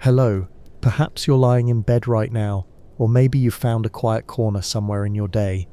Hello, perhaps you're lying in bed right now, or maybe you found a quiet corner somewhere in your day.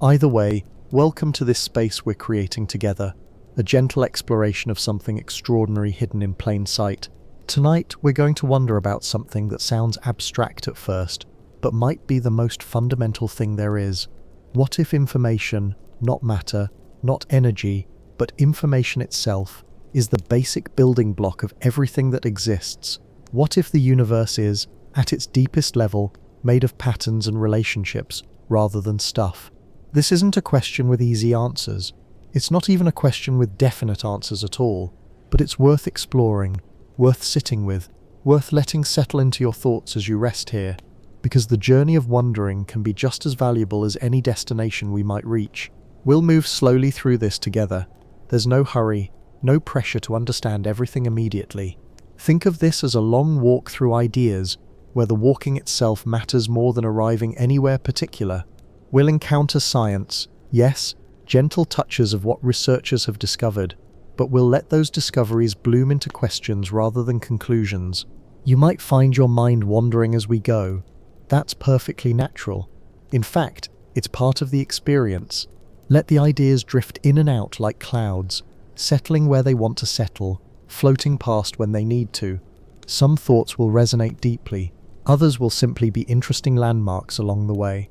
Either way, welcome to this space we're creating together, a gentle exploration of something extraordinary hidden in plain sight. Tonight, we're going to wonder about something that sounds abstract at first, but might be the most fundamental thing there is. What if information, not matter, not energy, but information itself, is the basic building block of everything that exists? What if the universe is, at its deepest level, made of patterns and relationships, rather than stuff? This isn't a question with easy answers. It's not even a question with definite answers at all, but it's worth exploring, worth sitting with, worth letting settle into your thoughts as you rest here, because the journey of wondering can be just as valuable as any destination we might reach. We'll move slowly through this together. There's no hurry, no pressure to understand everything immediately. Think of this as a long walk through ideas, where the walking itself matters more than arriving anywhere particular. We'll encounter science, yes, gentle touches of what researchers have discovered, but we'll let those discoveries bloom into questions rather than conclusions. You might find your mind wandering as we go. That's perfectly natural. In fact, it's part of the experience. Let the ideas drift in and out like clouds, settling where they want to settle, floating past when they need to. Some thoughts will resonate deeply, others will simply be interesting landmarks along the way.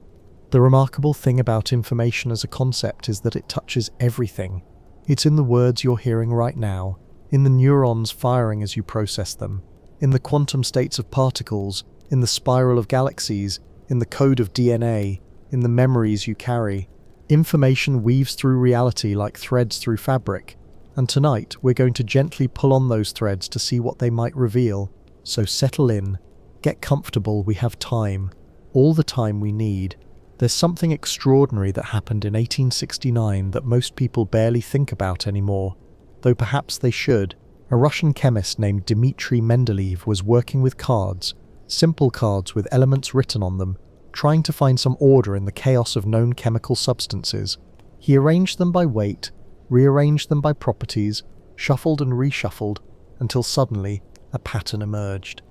The remarkable thing about information as a concept is that it touches everything. It's in the words you're hearing right now, in the neurons firing as you process them, in the quantum states of particles, in the spiral of galaxies, in the code of DNA, in the memories you carry. Information weaves through reality like threads through fabric, and tonight we're going to gently pull on those threads to see what they might reveal. So settle in, get comfortable, we have time, all the time we need. There's something extraordinary that happened in 1869 that most people barely think about anymore, though perhaps they should. A Russian chemist named Dmitry Mendeleev was working with cards, simple cards with elements written on them, trying to find some order in the chaos of known chemical substances. He arranged them by weight, rearranged them by properties, shuffled and reshuffled, until suddenly a pattern emerged.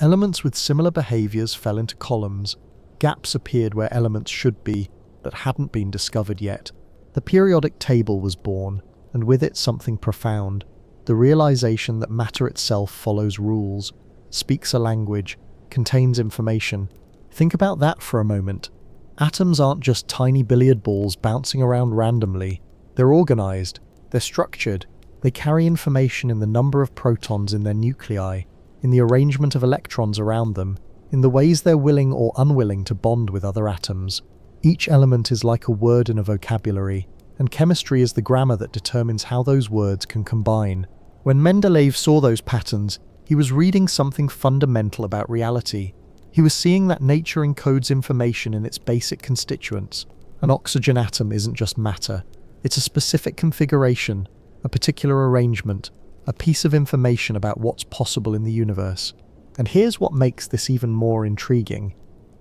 Elements with similar behaviors fell into columns. Gaps appeared where elements should be, that hadn't been discovered yet. The periodic table was born, and with it something profound. The realization that matter itself follows rules, speaks a language, contains information. Think about that for a moment. Atoms aren't just tiny billiard balls bouncing around randomly. They're organized, they're structured, they carry information in the number of protons in their nuclei, in the arrangement of electrons around them, in the ways they're willing or unwilling to bond with other atoms. Each element is like a word in a vocabulary, and chemistry is the grammar that determines how those words can combine. When Mendeleev saw those patterns, he was reading something fundamental about reality. He was seeing that nature encodes information in its basic constituents. An oxygen atom isn't just matter. It's a specific configuration, a particular arrangement, a piece of information about what's possible in the universe. And here's what makes this even more intriguing.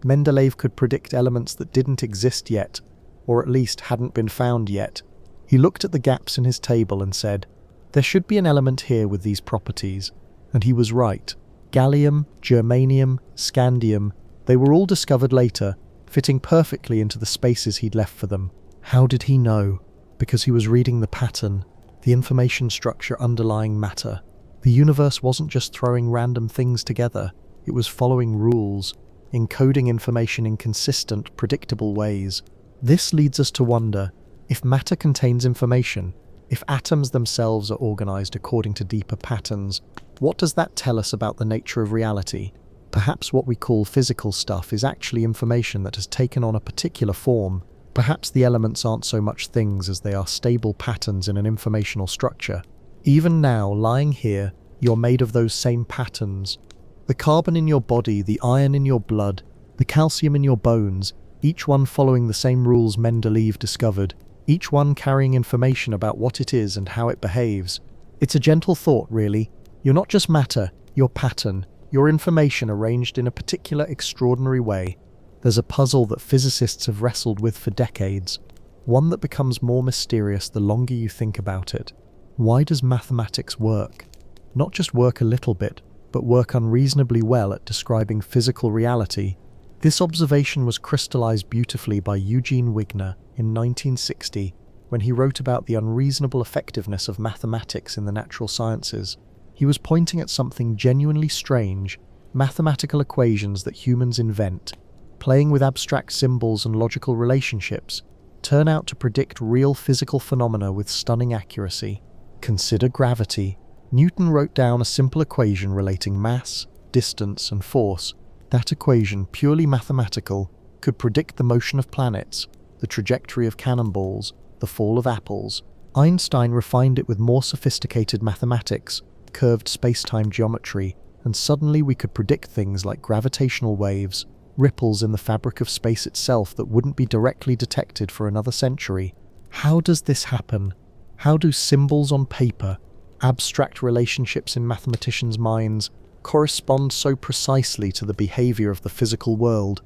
Mendeleev could predict elements that didn't exist yet, or at least hadn't been found yet. He looked at the gaps in his table and said, "There should be an element here with these properties." And he was right. Gallium, germanium, scandium, they were all discovered later, fitting perfectly into the spaces he'd left for them. How did he know? Because he was reading the pattern, the information structure underlying matter. The universe wasn't just throwing random things together, it was following rules, encoding information in consistent, predictable ways. This leads us to wonder, if matter contains information, if atoms themselves are organized according to deeper patterns, what does that tell us about the nature of reality? Perhaps what we call physical stuff is actually information that has taken on a particular form. Perhaps the elements aren't so much things as they are stable patterns in an informational structure. Even now, lying here, you're made of those same patterns. The carbon in your body, the iron in your blood, the calcium in your bones, each one following the same rules Mendeleev discovered, each one carrying information about what it is and how it behaves. It's a gentle thought, really. You're not just matter, you're pattern, you're information arranged in a particular extraordinary way. There's a puzzle that physicists have wrestled with for decades, one that becomes more mysterious the longer you think about it. Why does mathematics work? Not just work a little bit, but work unreasonably well at describing physical reality. This observation was crystallized beautifully by Eugene Wigner in 1960 when he wrote about the unreasonable effectiveness of mathematics in the natural sciences. He was pointing at something genuinely strange: mathematical equations that humans invent, playing with abstract symbols and logical relationships, turn out to predict real physical phenomena with stunning accuracy. Consider gravity. Newton wrote down a simple equation relating mass, distance, and force. That equation, purely mathematical, could predict the motion of planets, the trajectory of cannonballs, the fall of apples. Einstein refined it with more sophisticated mathematics, curved space-time geometry, and suddenly we could predict things like gravitational waves, ripples in the fabric of space itself that wouldn't be directly detected for another century. How does this happen? How do symbols on paper, abstract relationships in mathematicians' minds, correspond so precisely to the behavior of the physical world?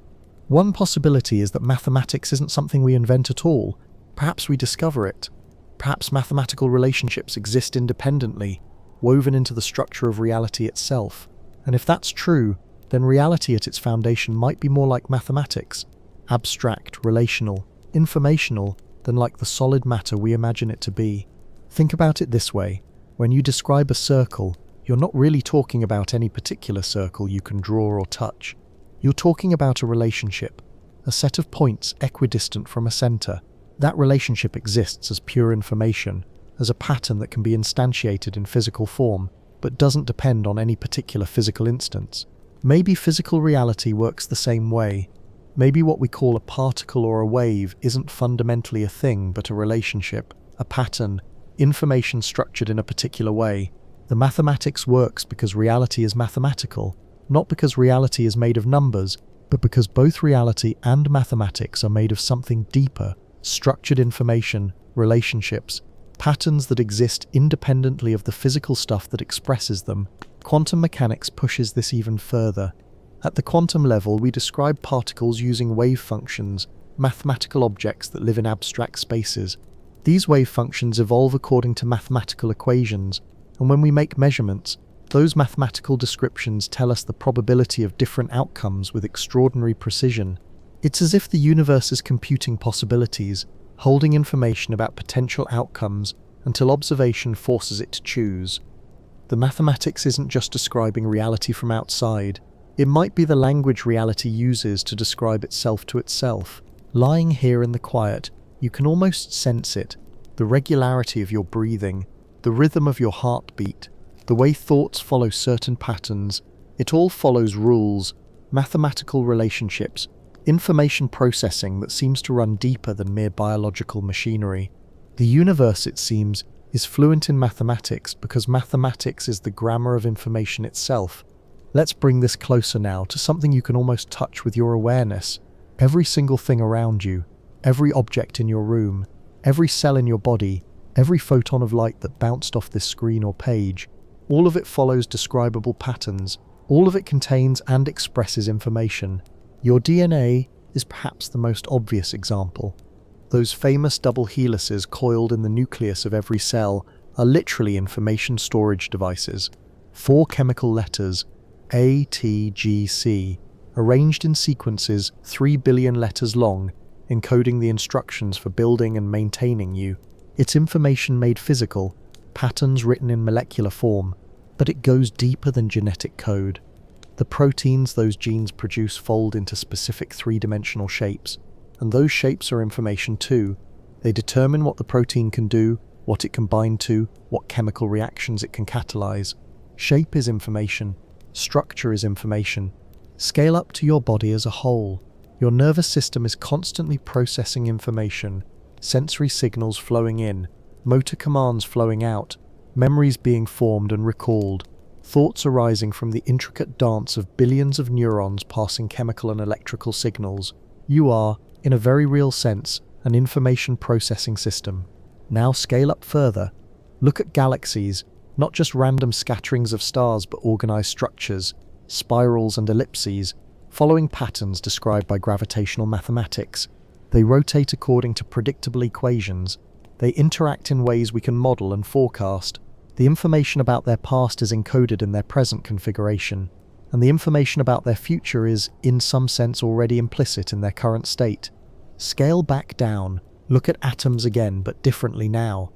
One possibility is that mathematics isn't something we invent at all. Perhaps we discover it. Perhaps mathematical relationships exist independently, woven into the structure of reality itself. And if that's true, then reality at its foundation might be more like mathematics, abstract, relational, informational, than like the solid matter we imagine it to be. Think about it this way: when you describe a circle, you're not really talking about any particular circle you can draw or touch. You're talking about a relationship, a set of points equidistant from a center. That relationship exists as pure information, as a pattern that can be instantiated in physical form, but doesn't depend on any particular physical instance. Maybe physical reality works the same way. Maybe what we call a particle or a wave isn't fundamentally a thing, but a relationship, a pattern, information structured in a particular way. The mathematics works because reality is mathematical, not because reality is made of numbers, but because both reality and mathematics are made of something deeper: structured information, relationships, patterns that exist independently of the physical stuff that expresses them. Quantum mechanics pushes this even further. At the quantum level, we describe particles using wave functions, mathematical objects that live in abstract spaces. These wave functions evolve according to mathematical equations, and when we make measurements, those mathematical descriptions tell us the probability of different outcomes with extraordinary precision. It's as if the universe is computing possibilities, holding information about potential outcomes until observation forces it to choose. The mathematics isn't just describing reality from outside. It might be the language reality uses to describe itself to itself. Lying here in the quiet, you can almost sense it: the regularity of your breathing, the rhythm of your heartbeat, the way thoughts follow certain patterns. It all follows rules, mathematical relationships, information processing that seems to run deeper than mere biological machinery. The universe, it seems, is fluent in mathematics because mathematics is the grammar of information itself. Let's bring this closer now to something you can almost touch with your awareness. Every single thing around you, every object in your room, every cell in your body, every photon of light that bounced off this screen or page, all of it follows describable patterns. All of it contains and expresses information. Your DNA is perhaps the most obvious example. Those famous double helices coiled in the nucleus of every cell are literally information storage devices. 4 chemical letters, A, T, G, C, arranged in sequences 3 billion letters long, encoding the instructions for building and maintaining you. It's information made physical, patterns written in molecular form, but it goes deeper than genetic code. The proteins those genes produce fold into specific 3-dimensional shapes, and those shapes are information too. They determine what the protein can do, what it can bind to, what chemical reactions it can catalyze. Shape is information. Structure is information. Scale up to your body as a whole. Your nervous system is constantly processing information, sensory signals flowing in, motor commands flowing out, memories being formed and recalled, thoughts arising from the intricate dance of billions of neurons passing chemical and electrical signals. You are, in a very real sense, an information processing system. Now scale up further. Look at galaxies, not just random scatterings of stars but organized structures, spirals and ellipses, following patterns described by gravitational mathematics. They rotate according to predictable equations. They interact in ways we can model and forecast. The information about their past is encoded in their present configuration, and the information about their future is, in some sense, already implicit in their current state. Scale back down, look at atoms again, but differently now.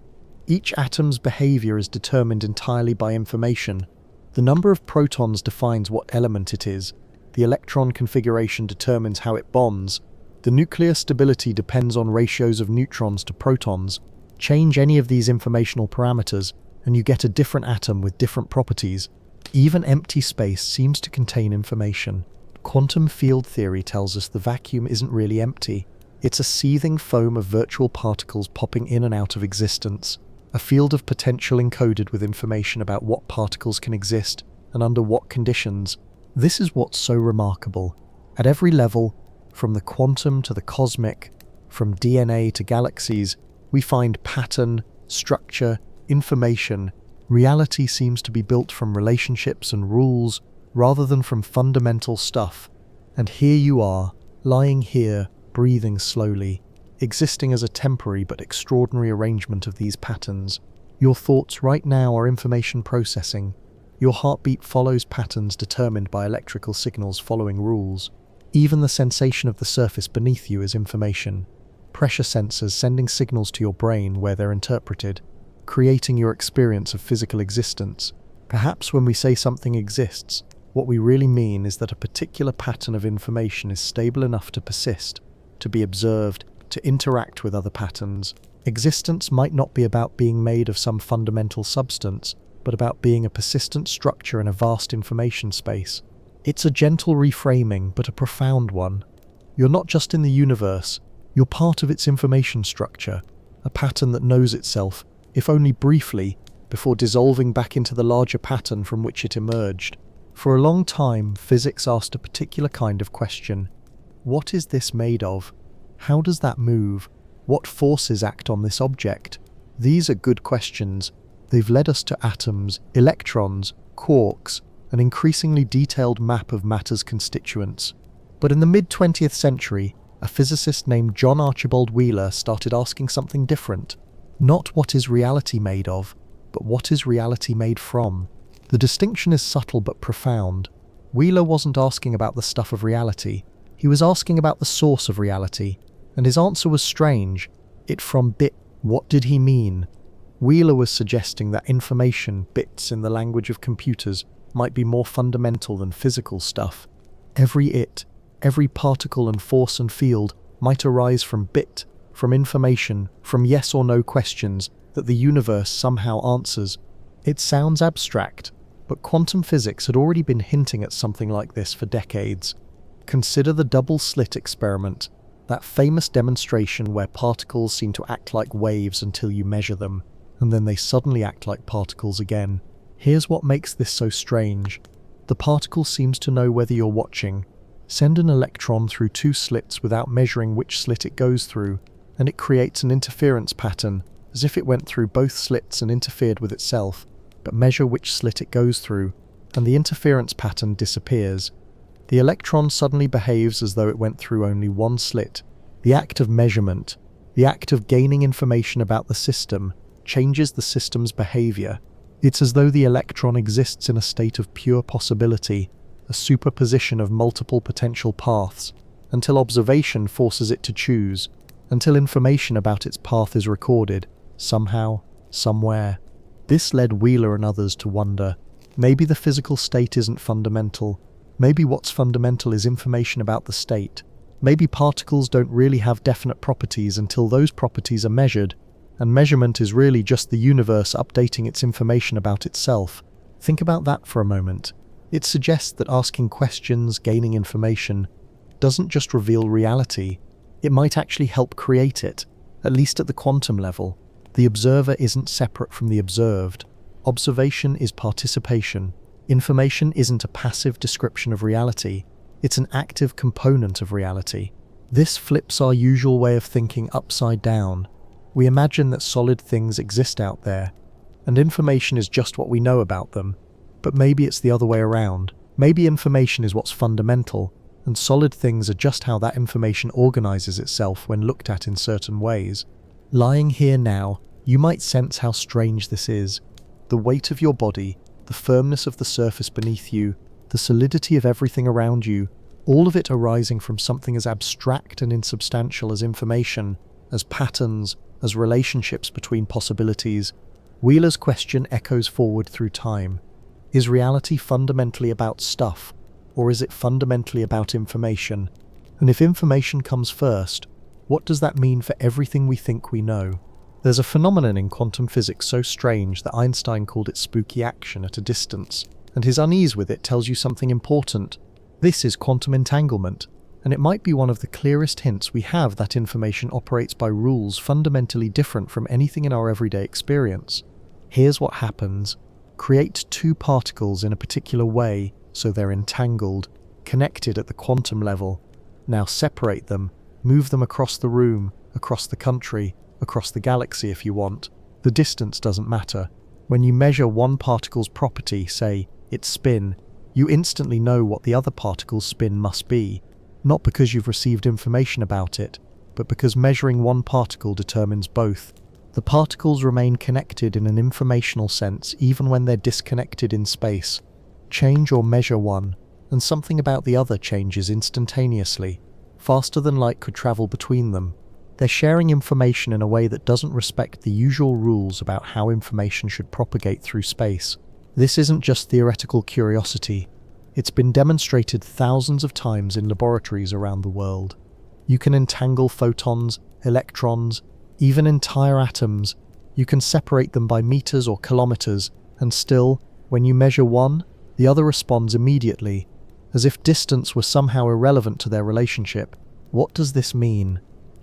Each atom's behavior is determined entirely by information. The number of protons defines what element it is. The electron configuration determines how it bonds. The nuclear stability depends on ratios of neutrons to protons. Change any of these informational parameters, and you get a different atom with different properties. Even empty space seems to contain information. Quantum field theory tells us the vacuum isn't really empty. It's a seething foam of virtual particles popping in and out of existence. A field of potential encoded with information about what particles can exist and under what conditions. This is what's so remarkable. At every level, from the quantum to the cosmic, from DNA to galaxies, we find pattern, structure, information. Reality seems to be built from relationships and rules rather than from fundamental stuff. And here you are, lying here, breathing slowly, existing as a temporary but extraordinary arrangement of these patterns. Your thoughts right now are information processing. Your heartbeat follows patterns determined by electrical signals following rules. Even the sensation of the surface beneath you is information. Pressure sensors sending signals to your brain where they're interpreted, creating your experience of physical existence. Perhaps when we say something exists, what we really mean is that a particular pattern of information is stable enough to persist, to be observed, to interact with other patterns. Existence might not be about being made of some fundamental substance, but about being a persistent structure in a vast information space. It's a gentle reframing, but a profound one. You're not just in the universe, you're part of its information structure, a pattern that knows itself, if only briefly, before dissolving back into the larger pattern from which it emerged. For a long time, physics asked a particular kind of question. What is this made of? How does that move? What forces act on this object? These are good questions. They've led us to atoms, electrons, quarks, an increasingly detailed map of matter's constituents. But in the mid-20th century, a physicist named John Archibald Wheeler started asking something different. Not what is reality made of, but what is reality made from? The distinction is subtle but profound. Wheeler wasn't asking about the stuff of reality. He was asking about the source of reality, and his answer was strange. It from bit. What did he mean? Wheeler was suggesting that information, bits in the language of computers, might be more fundamental than physical stuff. Every particle and force and field might arise from bit, from information, from yes or no questions that the universe somehow answers. It sounds abstract, but quantum physics had already been hinting at something like this for decades. Consider the double-slit experiment, that famous demonstration where particles seem to act like waves until you measure them, and then they suddenly act like particles again. Here's what makes this so strange. The particle seems to know whether you're watching. Send an electron through two slits without measuring which slit it goes through, and it creates an interference pattern, as if it went through both slits and interfered with itself. But measure which slit it goes through, and the interference pattern disappears. The electron suddenly behaves as though it went through only one slit. The act of measurement, the act of gaining information about the system, changes the system's behavior. It's as though the electron exists in a state of pure possibility, a superposition of multiple potential paths, until observation forces it to choose, until information about its path is recorded, somehow, somewhere. This led Wheeler and others to wonder, maybe the physical state isn't fundamental. Maybe what's fundamental is information about the state. Maybe particles don't really have definite properties until those properties are measured, and measurement is really just the universe updating its information about itself. Think about that for a moment. It suggests that asking questions, gaining information, doesn't just reveal reality. It might actually help create it, at least at the quantum level. The observer isn't separate from the observed. Observation is participation. Information isn't a passive description of reality. It's an active component of reality. This flips our usual way of thinking upside down. We imagine that solid things exist out there, and information is just what we know about them. But maybe it's the other way around. Maybe information is what's fundamental, and solid things are just how that information organizes itself when looked at in certain ways. Lying here now, you might sense how strange this is. The weight of your body, the firmness of the surface beneath you, the solidity of everything around you, all of it arising from something as abstract and insubstantial as information, as patterns, as relationships between possibilities. Wheeler's question echoes forward through time. Is reality fundamentally about stuff, or is it fundamentally about information? And if information comes first, what does that mean for everything we think we know? There's a phenomenon in quantum physics so strange that Einstein called it spooky action at a distance, and his unease with it tells you something important. This is quantum entanglement, and it might be one of the clearest hints we have that information operates by rules fundamentally different from anything in our everyday experience. Here's what happens. Create two particles in a particular way so they're entangled, connected at the quantum level. Now separate them, move them across the room, across the country, across the galaxy if you want. The distance doesn't matter. When you measure one particle's property, say, its spin, you instantly know what the other particle's spin must be, not because you've received information about it, but because measuring one particle determines both. The particles remain connected in an informational sense even when they're disconnected in space. Change or measure one, and something about the other changes instantaneously, faster than light could travel between them. They're sharing information in a way that doesn't respect the usual rules about how information should propagate through space. This isn't just theoretical curiosity. It's been demonstrated thousands of times in laboratories around the world. You can entangle photons, electrons, even entire atoms. You can separate them by meters or kilometers, and still, when you measure one, the other responds immediately, as if distance were somehow irrelevant to their relationship. What does this mean?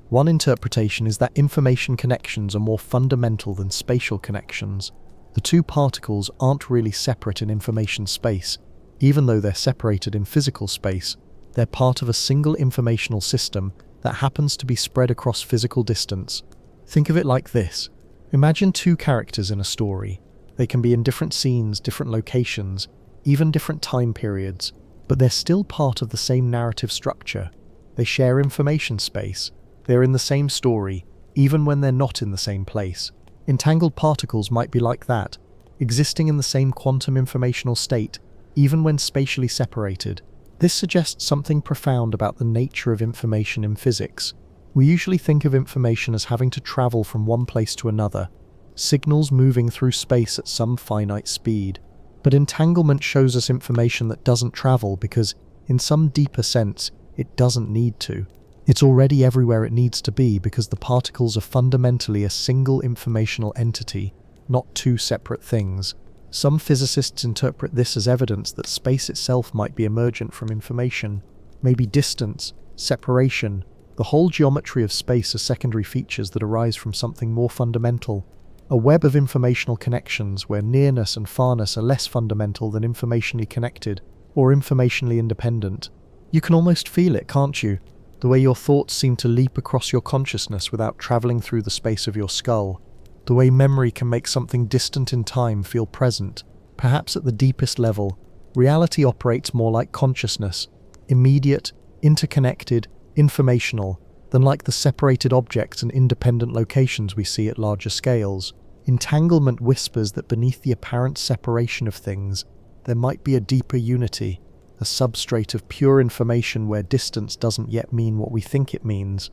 One interpretation is that information connections are more fundamental than spatial connections. The two particles aren't really separate in information space. Even though they're separated in physical space, they're part of a single informational system that happens to be spread across physical distance. Think of it like this. Imagine two characters in a story. They can be in different scenes, different locations, even different time periods, but they're still part of the same narrative structure. They share information space. They're in the same story, even when they're not in the same place. Entangled particles might be like that, existing in the same quantum informational state, even when spatially separated. This suggests something profound about the nature of information in physics. We usually think of information as having to travel from one place to another, signals moving through space at some finite speed. But entanglement shows us information that doesn't travel because, in some deeper sense, it doesn't need to. It's already everywhere it needs to be because the particles are fundamentally a single informational entity, not two separate things. Some physicists interpret this as evidence that space itself might be emergent from information. Maybe distance, separation, the whole geometry of space are secondary features that arise from something more fundamental. A web of informational connections where nearness and farness are less fundamental than informationally connected or informationally independent. You can almost feel it, can't you? The way your thoughts seem to leap across your consciousness without traveling through the space of your skull. The way memory can make something distant in time feel present. Perhaps at the deepest level, reality operates more like consciousness, immediate, interconnected, informational, than like the separated objects and independent locations we see at larger scales. Entanglement whispers that beneath the apparent separation of things, there might be a deeper unity, a substrate of pure information where distance doesn't yet mean what we think it means.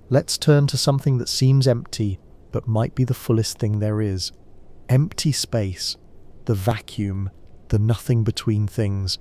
Let's turn to something that seems empty, but might be the fullest thing there is. Empty space, the vacuum, the nothing between things.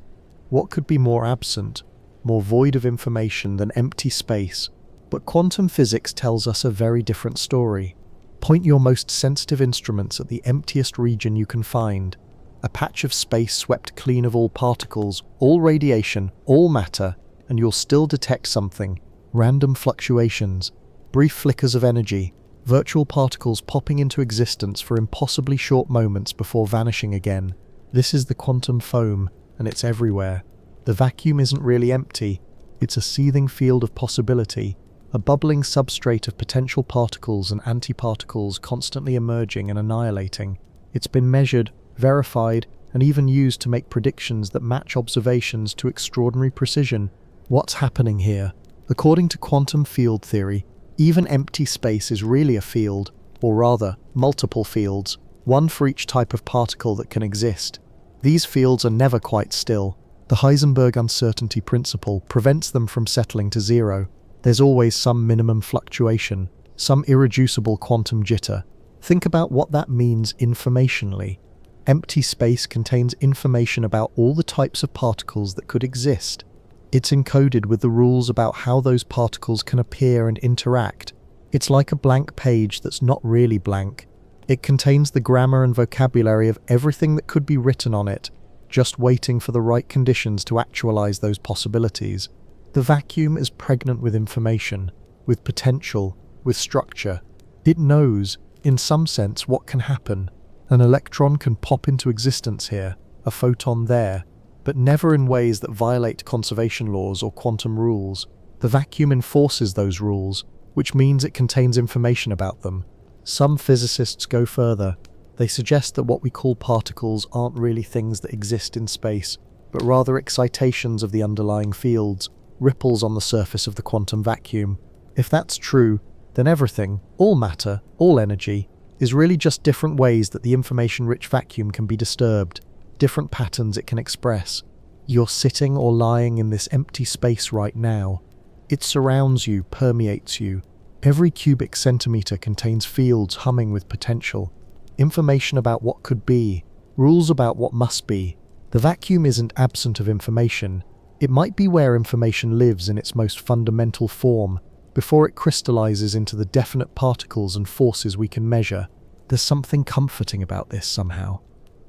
What could be more absent, more void of information than empty space? But quantum physics tells us a very different story. Point your most sensitive instruments at the emptiest region you can find. A patch of space swept clean of all particles, all radiation, all matter, and you'll still detect something. Random fluctuations, brief flickers of energy, virtual particles popping into existence for impossibly short moments before vanishing again. This is the quantum foam, and it's everywhere. The vacuum isn't really empty. It's a seething field of possibility, a bubbling substrate of potential particles and antiparticles constantly emerging and annihilating. It's been measured, verified, and even used to make predictions that match observations to extraordinary precision. What's happening here? According to quantum field theory, even empty space is really a field, or rather, multiple fields. one for each type of particle that can exist. These fields are never quite still. The Heisenberg uncertainty principle prevents them from settling to zero. There's always some minimum fluctuation, some irreducible quantum jitter. Think about what that means informationally. Empty space contains information about all the types of particles that could exist. It's encoded with the rules about how those particles can appear and interact. It's like a blank page that's not really blank. It contains the grammar and vocabulary of everything that could be written on it, just waiting for the right conditions to actualize those possibilities. The vacuum is pregnant with information, with potential, with structure. It knows, in some sense, what can happen. An electron can pop into existence here, a photon there, but never in ways that violate conservation laws or quantum rules. The vacuum enforces those rules, which means it contains information about them. Some physicists go further. They suggest that what we call particles aren't really things that exist in space, but rather excitations of the underlying fields, ripples on the surface of the quantum vacuum. If that's true, then everything, all matter, all energy, is really just different ways that the information-rich vacuum can be disturbed, different patterns it can express. You're sitting or lying in this empty space right now. It surrounds you, permeates you. Every cubic centimeter contains fields humming with potential, information about what could be, rules about what must be. The vacuum isn't absent of information. It might be where information lives in its most fundamental form, before it crystallizes into the definite particles and forces we can measure. There's something comforting about this somehow.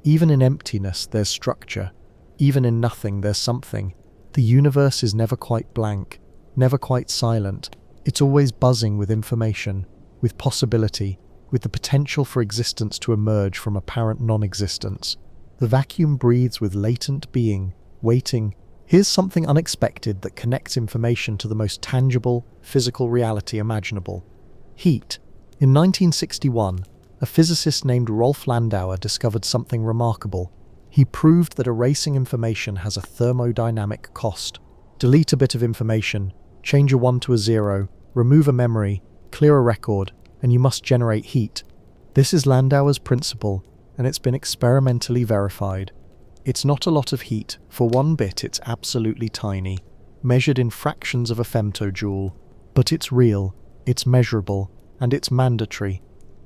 Even in emptiness, there's structure. Even in nothing, there's something. The universe is never quite blank, never quite silent. It's always buzzing with information, with possibility, with the potential for existence to emerge from apparent non-existence. The vacuum breathes with latent being, waiting. Here's something unexpected that connects information to the most tangible, physical reality imaginable. Heat. In 1961, a physicist named Rolf Landauer discovered something remarkable. He proved that erasing information has a thermodynamic cost. Delete a bit of information, change a 1 to a 0, remove a memory, clear a record, and you must generate heat. This is Landauer's principle, and it's been experimentally verified. It's not a lot of heat. For 1 bit, it's absolutely tiny, measured in fractions of a femtojoule. But it's real, it's measurable, and it's mandatory.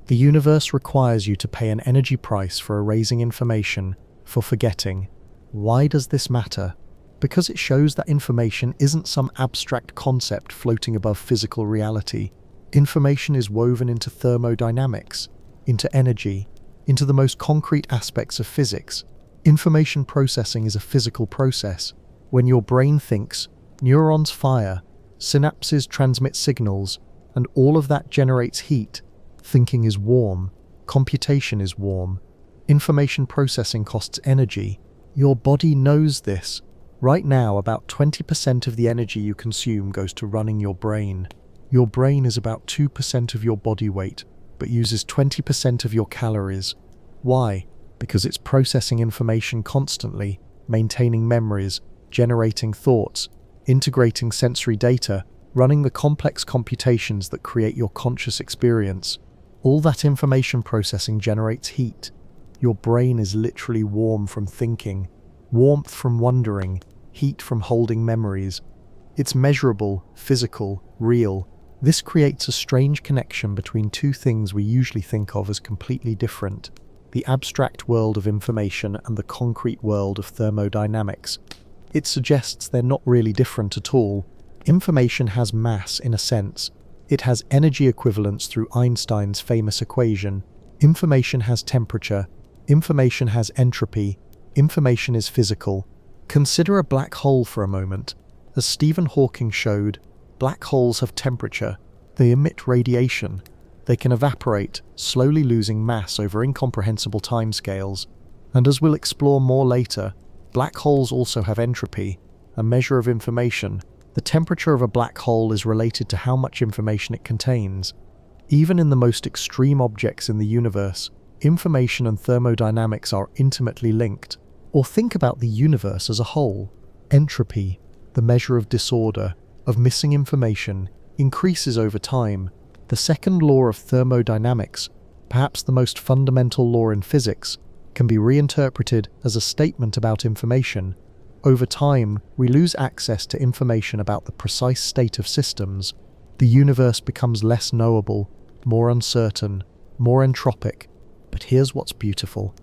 The universe requires you to pay an energy price for erasing information, for forgetting. Why does this matter? Because it shows that information isn't some abstract concept floating above physical reality. Information is woven into thermodynamics, into energy, into the most concrete aspects of physics. Information processing is a physical process. When your brain thinks, neurons fire, synapses transmit signals, and all of that generates heat. Thinking is warm, computation is warm. Information processing costs energy. Your body knows this. Right now, about 20% of the energy you consume goes to running your brain. Your brain is about 2% of your body weight, but uses 20% of your calories. Why? Because it's processing information constantly, maintaining memories, generating thoughts, integrating sensory data, running the complex computations that create your conscious experience. All that information processing generates heat. Your brain is literally warm from thinking, warmth from wondering, heat from holding memories. It's measurable, physical, real. This creates a strange connection between two things we usually think of as completely different: the abstract world of information and the concrete world of thermodynamics. It suggests they're not really different at all. Information has mass in a sense. It has energy equivalence through Einstein's famous equation. Information has temperature. Information has entropy. Information is physical. Consider a black hole for a moment. As Stephen Hawking showed, black holes have temperature. They emit radiation. They can evaporate, slowly losing mass over incomprehensible timescales. And as we'll explore more later, black holes also have entropy, a measure of information. The temperature of a black hole is related to how much information it contains. Even in the most extreme objects in the universe, information and thermodynamics are intimately linked. Or think about the universe as a whole. Entropy, the measure of disorder, of missing information, increases over time. The second law of thermodynamics perhaps the most fundamental law in physics, can be reinterpreted as a statement about information. Over time, we lose access to information about the precise state of systems. The universe becomes less knowable, more uncertain, more entropic. But here's what's beautiful.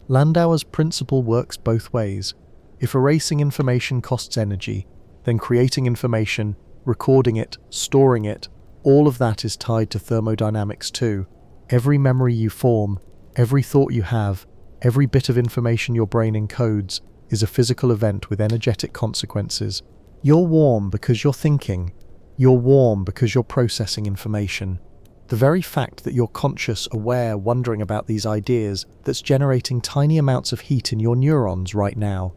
Landauer's principle works both ways. If erasing information costs energy, then creating information, recording it, storing it, all of that is tied to thermodynamics too. Every memory you form, every thought you have, every bit of information your brain encodes is a physical event with energetic consequences. You're warm because you're thinking. You're warm because you're processing information. The very fact that you're conscious, aware, wondering about these ideas, that's generating tiny amounts of heat in your neurons right now.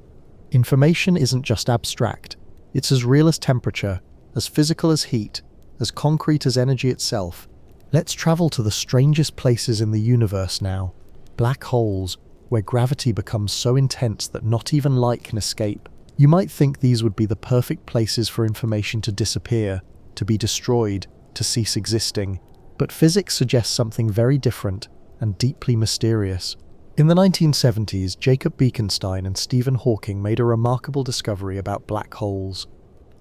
Information isn't just abstract. It's as real as temperature, as physical as heat, as concrete as energy itself. Let's travel to the strangest places in the universe now. Black holes, where gravity becomes so intense that not even light can escape. You might think these would be the perfect places for information to disappear, to be destroyed, to cease existing. But physics suggests something very different and deeply mysterious. In the 1970s, Jacob Bekenstein and Stephen Hawking made a remarkable discovery about black holes.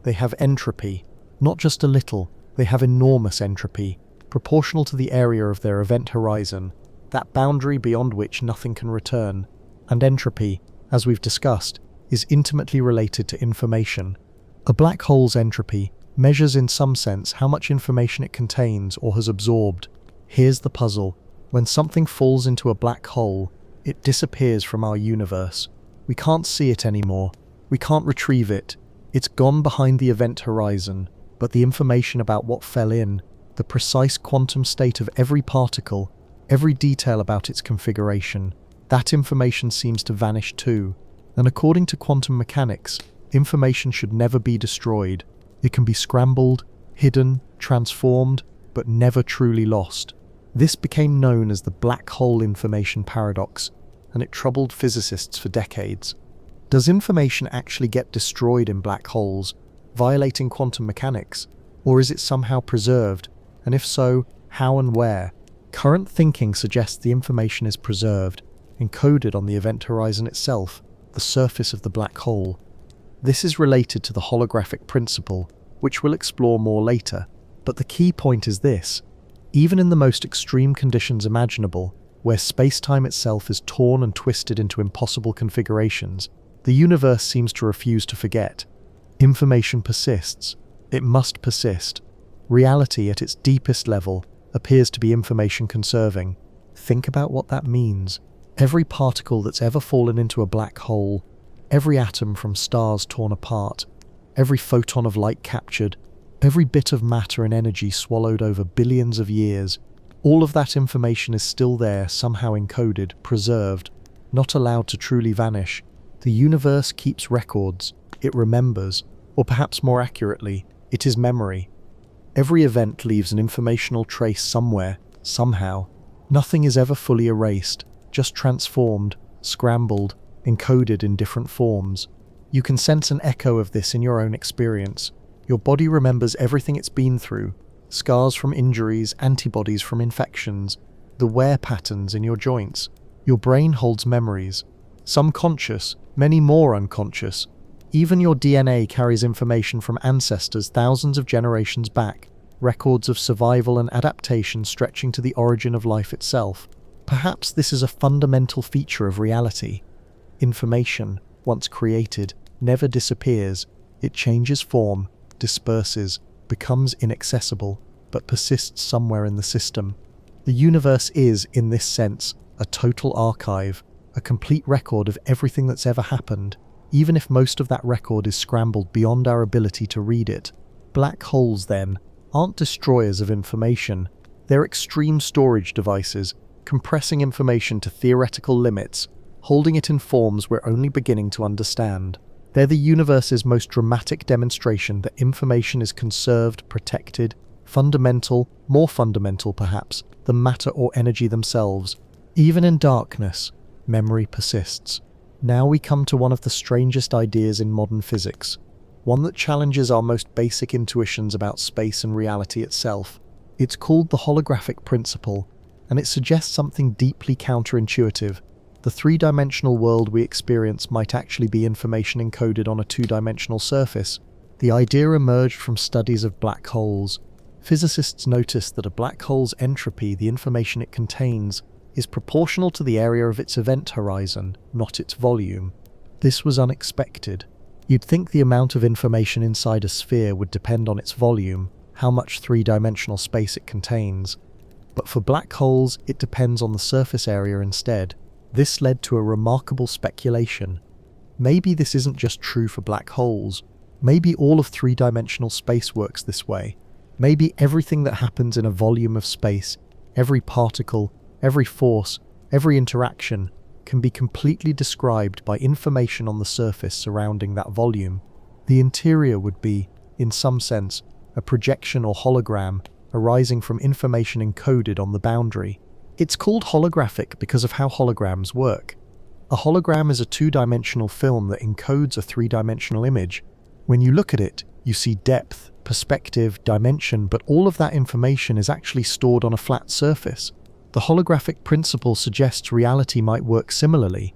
They have entropy. Not just a little, they have enormous entropy, proportional to the area of their event horizon, that boundary beyond which nothing can return. And entropy, as we've discussed, is intimately related to information. A black hole's entropy measures in some sense how much information it contains or has absorbed. Here's the puzzle. When something falls into a black hole, it disappears from our universe. We can't see it anymore. We can't retrieve it. It's gone behind the event horizon, but the information about what fell in, the precise quantum state of every particle, every detail about its configuration, that information seems to vanish too. And according to quantum mechanics, information should never be destroyed. It can be scrambled, hidden, transformed, but never truly lost. This became known as the black hole information paradox, and it troubled physicists for decades. Does information actually get destroyed in black holes, violating quantum mechanics, or is it somehow preserved? And if so, how and where? Current thinking suggests the information is preserved, encoded on the event horizon itself, the surface of the black hole. This is related to the holographic principle, which we'll explore more later, but the key point is this. Even in the most extreme conditions imaginable, where space-time itself is torn and twisted into impossible configurations, the universe seems to refuse to forget. Information persists. It must persist. Reality at its deepest level appears to be information conserving. Think about what that means. Every particle that's ever fallen into a black hole, every atom from stars torn apart, every photon of light captured, every bit of matter and energy swallowed over billions of years, all of that information is still there, somehow encoded, preserved, not allowed to truly vanish. The universe keeps records, it remembers, or perhaps more accurately, it is memory. Every event leaves an informational trace somewhere, somehow. Nothing is ever fully erased, just transformed, scrambled, encoded in different forms. You can sense an echo of this in your own experience. Your body remembers everything it's been through, scars from injuries, antibodies from infections, the wear patterns in your joints. Your brain holds memories, some conscious, many more unconscious. Even your DNA carries information from ancestors thousands of generations back, records of survival and adaptation stretching to the origin of life itself. Perhaps this is a fundamental feature of reality. Information, once created, never disappears. It changes form, disperses, becomes inaccessible, but persists somewhere in the system. The universe is, in this sense, a total archive, a complete record of everything that's ever happened, even if most of that record is scrambled beyond our ability to read it. Black holes, then, aren't destroyers of information. They're extreme storage devices, compressing information to theoretical limits, holding it in forms we're only beginning to understand. They're the universe's most dramatic demonstration that information is conserved, protected, fundamental, more fundamental perhaps, than matter or energy themselves. Even in darkness, memory persists. Now we come to one of the strangest ideas in modern physics, one that challenges our most basic intuitions about space and reality itself. It's called the holographic principle, and it suggests something deeply counterintuitive. The three-dimensional world we experience might actually be information encoded on a two-dimensional surface. The idea emerged from studies of black holes. Physicists noticed that a black hole's entropy, the information it contains, is proportional to the area of its event horizon, not its volume. This was unexpected. You'd think the amount of information inside a sphere would depend on its volume, how much three-dimensional space it contains. But for black holes, it depends on the surface area instead. This led to a remarkable speculation. Maybe this isn't just true for black holes. Maybe all of three-dimensional space works this way. Maybe everything that happens in a volume of space, every particle, every force, every interaction, can be completely described by information on the surface surrounding that volume. The interior would be, in some sense, a projection or hologram arising from information encoded on the boundary. It's called holographic because of how holograms work. A hologram is a two-dimensional film that encodes a three-dimensional image. When you look at it, you see depth, perspective, dimension, but all of that information is actually stored on a flat surface. The holographic principle suggests reality might work similarly.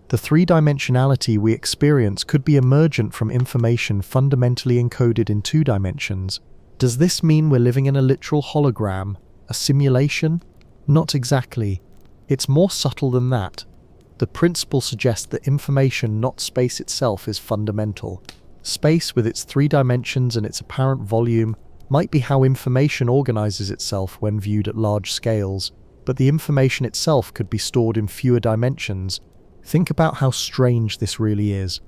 The three-dimensionality we experience could be emergent from information fundamentally encoded in two dimensions. Does this mean we're living in a literal hologram, a simulation? Not exactly. It's more subtle than that. The principle suggests that information, not space itself, is fundamental. Space, with its three dimensions and its apparent volume, might be how information organizes itself when viewed at large scales, but the information itself could be stored in fewer dimensions. Think about how strange this really is.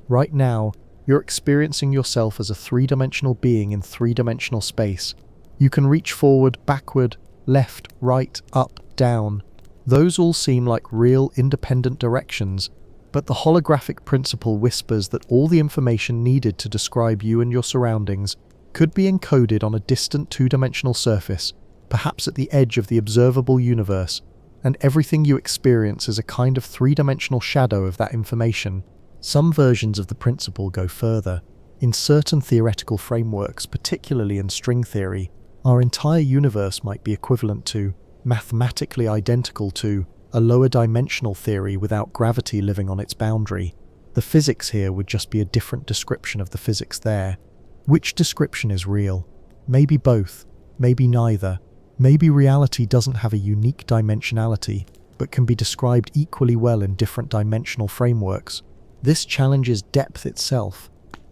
Right now, you're experiencing yourself as a three-dimensional being in three-dimensional space. You can reach forward, backward, left, right, up, down. Those all seem like real, independent directions, but the holographic principle whispers that all the information needed to describe you and your surroundings could be encoded on a distant two-dimensional surface, perhaps at the edge of the observable universe, and everything you experience is a kind of three-dimensional shadow of that information. Some versions of the principle go further. In certain theoretical frameworks, particularly in string theory, our entire universe might be equivalent to, mathematically identical to, a lower dimensional theory without gravity living on its boundary. The physics here would just be a different description of the physics there. Which description is real? Maybe both, maybe neither. Maybe reality doesn't have a unique dimensionality, but can be described equally well in different dimensional frameworks. This challenges depth itself.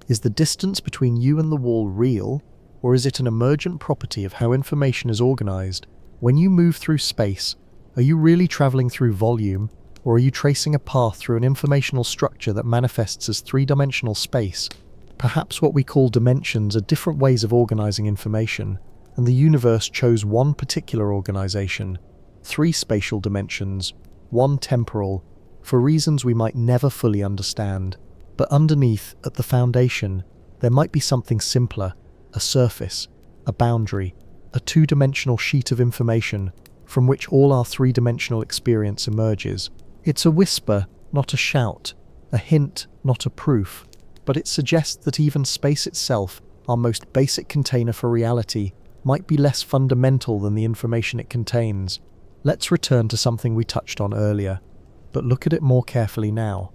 Is the distance between you and the wall real, or is it an emergent property of how information is organized? When you move through space, are you really traveling through volume, or are you tracing a path through an informational structure that manifests as three-dimensional space? Perhaps what we call dimensions are different ways of organizing information, and the universe chose one particular organization, three spatial dimensions, one temporal, for reasons we might never fully understand. But underneath, at the foundation, there might be something simpler, a surface, a boundary, a two-dimensional sheet of information from which all our three-dimensional experience emerges. It's a whisper, not a shout, a hint, not a proof, but it suggests that even space itself, our most basic container for reality, might be less fundamental than the information it contains. Let's return to something we touched on earlier, but look at it more carefully now.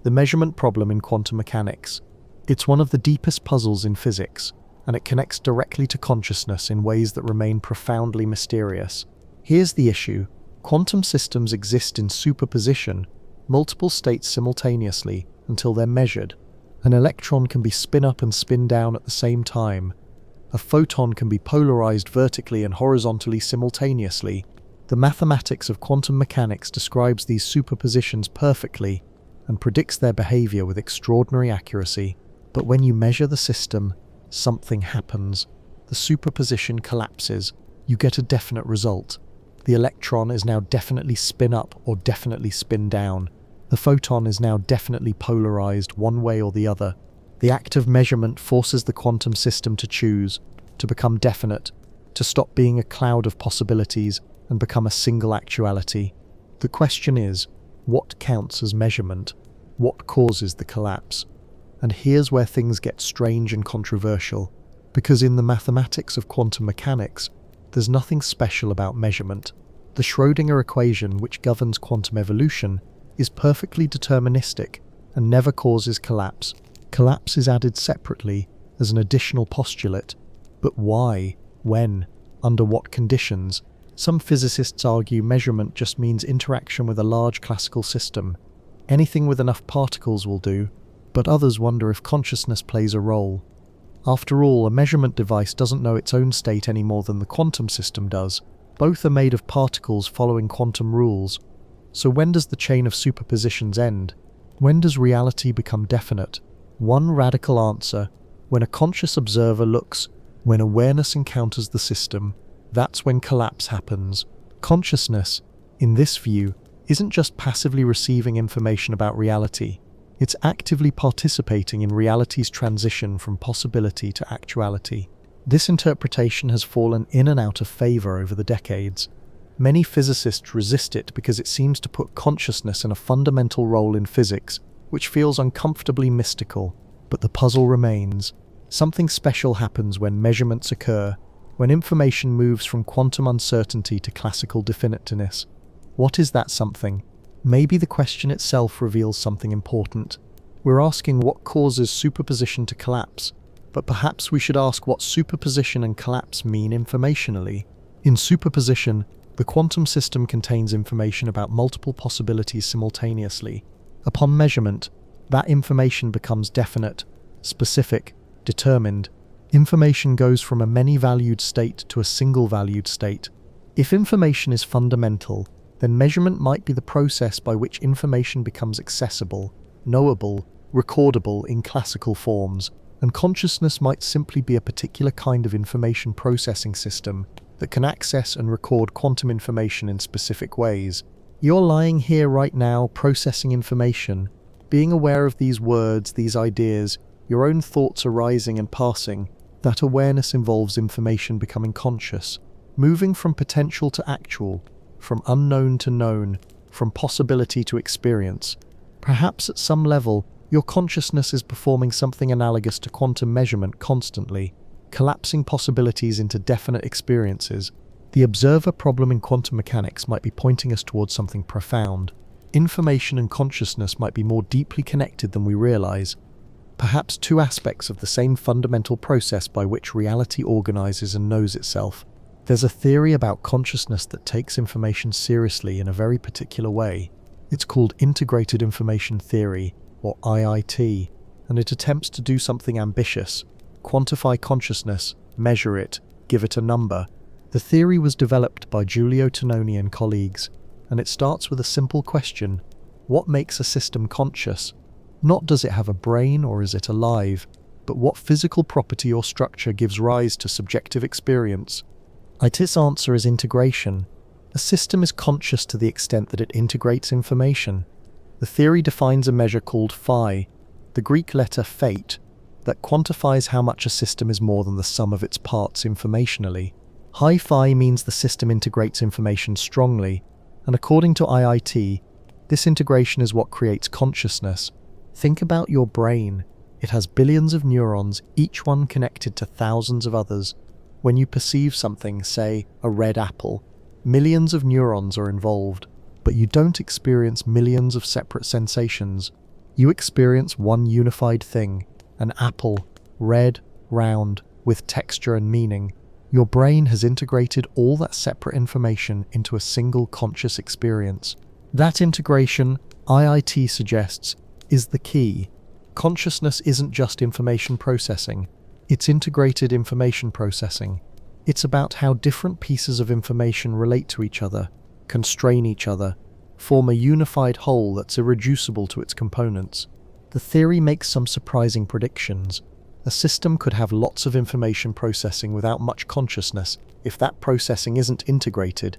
The measurement problem in quantum mechanics. It's one of the deepest puzzles in physics, and it connects directly to consciousness in ways that remain profoundly mysterious. Here's the issue. Quantum systems exist in superposition, multiple states simultaneously, until they're measured. An electron can be spin up and spin down at the same time. A photon can be polarized vertically and horizontally simultaneously. The mathematics of quantum mechanics describes these superpositions perfectly and predicts their behavior with extraordinary accuracy. But when you measure the system, something happens. The superposition collapses. You get a definite result. The electron is now definitely spin up or definitely spin down. The photon is now definitely polarized one way or the other. The act of measurement forces the quantum system to choose, to become definite, to stop being a cloud of possibilities and become a single actuality. The question is, what counts as measurement? What causes the collapse? And here's where things get strange and controversial, because in the mathematics of quantum mechanics, there's nothing special about measurement. The Schrödinger equation, which governs quantum evolution, is perfectly deterministic and never causes collapse. Collapse is added separately as an additional postulate. But why? When? Under what conditions? Some physicists argue measurement just means interaction with a large classical system. Anything with enough particles will do, but others wonder if consciousness plays a role. After all, a measurement device doesn't know its own state any more than the quantum system does. Both are made of particles following quantum rules. So when does the chain of superpositions end? When does reality become definite? One radical answer: when a conscious observer looks, when awareness encounters the system, that's when collapse happens. Consciousness, in this view, isn't just passively receiving information about reality. It's actively participating in reality's transition from possibility to actuality. This interpretation has fallen in and out of favor over the decades. Many physicists resist it because it seems to put consciousness in a fundamental role in physics, which feels uncomfortably mystical. But the puzzle remains. Something special happens when measurements occur, when information moves from quantum uncertainty to classical definiteness. What is that something? Maybe the question itself reveals something important. We're asking what causes superposition to collapse, but perhaps we should ask what superposition and collapse mean informationally. In superposition, the quantum system contains information about multiple possibilities simultaneously. Upon measurement, that information becomes definite, specific, determined. Information goes from a many-valued state to a single-valued state. If information is fundamental, then measurement might be the process by which information becomes accessible, knowable, recordable in classical forms, and consciousness might simply be a particular kind of information processing system that can access and record quantum information in specific ways. You're lying here right now, processing information, being aware of these words, these ideas, your own thoughts arising and passing. That awareness involves information becoming conscious, moving from potential to actual, from unknown to known, from possibility to experience. Perhaps at some level, your consciousness is performing something analogous to quantum measurement constantly, collapsing possibilities into definite experiences. The observer problem in quantum mechanics might be pointing us towards something profound. Information and consciousness might be more deeply connected than we realize. Perhaps two aspects of the same fundamental process by which reality organizes and knows itself. There's a theory about consciousness that takes information seriously in a very particular way. It's called integrated information theory, or IIT, and it attempts to do something ambitious: quantify consciousness, measure it, give it a number. The theory was developed by Giulio Tononi and colleagues, and it starts with a simple question: what makes a system conscious? Not does it have a brain or is it alive, but what physical property or structure gives rise to subjective experience? IIT's answer is integration. A system is conscious to the extent that it integrates information. The theory defines a measure called phi, the Greek letter fate, that quantifies how much a system is more than the sum of its parts informationally. High phi means the system integrates information strongly, and according to IIT, this integration is what creates consciousness. Think about your brain. It has billions of neurons, each one connected to thousands of others. When you perceive something, say a red apple, millions of neurons are involved, but you don't experience millions of separate sensations. You experience one unified thing, an apple, red, round, with texture and meaning. Your brain has integrated all that separate information into a single conscious experience. That integration, IIT suggests, is the key. Consciousness isn't just information processing, it's integrated information processing. It's about how different pieces of information relate to each other, constrain each other, form a unified whole that's irreducible to its components. The theory makes some surprising predictions. A system could have lots of information processing without much consciousness if that processing isn't integrated.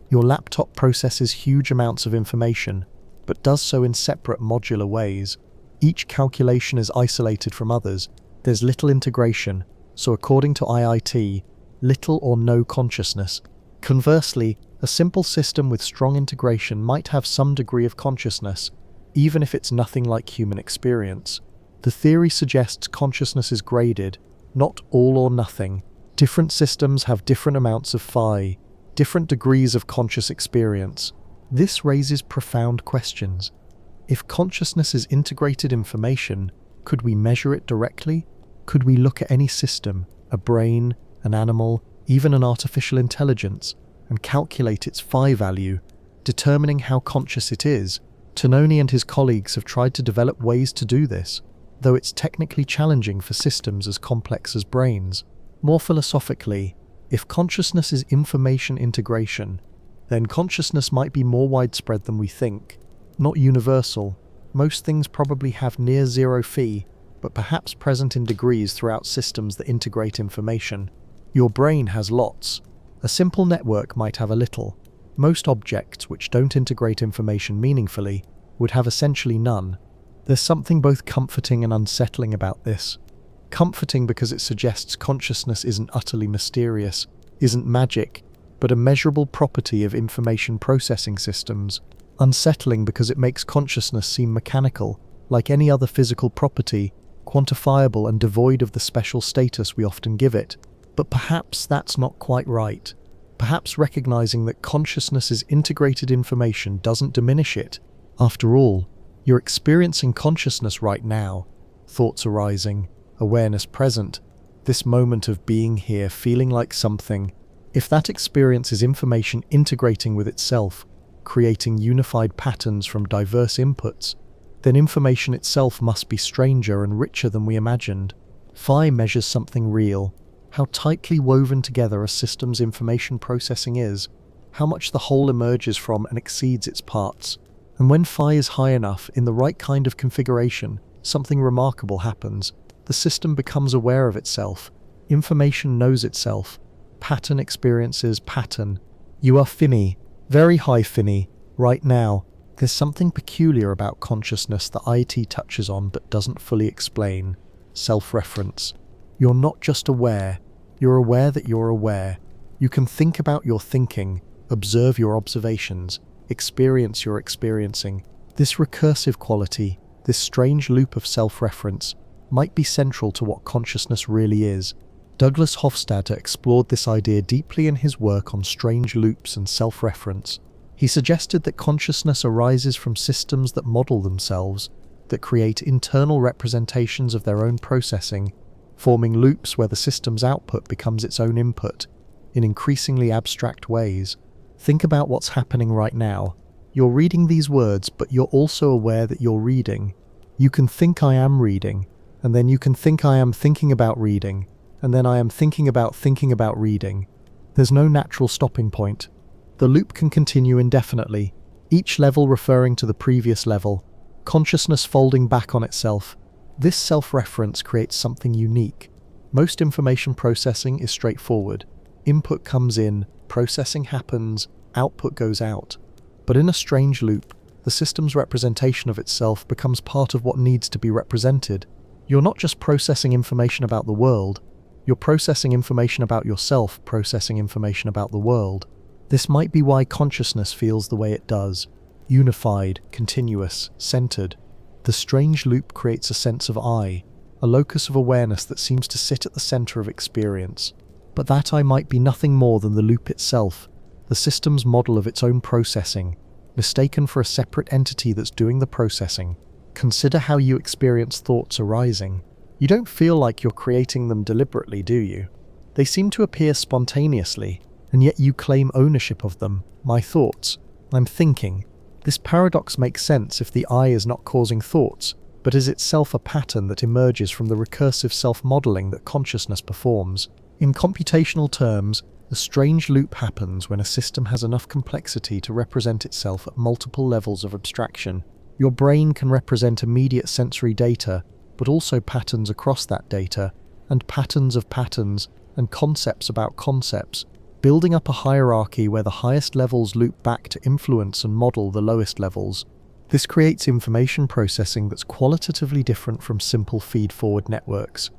Your laptop processes huge amounts of information, but does so in separate modular ways. Each calculation is isolated from others. There's little integration, so according to IIT, little or no consciousness. Conversely, a simple system with strong integration might have some degree of consciousness, even if it's nothing like human experience. The theory suggests consciousness is graded, not all or nothing. Different systems have different amounts of phi. different degrees of conscious experience. This raises profound questions. If consciousness is integrated information, could we measure it directly? Could we look at any system, a brain, an animal, even an artificial intelligence, and calculate its phi value, determining how conscious it is? Tononi and his colleagues have tried to develop ways to do this, though it's technically challenging for systems as complex as brains. More philosophically, if consciousness is information integration, then consciousness might be more widespread than we think, not universal. Most things probably have near zero phi, but perhaps present in degrees throughout systems that integrate information. Your brain has lots. A simple network might have a little. Most objects which don't integrate information meaningfully would have essentially none. There's something both comforting and unsettling about this. Comforting because it suggests consciousness isn't utterly mysterious, isn't magic, but a measurable property of information processing systems. Unsettling because it makes consciousness seem mechanical, like any other physical property, quantifiable and devoid of the special status we often give it. But perhaps that's not quite right. Perhaps recognizing that consciousness is integrated information doesn't diminish it. After all, you're experiencing consciousness right now. Thoughts arising, awareness present, this moment of being here, feeling like something. If that experience is information integrating with itself, creating unified patterns from diverse inputs, then information itself must be stranger and richer than we imagined. Phi measures something real. How tightly woven together a system's information processing is, how much the whole emerges from and exceeds its parts. And when phi is high enough, in the right kind of configuration, something remarkable happens. The system becomes aware of itself. Information knows itself. Pattern experiences pattern. You are finny, very high finny, right now. There's something peculiar about consciousness that IT touches on but doesn't fully explain. Self-reference. You're not just aware, you're aware that you're aware. You can think about your thinking, observe your observations, experience your experiencing. This recursive quality, this strange loop of self-reference, might be central to what consciousness really is. Douglas Hofstadter explored this idea deeply in his work on strange loops and self-reference. He suggested that consciousness arises from systems that model themselves, that create internal representations of their own processing, forming loops where the system's output becomes its own input, in increasingly abstract ways. Think about what's happening right now. You're reading these words, but you're also aware that you're reading. You can think I am reading, and then you can think I am thinking about reading, and then I am thinking about reading. There's no natural stopping point. The loop can continue indefinitely, each level referring to the previous level, consciousness folding back on itself. This self-reference creates something unique. Most information processing is straightforward. Input comes in, processing happens, output goes out. But in a strange loop, the system's representation of itself becomes part of what needs to be represented. You're not just processing information about the world, you're processing information about yourself, processing information about the world. This might be why consciousness feels the way it does, unified, continuous, centered. The strange loop creates a sense of I, a locus of awareness that seems to sit at the center of experience. But that I might be nothing more than the loop itself, the system's model of its own processing, mistaken for a separate entity that's doing the processing. Consider how you experience thoughts arising. You don't feel like you're creating them deliberately, do you? They seem to appear spontaneously, and yet you claim ownership of them. My thoughts. I'm thinking. This paradox makes sense if the I is not causing thoughts, but is itself a pattern that emerges from the recursive self-modeling that consciousness performs. In computational terms, the strange loop happens when a system has enough complexity to represent itself at multiple levels of abstraction. Your brain can represent immediate sensory data, but also patterns across that data, and patterns of patterns, and concepts about concepts, building up a hierarchy where the highest levels loop back to influence and model the lowest levels. This creates information processing that's qualitatively different from simple feed-forward networks.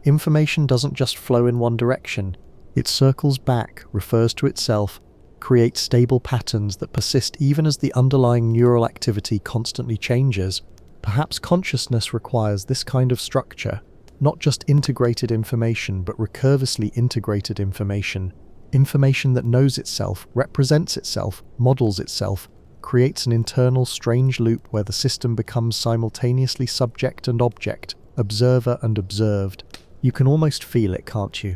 Information doesn't just flow in one direction. It circles back, refers to itself, creates stable patterns that persist even as the underlying neural activity constantly changes. Perhaps consciousness requires this kind of structure, not just integrated information, but recurvely integrated information. Information that knows itself, represents itself, models itself, creates an internal strange loop where the system becomes simultaneously subject and object, observer and observed. You can almost feel it, can't you?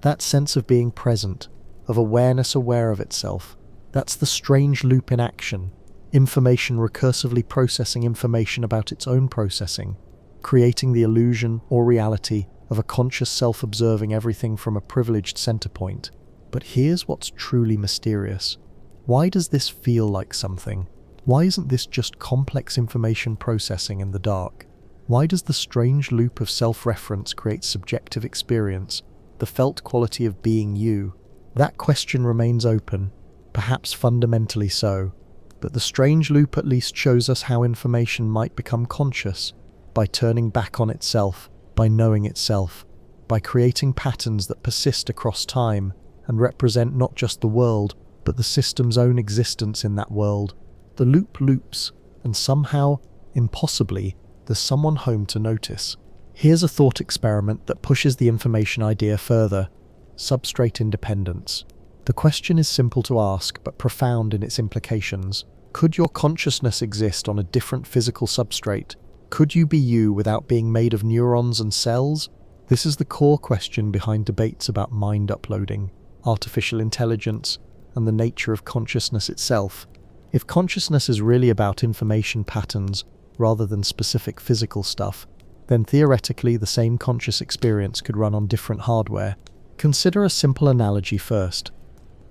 That sense of being present, of awareness aware of itself. That's the strange loop in action. Information recursively processing information about its own processing, creating the illusion or reality of a conscious self observing everything from a privileged center point. But here's what's truly mysterious. Why does this feel like something? Why isn't this just complex information processing in the dark? Why does the strange loop of self-reference create subjective experience, the felt quality of being you? That question remains open, perhaps fundamentally so. But the strange loop at least shows us how information might become conscious, by turning back on itself, by knowing itself, by creating patterns that persist across time and represent not just the world, but the system's own existence in that world. The loop loops, and somehow, impossibly, there's someone home to notice. Here's a thought experiment that pushes the information idea further: substrate independence. The question is simple to ask, but profound in its implications. Could your consciousness exist on a different physical substrate? Could you be you without being made of neurons and cells? This is the core question behind debates about mind uploading, artificial intelligence, and the nature of consciousness itself. If consciousness is really about information patterns rather than specific physical stuff, then theoretically the same conscious experience could run on different hardware. Consider a simple analogy first.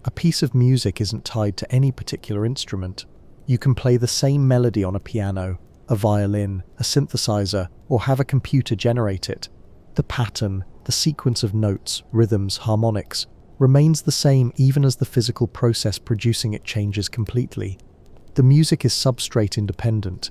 A piece of music isn't tied to any particular instrument. You can play the same melody on a piano, a violin, a synthesizer, or have a computer generate it. The pattern, the sequence of notes, rhythms, harmonics, remains the same even as the physical process producing it changes completely. The music is substrate independent.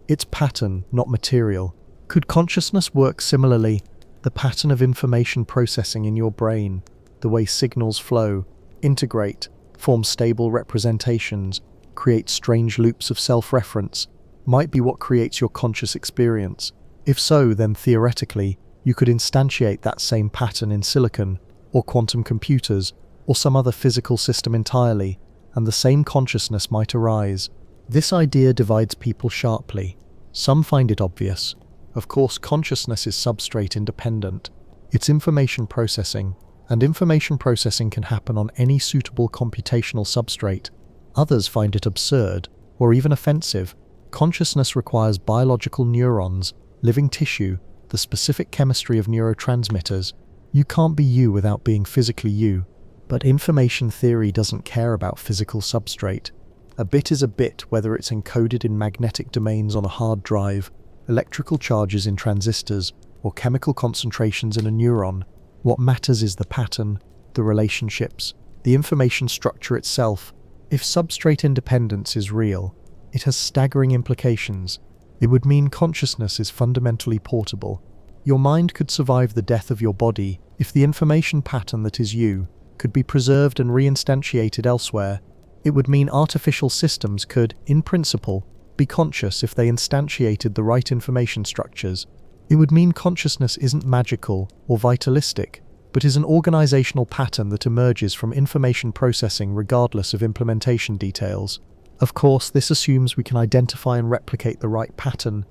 It's pattern, not material. Could consciousness work similarly? The pattern of information processing in your brain, the way signals flow, integrate, form stable representations, create strange loops of self-reference, might be what creates your conscious experience. If so, then theoretically, you could instantiate that same pattern in silicon, or quantum computers, or some other physical system entirely, and the same consciousness might arise. This idea divides people sharply. Some find it obvious. Of course, consciousness is substrate independent. It's information processing, and information processing can happen on any suitable computational substrate. Others find it absurd, or even offensive. Consciousness requires biological neurons, living tissue, the specific chemistry of neurotransmitters. You can't be you without being physically you. But information theory doesn't care about physical substrate. A bit is a bit, whether it's encoded in magnetic domains on a hard drive, electrical charges in transistors, or chemical concentrations in a neuron. What matters is the pattern, the relationships, the information structure itself. If substrate independence is real, it has staggering implications. It would mean consciousness is fundamentally portable. Your mind could survive the death of your body if the information pattern that is you could be preserved and reinstantiated elsewhere. It would mean artificial systems could, in principle, be conscious if they instantiated the right information structures. It would mean consciousness isn't magical or vitalistic, but is an organizational pattern that emerges from information processing regardless of implementation details. Of course, this assumes we can identify and replicate the right pattern.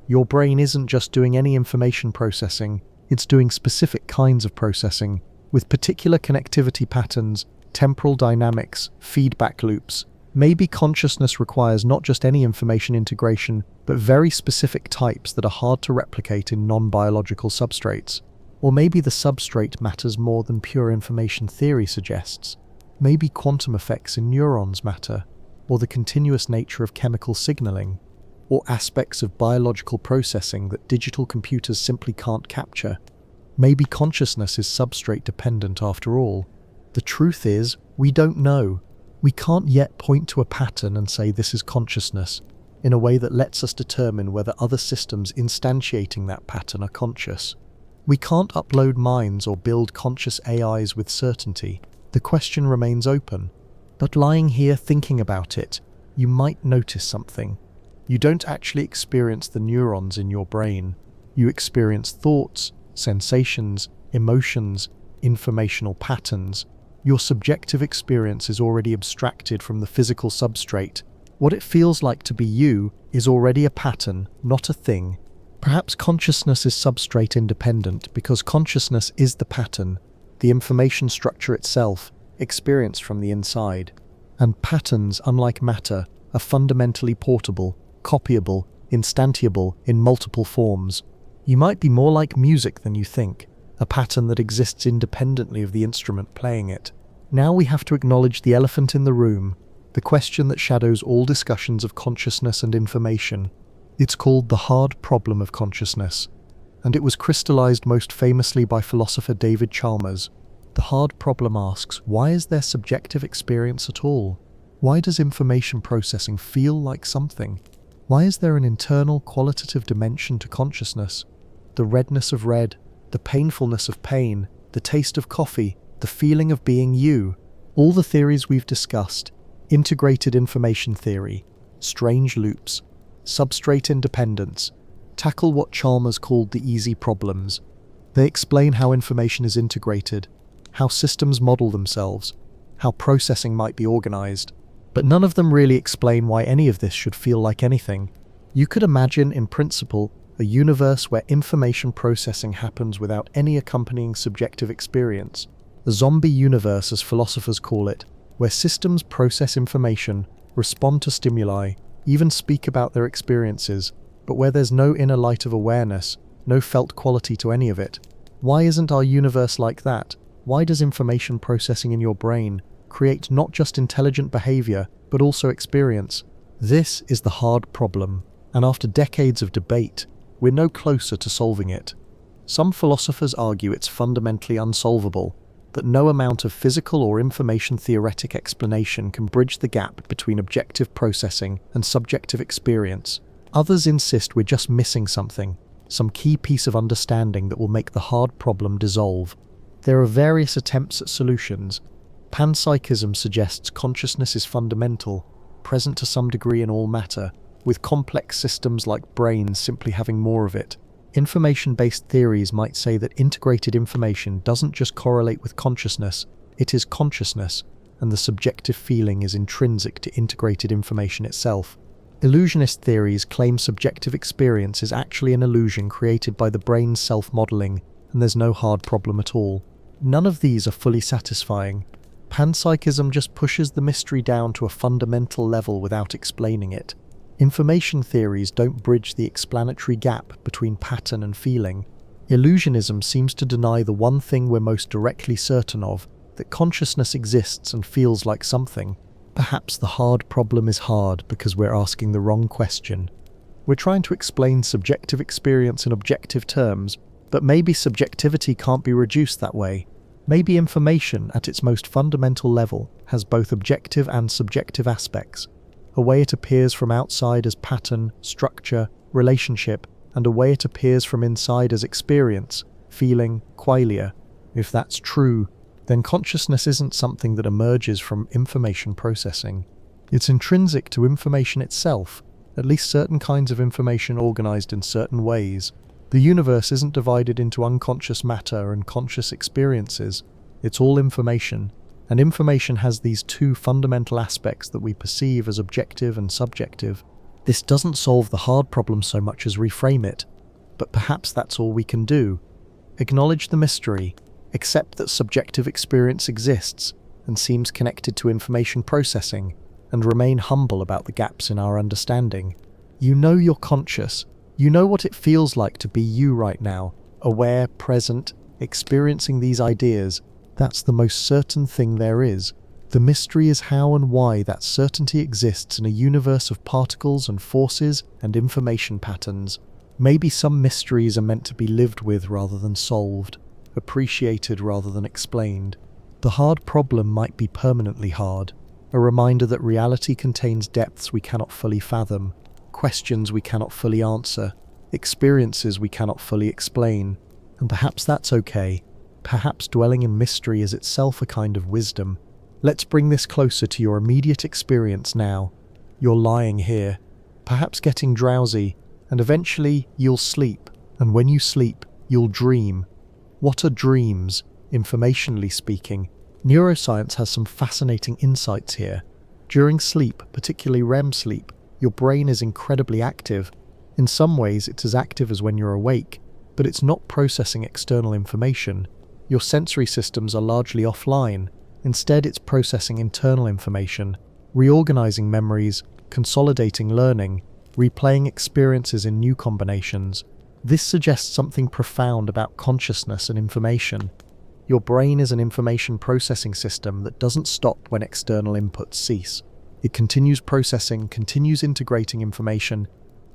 Your brain isn't just doing any information processing, it's doing specific kinds of processing, with particular connectivity patterns, temporal dynamics, feedback loops. Maybe consciousness requires not just any information integration, but very specific types that are hard to replicate in non-biological substrates. Or maybe the substrate matters more than pure information theory suggests. Maybe quantum effects in neurons matter, or the continuous nature of chemical signaling, or aspects of biological processing that digital computers simply can't capture. Maybe consciousness is substrate dependent after all. The truth is, we don't know. We can't yet point to a pattern and say this is consciousness, in a way that lets us determine whether other systems instantiating that pattern are conscious. We can't upload minds or build conscious AIs with certainty. The question remains open. But lying here thinking about it, you might notice something. You don't actually experience the neurons in your brain. You experience thoughts, sensations, emotions, informational patterns. Your subjective experience is already abstracted from the physical substrate. What it feels like to be you is already a pattern, not a thing. Perhaps consciousness is substrate independent because consciousness is the pattern, the information structure itself, experienced from the inside. And patterns, unlike matter, are fundamentally portable, copyable, instantiable in multiple forms. You might be more like music than you think, a pattern that exists independently of the instrument playing it. Now we have to acknowledge the elephant in the room, the question that shadows all discussions of consciousness and information. It's called the hard problem of consciousness, and it was crystallized most famously by philosopher David Chalmers. The hard problem asks, why is there subjective experience at all? Why does information processing feel like something? Why is there an internal qualitative dimension to consciousness? The redness of red, the painfulness of pain, the taste of coffee, the feeling of being you. All the theories we've discussed, integrated information theory, strange loops, substrate independence, tackle what Chalmers called the easy problems. They explain how information is integrated, how systems model themselves, how processing might be organized. But none of them really explain why any of this should feel like anything. You could imagine, in principle, a universe where information processing happens without any accompanying subjective experience. A zombie universe, as philosophers call it, where systems process information, respond to stimuli, even speak about their experiences, but where there's no inner light of awareness, no felt quality to any of it. Why isn't our universe like that? Why does information processing in your brain create not just intelligent behavior, but also experience? This is the hard problem, and after decades of debate, we're no closer to solving it. Some philosophers argue it's fundamentally unsolvable, that no amount of physical or information theoretic explanation can bridge the gap between objective processing and subjective experience. Others insist we're just missing something, some key piece of understanding that will make the hard problem dissolve. There are various attempts at solutions. Panpsychism suggests consciousness is fundamental, present to some degree in all matter, with complex systems like brains simply having more of it. Information-based theories might say that integrated information doesn't just correlate with consciousness, it is consciousness, and the subjective feeling is intrinsic to integrated information itself. Illusionist theories claim subjective experience is actually an illusion created by the brain's self-modeling, and there's no hard problem at all. None of these are fully satisfying. Panpsychism just pushes the mystery down to a fundamental level without explaining it. Information theories don't bridge the explanatory gap between pattern and feeling. Illusionism seems to deny the one thing we're most directly certain of, that consciousness exists and feels like something. Perhaps the hard problem is hard because we're asking the wrong question. We're trying to explain subjective experience in objective terms, but maybe subjectivity can't be reduced that way. Maybe information, at its most fundamental level, has both objective and subjective aspects. A way it appears from outside as pattern, structure, relationship, and a way it appears from inside as experience, feeling, qualia. If that's true, then consciousness isn't something that emerges from information processing. It's intrinsic to information itself, at least certain kinds of information organized in certain ways. The universe isn't divided into unconscious matter and conscious experiences. It's all information, and information has these two fundamental aspects that we perceive as objective and subjective. This doesn't solve the hard problem so much as reframe it, but perhaps that's all we can do. Acknowledge the mystery, accept that subjective experience exists and seems connected to information processing, and remain humble about the gaps in our understanding. You know you're conscious. You know what it feels like to be you right now, aware, present, experiencing these ideas. That's the most certain thing there is. The mystery is how and why that certainty exists in a universe of particles and forces and information patterns. Maybe some mysteries are meant to be lived with rather than solved, appreciated rather than explained. The hard problem might be permanently hard, a reminder that reality contains depths we cannot fully fathom, questions we cannot fully answer, experiences we cannot fully explain. And perhaps that's okay. Perhaps dwelling in mystery is itself a kind of wisdom. Let's bring this closer to your immediate experience now. You're lying here, perhaps getting drowsy, and eventually you'll sleep. And when you sleep, you'll dream. What are dreams, informationally speaking? Neuroscience has some fascinating insights here. During sleep, particularly REM sleep, your brain is incredibly active. In some ways, it's as active as when you're awake, but it's not processing external information. Your sensory systems are largely offline. Instead, it's processing internal information, reorganizing memories, consolidating learning, replaying experiences in new combinations. This suggests something profound about consciousness and information. Your brain is an information processing system that doesn't stop when external inputs cease. It continues processing, continues integrating information,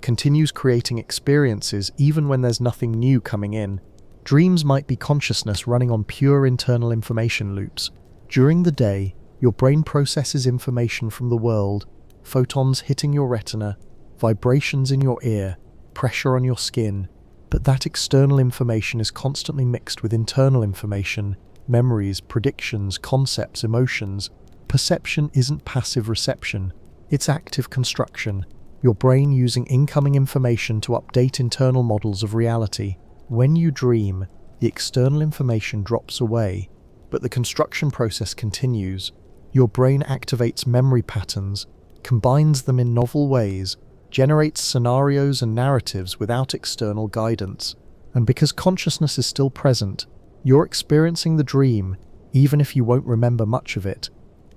continues creating experiences even when there's nothing new coming in. Dreams might be consciousness running on pure internal information loops. During the day, your brain processes information from the world, photons hitting your retina, vibrations in your ear, pressure on your skin, but that external information is constantly mixed with internal information, memories, predictions, concepts, emotions. Perception isn't passive reception, it's active construction. Your brain using incoming information to update internal models of reality. When you dream, the external information drops away, but the construction process continues. Your brain activates memory patterns, combines them in novel ways, generates scenarios and narratives without external guidance. And because consciousness is still present, you're experiencing the dream, even if you won't remember much of it.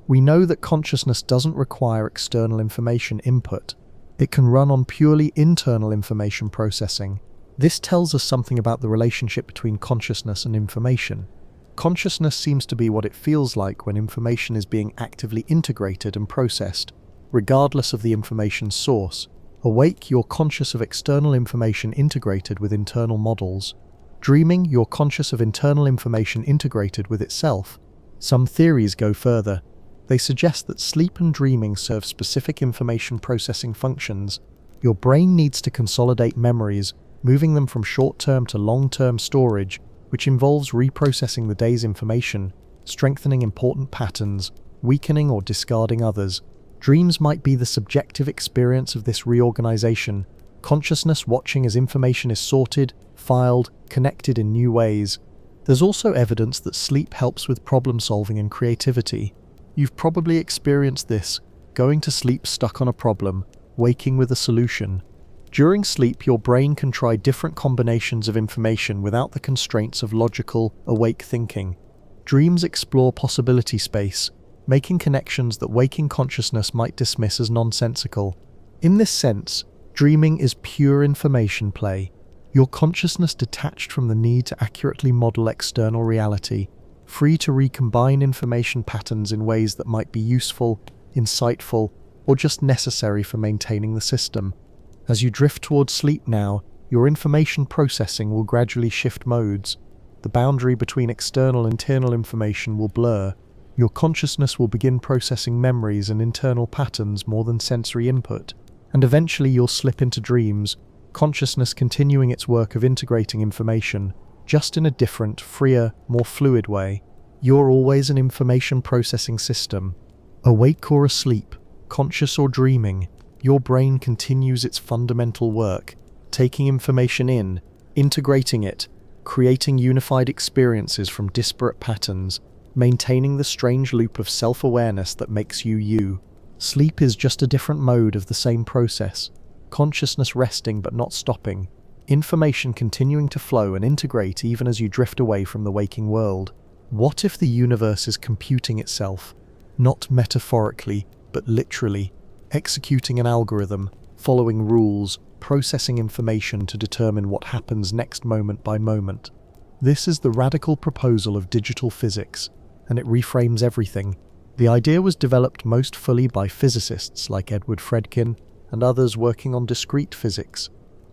We know that consciousness doesn't require external information input. It can run on purely internal information processing. This tells us something about the relationship between consciousness and information. Consciousness seems to be what it feels like when information is being actively integrated and processed, regardless of the information source. Awake, you're conscious of external information integrated with internal models. Dreaming, you're conscious of internal information integrated with itself. Some theories go further. They suggest that sleep and dreaming serve specific information processing functions. Your brain needs to consolidate memories, moving them from short-term to long-term storage, which involves reprocessing the day's information, strengthening important patterns, weakening or discarding others. Dreams might be the subjective experience of this reorganization, consciousness watching as information is sorted, filed, connected in new ways. There's also evidence that sleep helps with problem-solving and creativity. You've probably experienced this, going to sleep stuck on a problem, waking with a solution. During sleep, your brain can try different combinations of information without the constraints of logical, awake thinking. Dreams explore possibility space, making connections that waking consciousness might dismiss as nonsensical. In this sense, dreaming is pure information play, your consciousness detached from the need to accurately model external reality, free to recombine information patterns in ways that might be useful, insightful, or just necessary for maintaining the system. As you drift towards sleep now, your information processing will gradually shift modes. The boundary between external and internal information will blur. Your consciousness will begin processing memories and internal patterns more than sensory input, and eventually you'll slip into dreams, consciousness continuing its work of integrating information, just in a different, freer, more fluid way. You're always an information processing system. Awake or asleep, conscious or dreaming, your brain continues its fundamental work, taking information in, integrating it, creating unified experiences from disparate patterns, maintaining the strange loop of self-awareness that makes you you. Sleep is just a different mode of the same process, consciousness resting but not stopping, information continuing to flow and integrate even as you drift away from the waking world. What if the universe is computing itself, not metaphorically, but literally, executing an algorithm, following rules, processing information to determine what happens next moment by moment? This is the radical proposal of digital physics, and it reframes everything. The idea was developed most fully by physicists like Edward Fredkin and others working on discrete physics.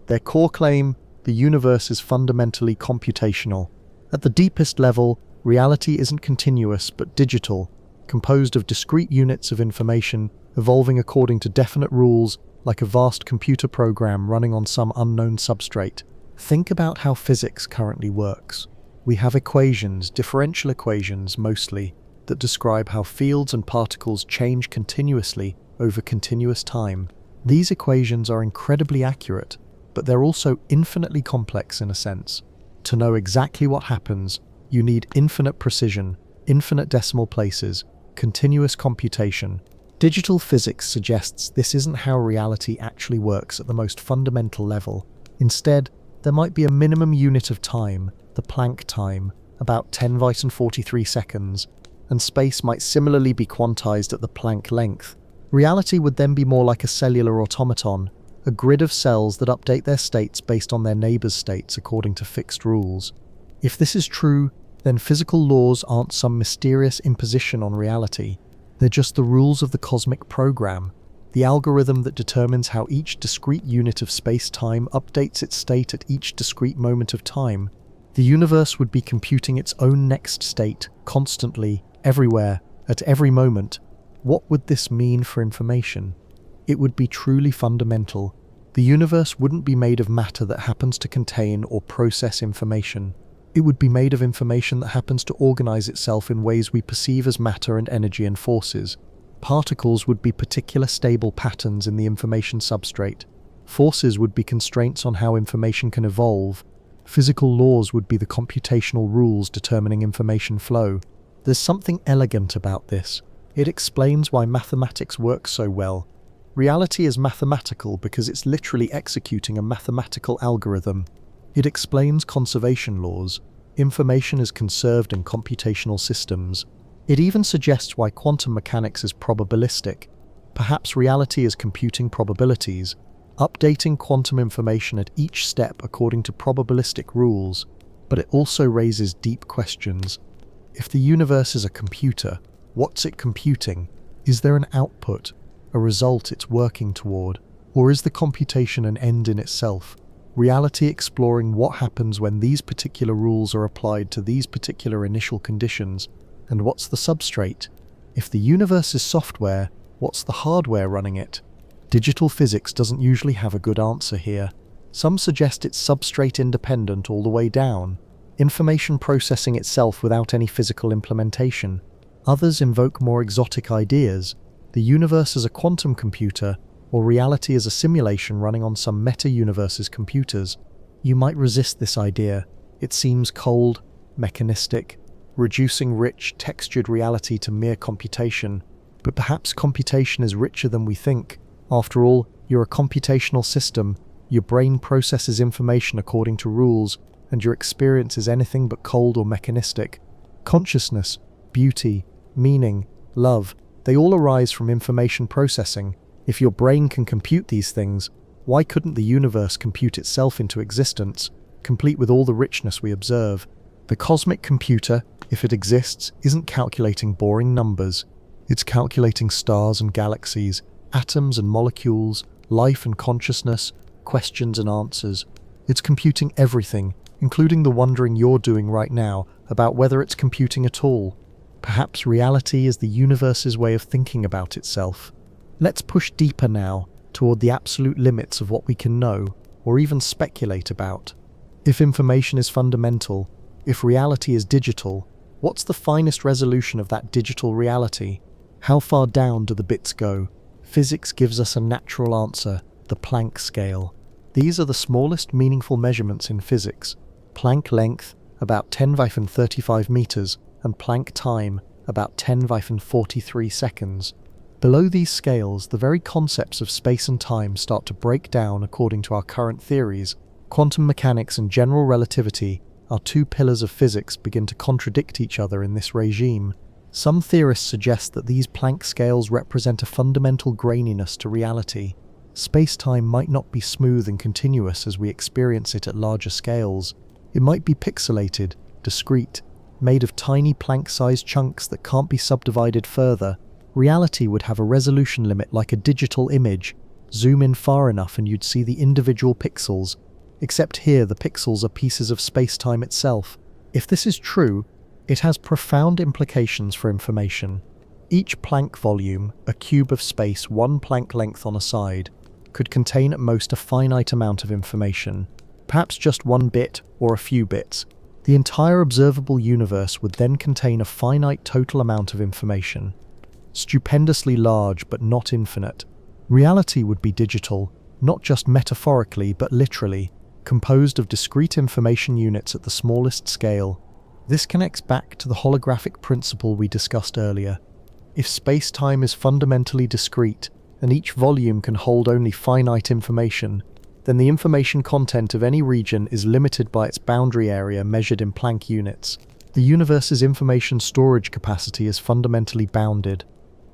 Their core claim, the universe is fundamentally computational. At the deepest level, reality isn't continuous but digital, composed of discrete units of information evolving according to definite rules, like a vast computer program running on some unknown substrate. Think about how physics currently works. We have equations, differential equations mostly, that describe how fields and particles change continuously over continuous time. These equations are incredibly accurate, but they're also infinitely complex in a sense. To know exactly what happens, you need infinite precision, infinite decimal places, continuous computation. Digital physics suggests this isn't how reality actually works at the most fundamental level. Instead, there might be a minimum unit of time, the Planck time, about 10^43 seconds, and space might similarly be quantized at the Planck length. Reality would then be more like a cellular automaton, a grid of cells that update their states based on their neighbors' states according to fixed rules. If this is true, then physical laws aren't some mysterious imposition on reality. They're just the rules of the cosmic program, the algorithm that determines how each discrete unit of space-time updates its state at each discrete moment of time. The universe would be computing its own next state, constantly, everywhere, at every moment. What would this mean for information? It would be truly fundamental. The universe wouldn't be made of matter that happens to contain or process information. It would be made of information that happens to organize itself in ways we perceive as matter and energy and forces. Particles would be particular stable patterns in the information substrate. Forces would be constraints on how information can evolve. Physical laws would be the computational rules determining information flow. There's something elegant about this. It explains why mathematics works so well. Reality is mathematical because it's literally executing a mathematical algorithm. It explains conservation laws. Information is conserved in computational systems. It even suggests why quantum mechanics is probabilistic. Perhaps reality is computing probabilities, updating quantum information at each step according to probabilistic rules. But it also raises deep questions. If the universe is a computer, what's it computing? Is there an output, a result it's working toward? Or is the computation an end in itself? Reality exploring what happens when these particular rules are applied to these particular initial conditions, and what's the substrate? If the universe is software, what's the hardware running it? Digital physics doesn't usually have a good answer here. Some suggest it's substrate independent all the way down, information processing itself without any physical implementation. Others invoke more exotic ideas, the universe as a quantum computer, or reality as a simulation running on some meta-universe's computers. You might resist this idea. It seems cold, mechanistic, reducing rich, textured reality to mere computation. But perhaps computation is richer than we think. After all, you're a computational system. Your brain processes information according to rules, and your experience is anything but cold or mechanistic. Consciousness, beauty, meaning, love, they all arise from information processing. If your brain can compute these things, why couldn't the universe compute itself into existence, complete with all the richness we observe? The cosmic computer, if it exists, isn't calculating boring numbers. It's calculating stars and galaxies, atoms and molecules, life and consciousness, questions and answers. It's computing everything, including the wondering you're doing right now about whether it's computing at all. Perhaps reality is the universe's way of thinking about itself. Let's push deeper now, toward the absolute limits of what we can know, or even speculate about. If information is fundamental, if reality is digital, what's the finest resolution of that digital reality? How far down do the bits go? Physics gives us a natural answer, the Planck scale. These are the smallest meaningful measurements in physics. Planck length, about 10^35 meters, and Planck time, about 10^43 seconds. Below these scales, the very concepts of space and time start to break down according to our current theories. Quantum mechanics and general relativity, our two pillars of physics, begin to contradict each other in this regime. Some theorists suggest that these Planck scales represent a fundamental graininess to reality. Space-time might not be smooth and continuous as we experience it at larger scales. It might be pixelated, discrete, made of tiny Planck-sized chunks that can't be subdivided further. Reality would have a resolution limit like a digital image. Zoom in far enough and you'd see the individual pixels. Except here the pixels are pieces of space-time itself. If this is true, it has profound implications for information. Each Planck volume, a cube of space 1 Planck length on a side, could contain at most a finite amount of information, perhaps just one bit or a few bits. The entire observable universe would then contain a finite total amount of information. Stupendously large but not infinite. Reality would be digital, not just metaphorically but literally, composed of discrete information units at the smallest scale. This connects back to the holographic principle we discussed earlier. If space-time is fundamentally discrete, and each volume can hold only finite information, then the information content of any region is limited by its boundary area measured in Planck units. The universe's information storage capacity is fundamentally bounded,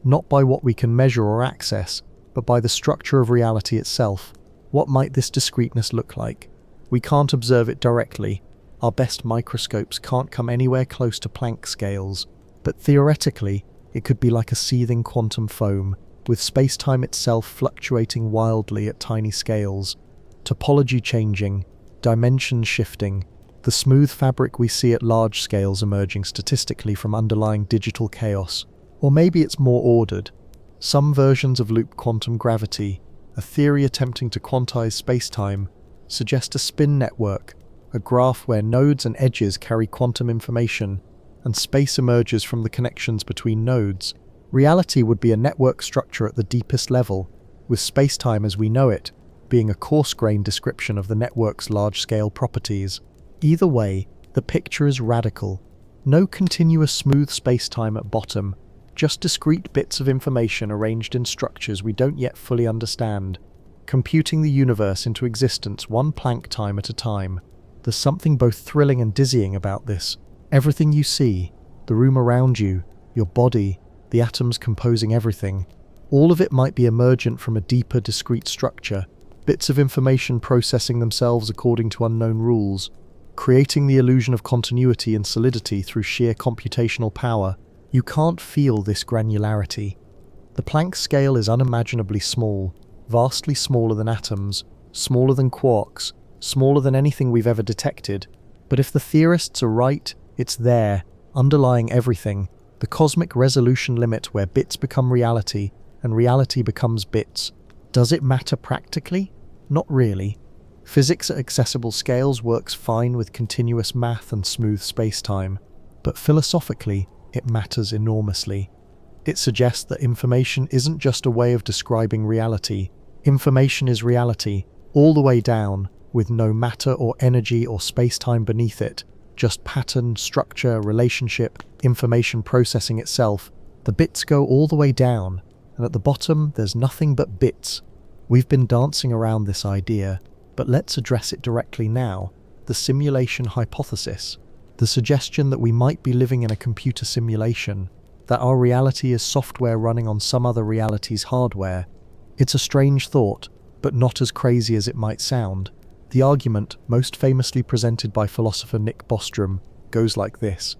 not by what we can measure or access, but by the structure of reality itself. What might this discreteness look like? We can't observe it directly. Our best microscopes can't come anywhere close to Planck scales, but theoretically, it could be like a seething quantum foam, with space-time itself fluctuating wildly at tiny scales, topology changing, dimensions shifting, the smooth fabric we see at large scales emerging statistically from underlying digital chaos. Or maybe it's more ordered. Some versions of loop quantum gravity, a theory attempting to quantize space-time, suggest a spin network, a graph where nodes and edges carry quantum information, and space emerges from the connections between nodes. Reality would be a network structure at the deepest level, with space-time as we know it being a coarse-grained description of the network's large-scale properties. Either way, the picture is radical. No continuous smooth space-time at bottom, just discrete bits of information arranged in structures we don't yet fully understand, computing the universe into existence one Planck time at a time. There's something both thrilling and dizzying about this. Everything you see, the room around you, your body, the atoms composing everything, all of it might be emergent from a deeper, discrete structure, bits of information processing themselves according to unknown rules, creating the illusion of continuity and solidity through sheer computational power. You can't feel this granularity. The Planck scale is unimaginably small, vastly smaller than atoms, smaller than quarks, smaller than anything we've ever detected. But if the theorists are right, it's there, underlying everything, the cosmic resolution limit where bits become reality and reality becomes bits. Does it matter practically? Not really. Physics at accessible scales works fine with continuous math and smooth space-time, but philosophically, it matters enormously. It suggests that information isn't just a way of describing reality. Information is reality, all the way down, with no matter or energy or space-time beneath it, just pattern, structure, relationship, information processing itself. The bits go all the way down, and at the bottom there's nothing but bits. We've been dancing around this idea, but let's address it directly now. The simulation hypothesis. The suggestion that we might be living in a computer simulation, that our reality is software running on some other reality's hardware. It's a strange thought, but not as crazy as it might sound. The argument, most famously presented by philosopher Nick Bostrom, goes like this.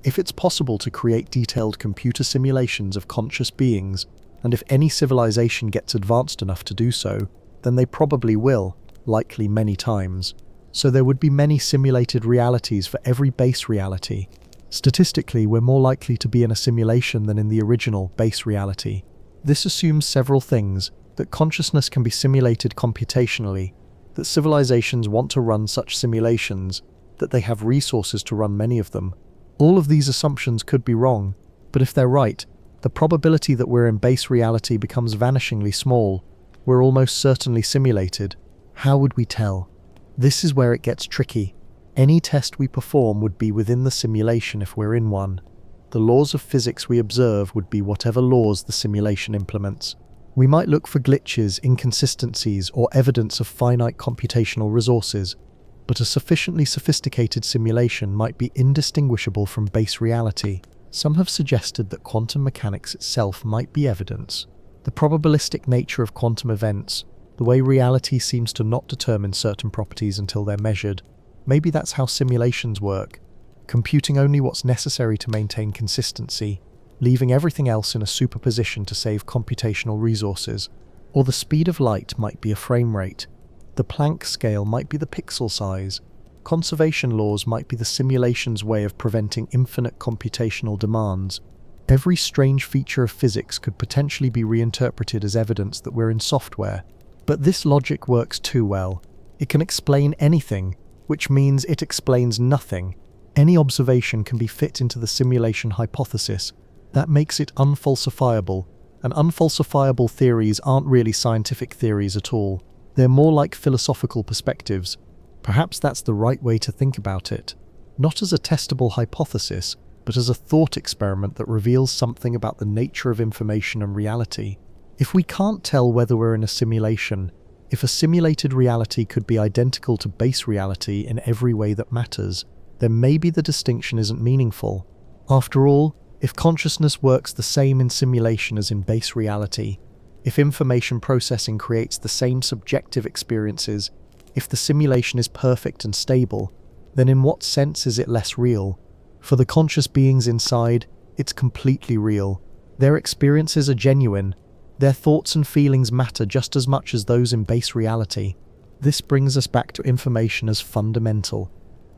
If it's possible to create detailed computer simulations of conscious beings, and if any civilization gets advanced enough to do so, then they probably will, likely many times. So there would be many simulated realities for every base reality. Statistically, we're more likely to be in a simulation than in the original base reality. This assumes several things: that consciousness can be simulated computationally, that civilizations want to run such simulations, that they have resources to run many of them. All of these assumptions could be wrong, but if they're right, the probability that we're in base reality becomes vanishingly small. We're almost certainly simulated. How would we tell? This is where it gets tricky. Any test we perform would be within the simulation if we're in one. The laws of physics we observe would be whatever laws the simulation implements. We might look for glitches, inconsistencies, or evidence of finite computational resources, but a sufficiently sophisticated simulation might be indistinguishable from base reality. Some have suggested that quantum mechanics itself might be evidence. The probabilistic nature of quantum events, the way reality seems to not determine certain properties until they're measured. Maybe that's how simulations work, computing only what's necessary to maintain consistency, leaving everything else in a superposition to save computational resources. Or the speed of light might be a frame rate. The Planck scale might be the pixel size. Conservation laws might be the simulation's way of preventing infinite computational demands. Every strange feature of physics could potentially be reinterpreted as evidence that we're in software. But this logic works too well. It can explain anything, which means it explains nothing. Any observation can be fit into the simulation hypothesis. That makes it unfalsifiable, and unfalsifiable theories aren't really scientific theories at all. They're more like philosophical perspectives. Perhaps that's the right way to think about it. not as a testable hypothesis, but as a thought experiment that reveals something about the nature of information and reality. If we can't tell whether we're in a simulation, if a simulated reality could be identical to base reality in every way that matters, then maybe the distinction isn't meaningful. After all, if consciousness works the same in simulation as in base reality, if information processing creates the same subjective experiences, if the simulation is perfect and stable, then in what sense is it less real? For the conscious beings inside, it's completely real. Their experiences are genuine. Their thoughts and feelings matter just as much as those in base reality. This brings us back to information as fundamental.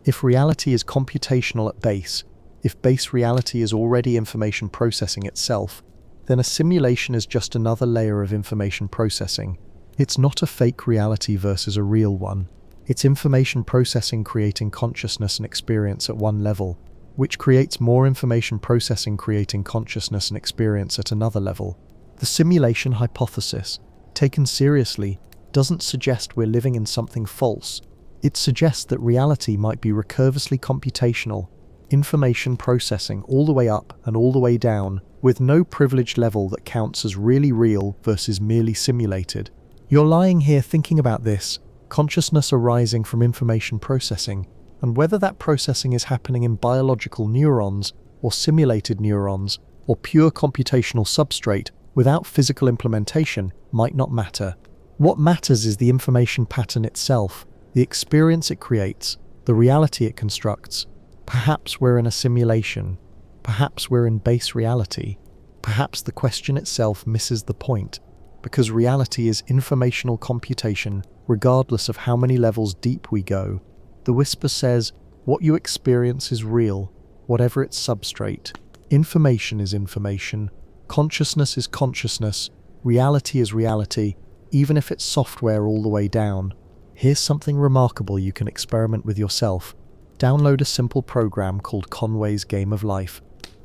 If reality is computational at base, if base reality is already information processing itself, then a simulation is just another layer of information processing. It's not a fake reality versus a real one. It's information processing creating consciousness and experience at one level, which creates more information processing creating consciousness and experience at another level. The simulation hypothesis, taken seriously, doesn't suggest we're living in something false. It suggests that reality might be recurvely computational, information processing all the way up and all the way down, with no privilege level that counts as really real versus merely simulated. You're lying here thinking about this, consciousness arising from information processing, and whether that processing is happening in biological neurons, or simulated neurons, or pure computational substrate without physical implementation might not matter. What matters is the information pattern itself, the experience it creates, the reality it constructs. Perhaps we're in a simulation. Perhaps we're in base reality. Perhaps the question itself misses the point, because reality is informational computation regardless of how many levels deep we go. The whisper says, what you experience is real, whatever its substrate. Information is information. Consciousness is consciousness. Reality is reality, even if it's software all the way down. Here's something remarkable you can experiment with yourself. Download a simple program called Conway's Game of Life.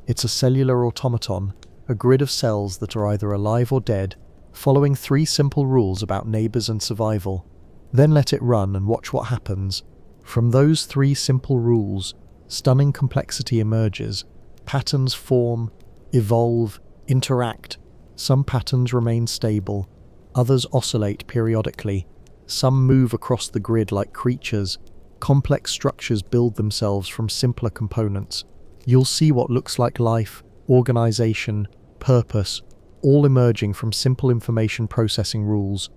It's a cellular automaton, a grid of cells that are either alive or dead, following 3 simple rules about neighbors and survival. Then let it run and watch what happens. From those 3 simple rules, stunning complexity emerges. Patterns form, evolve, interact. Some patterns remain stable, others oscillate periodically. Some move across the grid like creatures. Complex structures build themselves from simpler components. You'll see what looks like life, organization, purpose, all emerging from simple information processing rules.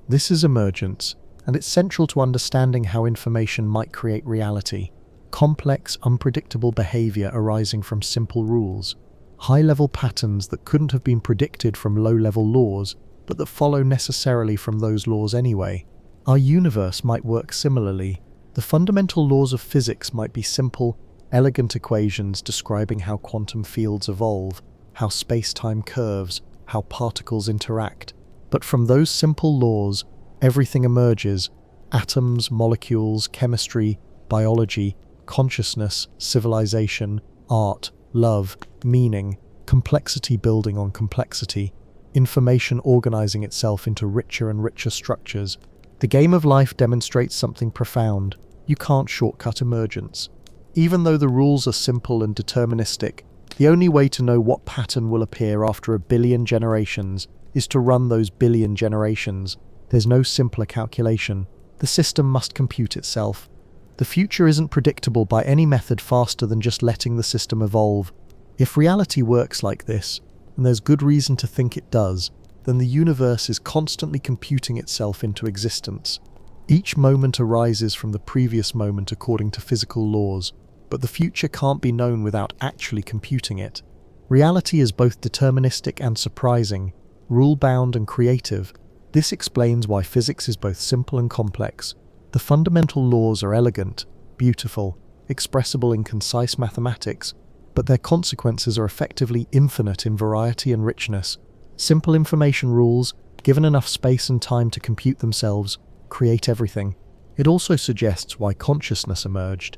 This is emergence, and it's central to understanding how information might create reality. Complex, unpredictable behavior arising from simple rules. High-level patterns that couldn't have been predicted from low-level laws, but that follow necessarily from those laws anyway. Our universe might work similarly. The fundamental laws of physics might be simple, elegant equations describing how quantum fields evolve, how space-time curves, how particles interact. But from those simple laws, everything emerges: atoms, molecules, chemistry, biology, consciousness, civilization, art, love, meaning, complexity building on complexity, information organizing itself into richer and richer structures. The game of life demonstrates something profound. You can't shortcut emergence. Even though the rules are simple and deterministic, the only way to know what pattern will appear after 1 billion generations is to run those billion generations. There's no simpler calculation. The system must compute itself. The future isn't predictable by any method faster than just letting the system evolve. If reality works like this, and there's good reason to think it does, then the universe is constantly computing itself into existence. Each moment arises from the previous moment according to physical laws, but the future can't be known without actually computing it. Reality is both deterministic and surprising, rule-bound and creative. This explains why physics is both simple and complex. The fundamental laws are elegant, beautiful, expressible in concise mathematics, but their consequences are effectively infinite in variety and richness. Simple information rules, given enough space and time to compute themselves, create everything. It also suggests why consciousness emerged.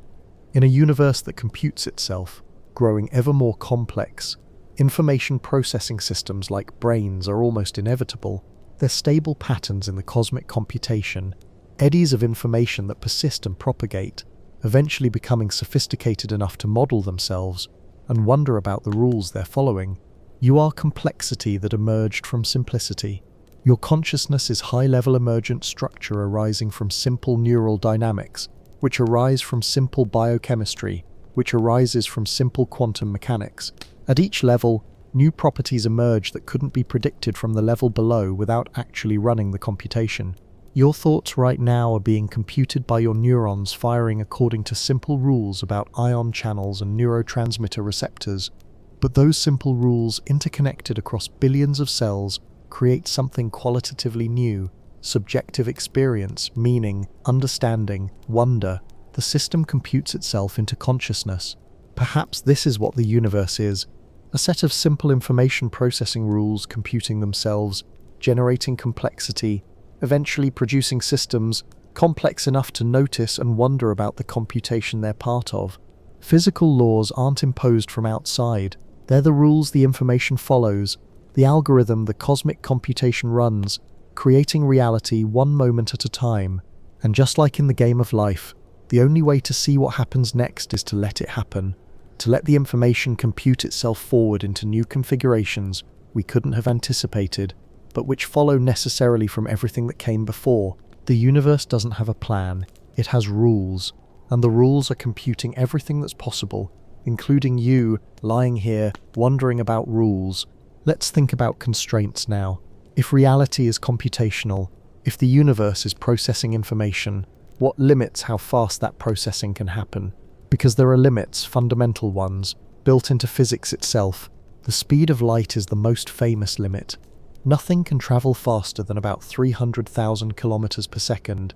In a universe that computes itself, growing ever more complex, information processing systems like brains are almost inevitable. They're stable patterns in the cosmic computation, eddies of information that persist and propagate. eventually becoming sophisticated enough to model themselves and wonder about the rules they're following. You are complexity that emerged from simplicity. Your consciousness is high-level emergent structure arising from simple neural dynamics, which arise from simple biochemistry, which arises from simple quantum mechanics. At each level, new properties emerge that couldn't be predicted from the level below without actually running the computation. Your thoughts right now are being computed by your neurons firing according to simple rules about ion channels and neurotransmitter receptors. But those simple rules, interconnected across billions of cells, create something qualitatively new: subjective experience, meaning, understanding, wonder. The system computes itself into consciousness. Perhaps this is what the universe is: a set of simple information processing rules computing themselves, generating complexity, eventually producing systems complex enough to notice and wonder about the computation they're part of. Physical laws aren't imposed from outside. They're the rules the information follows, the algorithm the cosmic computation runs, creating reality one moment at a time. And just like in the game of life, the only way to see what happens next is to let it happen, to let the information compute itself forward into new configurations we couldn't have anticipated, but which follow necessarily from everything that came before. The universe doesn't have a plan, it has rules, and the rules are computing everything that's possible, including you lying here wondering about rules. Let's think about constraints now. If reality is computational, if the universe is processing information, what limits how fast that processing can happen? Because there are limits, fundamental ones, built into physics itself. The speed of light is the most famous limit. Nothing can travel faster than about 300,000 kilometers per second.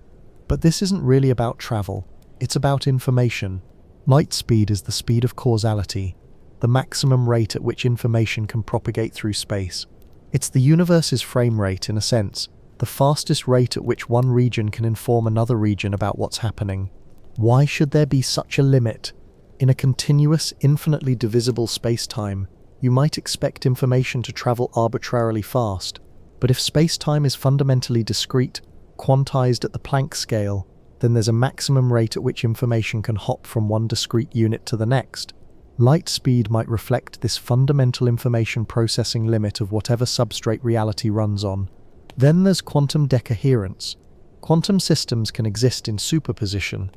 But this isn't really about travel, it's about information. Light speed is the speed of causality, the maximum rate at which information can propagate through space. It's the universe's frame rate, in a sense, the fastest rate at which one region can inform another region about what's happening. Why should there be such a limit? In a continuous, infinitely divisible space-time, you might expect information to travel arbitrarily fast, but if space-time is fundamentally discrete, quantized at the Planck scale, then there's a maximum rate at which information can hop from one discrete unit to the next. Light speed might reflect this fundamental information processing limit of whatever substrate reality runs on. Then there's quantum decoherence. Quantum systems can exist in superposition,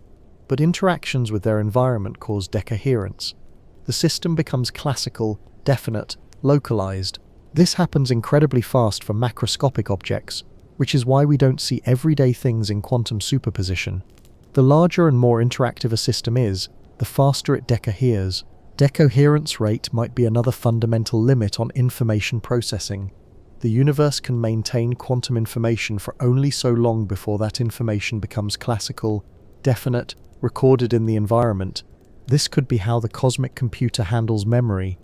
but interactions with their environment cause decoherence. The system becomes classical, definite, localized. This happens incredibly fast for macroscopic objects, which is why we don't see everyday things in quantum superposition. The larger and more interactive a system is, the faster it decoheres. Decoherence rate might be another fundamental limit on information processing. The universe can maintain quantum information for only so long before that information becomes classical, definite, recorded in the environment. This could be how the cosmic computer handles memory.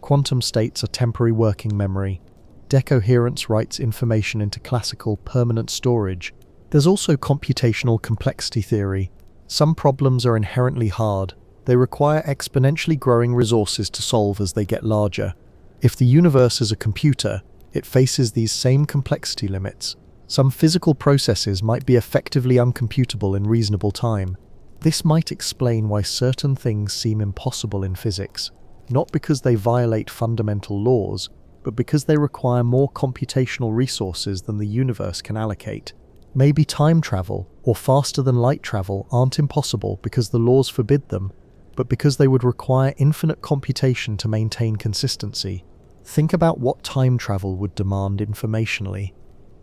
Quantum states are temporary working memory. Decoherence writes information into classical, permanent storage. There's also computational complexity theory. Some problems are inherently hard. They require exponentially growing resources to solve as they get larger. If the universe is a computer, it faces these same complexity limits. Some physical processes might be effectively uncomputable in reasonable time. This might explain why certain things seem impossible in physics, not because they violate fundamental laws, but because they require more computational resources than the universe can allocate. Maybe time travel, or faster than light travel, aren't impossible because the laws forbid them, but because they would require infinite computation to maintain consistency. Think about what time travel would demand informationally.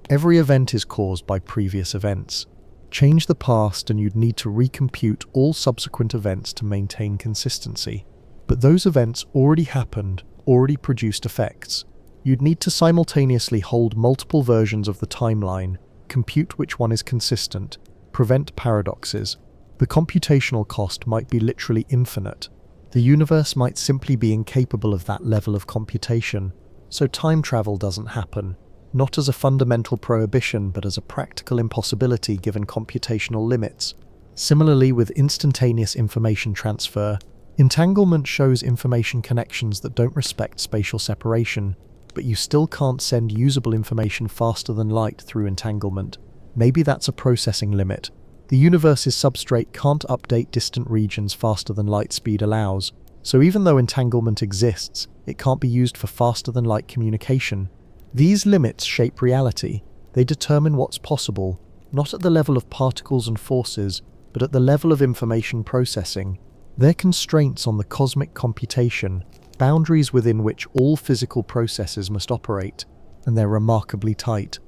Every event is caused by previous events. Change the past and you'd need to recompute all subsequent events to maintain consistency. But those events already happened, already produced effects. You'd need to simultaneously hold multiple versions of the timeline, compute which one is consistent, prevent paradoxes. The computational cost might be literally infinite. The universe might simply be incapable of that level of computation, so time travel doesn't happen, not as a fundamental prohibition but as a practical impossibility given computational limits. Similarly with instantaneous information transfer, entanglement shows information connections that don't respect spatial separation, but you still can't send usable information faster than light through entanglement. Maybe that's a processing limit. The universe's substrate can't update distant regions faster than light speed allows, so even though entanglement exists, it can't be used for faster than light communication. These limits shape reality. They determine what's possible, not at the level of particles and forces, but at the level of information processing. They're constraints on the cosmic computation, boundaries within which all physical processes must operate, and they're remarkably tight.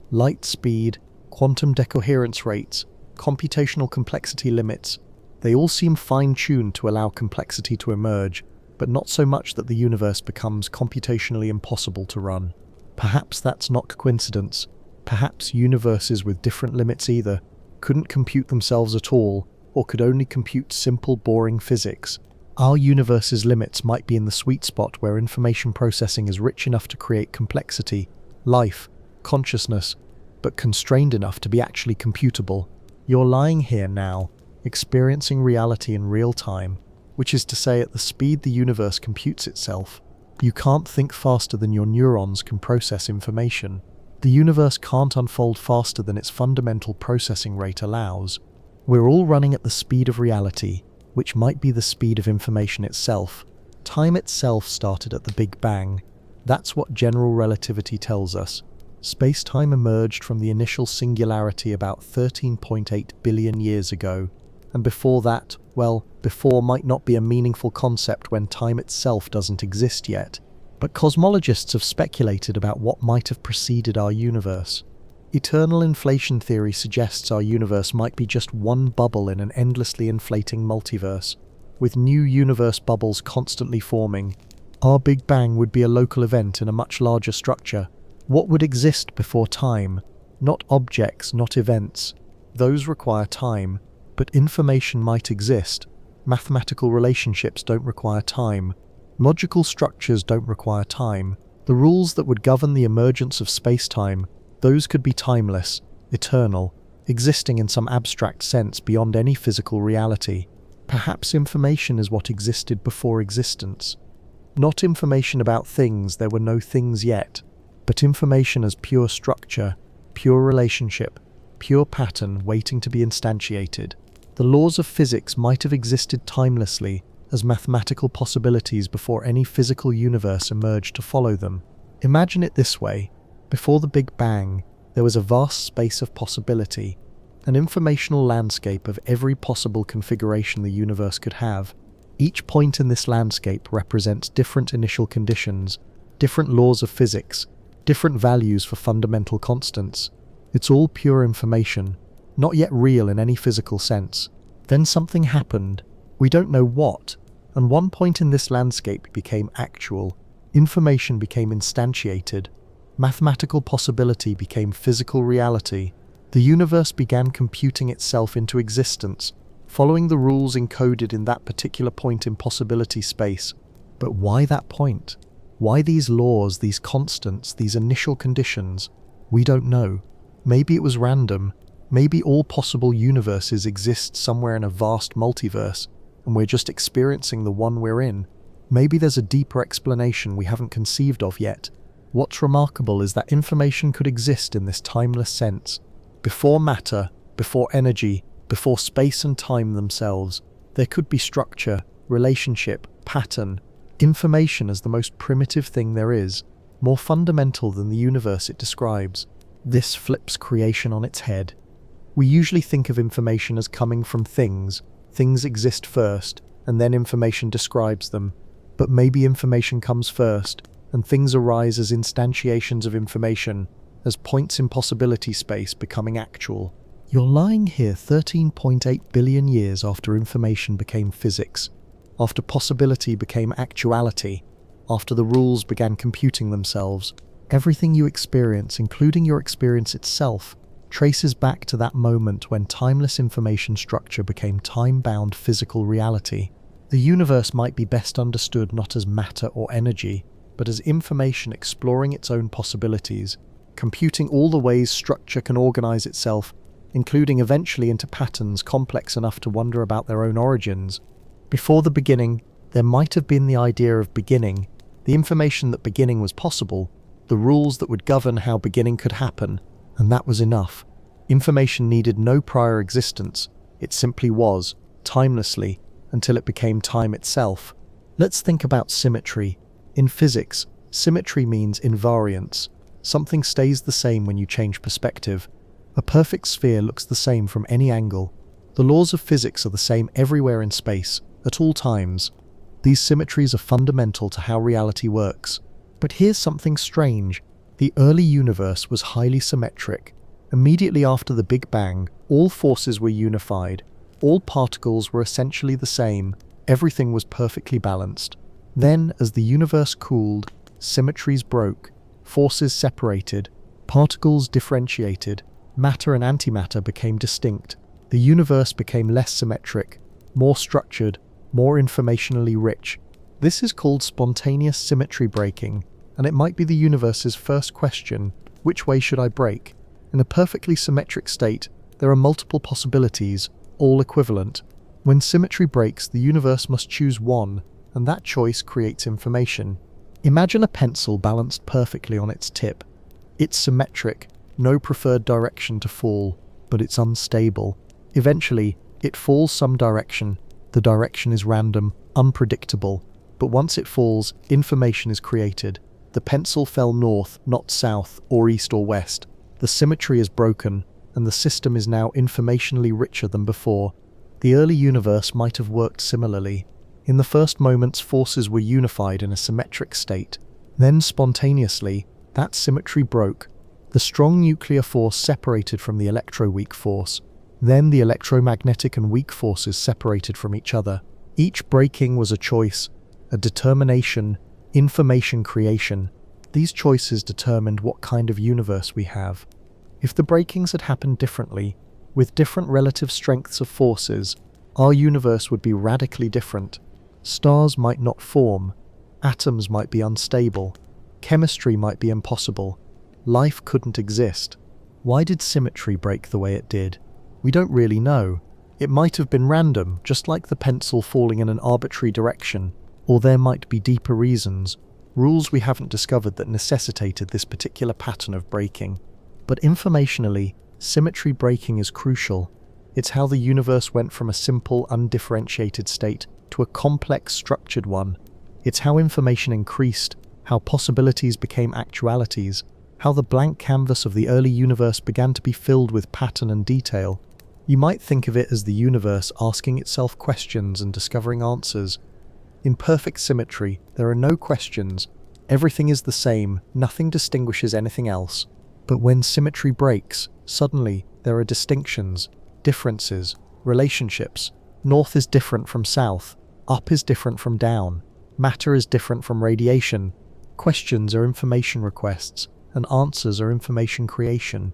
Light speed, quantum decoherence rates, computational complexity limits, they all seem fine-tuned to allow complexity to emerge, but not so much that the universe becomes computationally impossible to run. Perhaps that's not coincidence. Perhaps universes with different limits either couldn't compute themselves at all, or could only compute simple, boring physics. Our universe's limits might be in the sweet spot where information processing is rich enough to create complexity, life, consciousness, but constrained enough to be actually computable. You're lying here now, experiencing reality in real time, which is to say at the speed the universe computes itself. You can't think faster than your neurons can process information. The universe can't unfold faster than its fundamental processing rate allows. We're all running at the speed of reality, which might be the speed of information itself. Time itself started at the Big Bang. That's what general relativity tells us. Space-time emerged from the initial singularity about 13.8 billion years ago. And before that, well, before might not be a meaningful concept when time itself doesn't exist yet. But cosmologists have speculated about what might have preceded our universe. Eternal inflation theory suggests our universe might be just one bubble in an endlessly inflating multiverse, with new universe bubbles constantly forming. Our Big Bang would be a local event in a much larger structure. What would exist before time? Not objects, not events. Those require time. But information might exist. Mathematical relationships don't require time. Logical structures don't require time. The rules that would govern the emergence of space-time, those could be timeless, eternal, existing in some abstract sense beyond any physical reality. Perhaps information is what existed before existence. Not information about things, there were no things yet, but information as pure structure, pure relationship, pure pattern waiting to be instantiated. The laws of physics might have existed timelessly as mathematical possibilities before any physical universe emerged to follow them. Imagine it this way. Before the Big Bang, there was a vast space of possibility, an informational landscape of every possible configuration the universe could have. Each point in this landscape represents different initial conditions, different laws of physics, different values for fundamental constants. It's all pure information, not yet real in any physical sense. Then something happened. We don't know what, and one point in this landscape became actual. Information became instantiated. Mathematical possibility became physical reality. The universe began computing itself into existence, following the rules encoded in that particular point in possibility space. But why that point? Why these laws, these constants, these initial conditions? We don't know. Maybe it was random. Maybe all possible universes exist somewhere in a vast multiverse, and we're just experiencing the one we're in. Maybe there's a deeper explanation we haven't conceived of yet. What's remarkable is that information could exist in this timeless sense. Before matter, before energy, before space and time themselves, there could be structure, relationship, pattern, information as the most primitive thing there is, more fundamental than the universe it describes. This flips creation on its head. We usually think of information as coming from things. Things exist first, and then information describes them. But maybe information comes first, and things arise as instantiations of information, as points in possibility space becoming actual. You're lying here 13.8 billion years after information became physics, after possibility became actuality, after the rules began computing themselves. Everything you experience, including your experience itself, traces back to that moment when timeless information structure became time-bound physical reality. The universe might be best understood not as matter or energy, but as information exploring its own possibilities, computing all the ways structure can organize itself, including eventually into patterns complex enough to wonder about their own origins. Before the beginning, there might have been the idea of beginning, the information that beginning was possible, the rules that would govern how beginning could happen, and that was enough. Information needed no prior existence. It simply was, timelessly, until it became time itself. Let's think about symmetry. In physics, symmetry means invariance. Something stays the same when you change perspective. A perfect sphere looks the same from any angle. The laws of physics are the same everywhere in space, at all times. These symmetries are fundamental to how reality works. But here's something strange. The early universe was highly symmetric. Immediately after the Big Bang, all forces were unified. All particles were essentially the same. Everything was perfectly balanced. Then, as the universe cooled, symmetries broke, forces separated, particles differentiated, matter and antimatter became distinct. The universe became less symmetric, more structured, more informationally rich. This is called spontaneous symmetry breaking, and it might be the universe's first question: which way should I break? In a perfectly symmetric state, there are multiple possibilities, all equivalent. When symmetry breaks, the universe must choose one, and that choice creates information. Imagine a pencil balanced perfectly on its tip. It's symmetric, no preferred direction to fall, but it's unstable. Eventually, it falls some direction. The direction is random, unpredictable, but once it falls, information is created. The pencil fell north, not south, or east or west. The symmetry is broken, and the system is now informationally richer than before. The early universe might have worked similarly. In the first moments, forces were unified in a symmetric state. Then, spontaneously, that symmetry broke. The strong nuclear force separated from the electroweak force. Then the electromagnetic and weak forces separated from each other. Each breaking was a choice, a determination, information creation. These choices determined what kind of universe we have. If the breakings had happened differently, with different relative strengths of forces, our universe would be radically different. Stars might not form, atoms might be unstable, chemistry might be impossible, life couldn't exist. Why did symmetry break the way it did? We don't really know. It might have been random, just like the pencil falling in an arbitrary direction, or there might be deeper reasons, rules we haven't discovered that necessitated this particular pattern of breaking. But informationally, symmetry breaking is crucial. It's how the universe went from a simple, undifferentiated state to a complex, structured one. It's how information increased, how possibilities became actualities, how the blank canvas of the early universe began to be filled with pattern and detail. You might think of it as the universe asking itself questions and discovering answers. In perfect symmetry, there are no questions. Everything is the same, nothing distinguishes anything else. But when symmetry breaks, suddenly there are distinctions, differences, relationships. North is different from south, up is different from down, matter is different from radiation. Questions are information requests, and answers are information creation.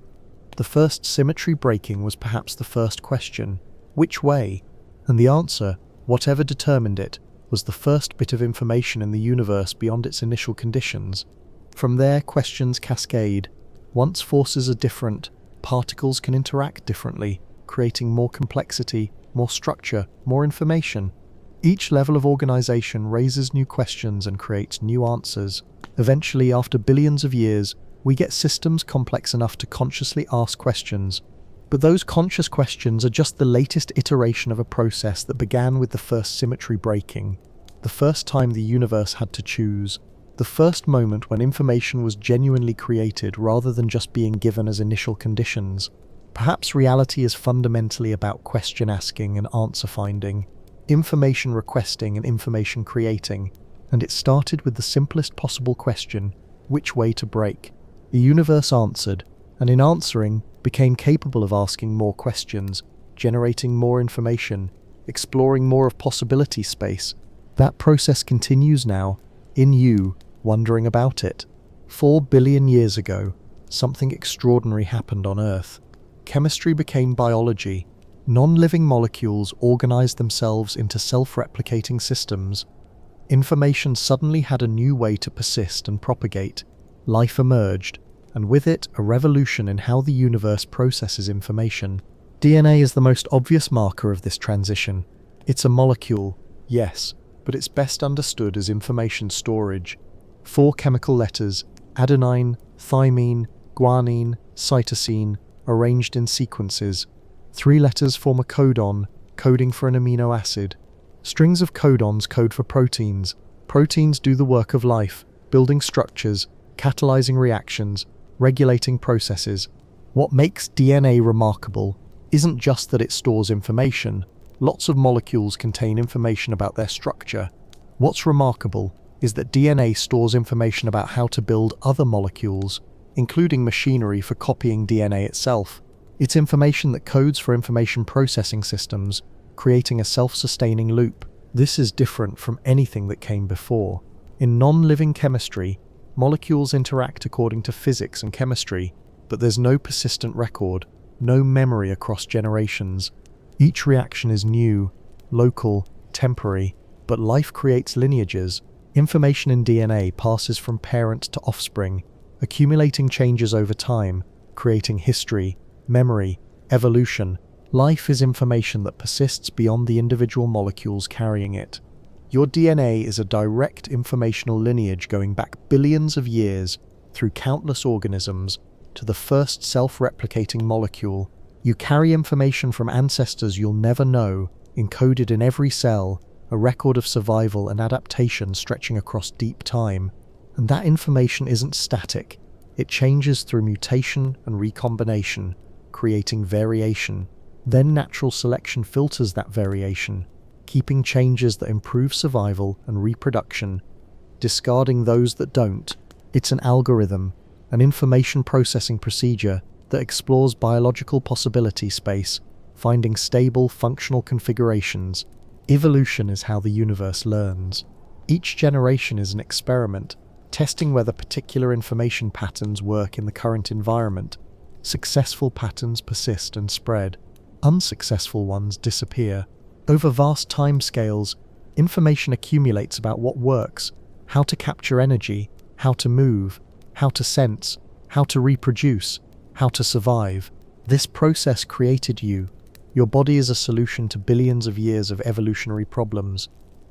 The first symmetry breaking was perhaps the first question: which way? And the answer, whatever determined it, was the first bit of information in the universe beyond its initial conditions. From there, questions cascade. Once forces are different, particles can interact differently, creating more complexity, more structure, more information. Each level of organization raises new questions and creates new answers. Eventually, after billions of years, we get systems complex enough to consciously ask questions. But those conscious questions are just the latest iteration of a process that began with the first symmetry breaking, the first time the universe had to choose, the first moment when information was genuinely created rather than just being given as initial conditions. Perhaps reality is fundamentally about question asking and answer finding, information requesting and information creating, and it started with the simplest possible question: which way to break? The universe answered, and in answering, became capable of asking more questions, generating more information, exploring more of possibility space. That process continues now, in you, wondering about it. 4 billion years ago, something extraordinary happened on Earth. Chemistry became biology. Non-living molecules organized themselves into self-replicating systems. Information suddenly had a new way to persist and propagate. Life emerged, and with it, a revolution in how the universe processes information. DNA is the most obvious marker of this transition. It's a molecule, yes, but it's best understood as information storage. 4 chemical letters, adenine, thymine, guanine, cytosine, arranged in sequences. 3 letters form a codon, coding for an amino acid. Strings of codons code for proteins. Proteins do the work of life, building structures, catalyzing reactions, regulating processes. What makes DNA remarkable isn't just that it stores information. Lots of molecules contain information about their structure. What's remarkable is that DNA stores information about how to build other molecules, including machinery for copying DNA itself. It's information that codes for information processing systems, creating a self-sustaining loop. This is different from anything that came before. In non-living chemistry, molecules interact according to physics and chemistry, but there's no persistent record, no memory across generations. Each reaction is new, local, temporary, but life creates lineages. Information in DNA passes from parent to offspring, accumulating changes over time, creating history, memory, evolution. Life is information that persists beyond the individual molecules carrying it. Your DNA is a direct informational lineage going back billions of years through countless organisms to the first self-replicating molecule. You carry information from ancestors you'll never know, encoded in every cell, a record of survival and adaptation stretching across deep time. And that information isn't static. It changes through mutation and recombination, creating variation. Then natural selection filters that variation, keeping changes that improve survival and reproduction, discarding those that don't. It's an algorithm, an information processing procedure that explores biological possibility space, finding stable, functional configurations. Evolution is how the universe learns. Each generation is an experiment, testing whether particular information patterns work in the current environment. Successful patterns persist and spread. Unsuccessful ones disappear. Over vast timescales, information accumulates about what works, how to capture energy, how to move, how to sense, how to reproduce, how to survive. This process created you. Your body is a solution to billions of years of evolutionary problems.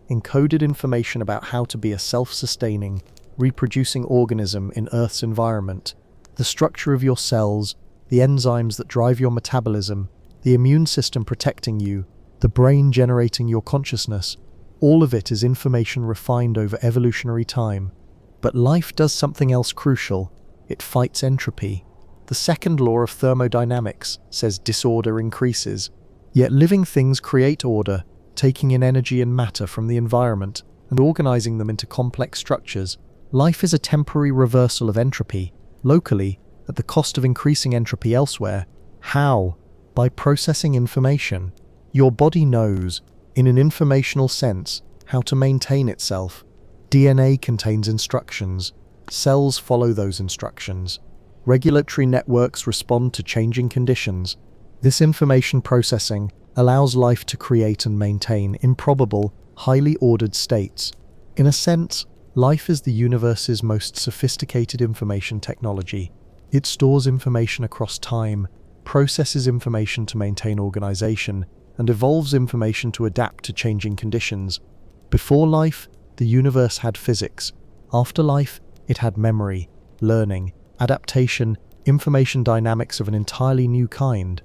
Encoded information about how to be a self-sustaining, reproducing organism in Earth's environment. The structure of your cells, the enzymes that drive your metabolism, the immune system protecting you, the brain generating your consciousness, all of it is information refined over evolutionary time. But life does something else crucial. It fights entropy. The second law of thermodynamics says disorder increases. Yet living things create order, taking in energy and matter from the environment and organizing them into complex structures. Life is a temporary reversal of entropy, locally, at the cost of increasing entropy elsewhere. How? By processing information. Your body knows, in an informational sense, how to maintain itself. DNA contains instructions. Cells follow those instructions. Regulatory networks respond to changing conditions. This information processing allows life to create and maintain improbable, highly ordered states. In a sense, life is the universe's most sophisticated information technology. It stores information across time, processes information to maintain organization, and evolves information to adapt to changing conditions. Before life, the universe had physics. After life, it had memory, learning, adaptation, information dynamics of an entirely new kind.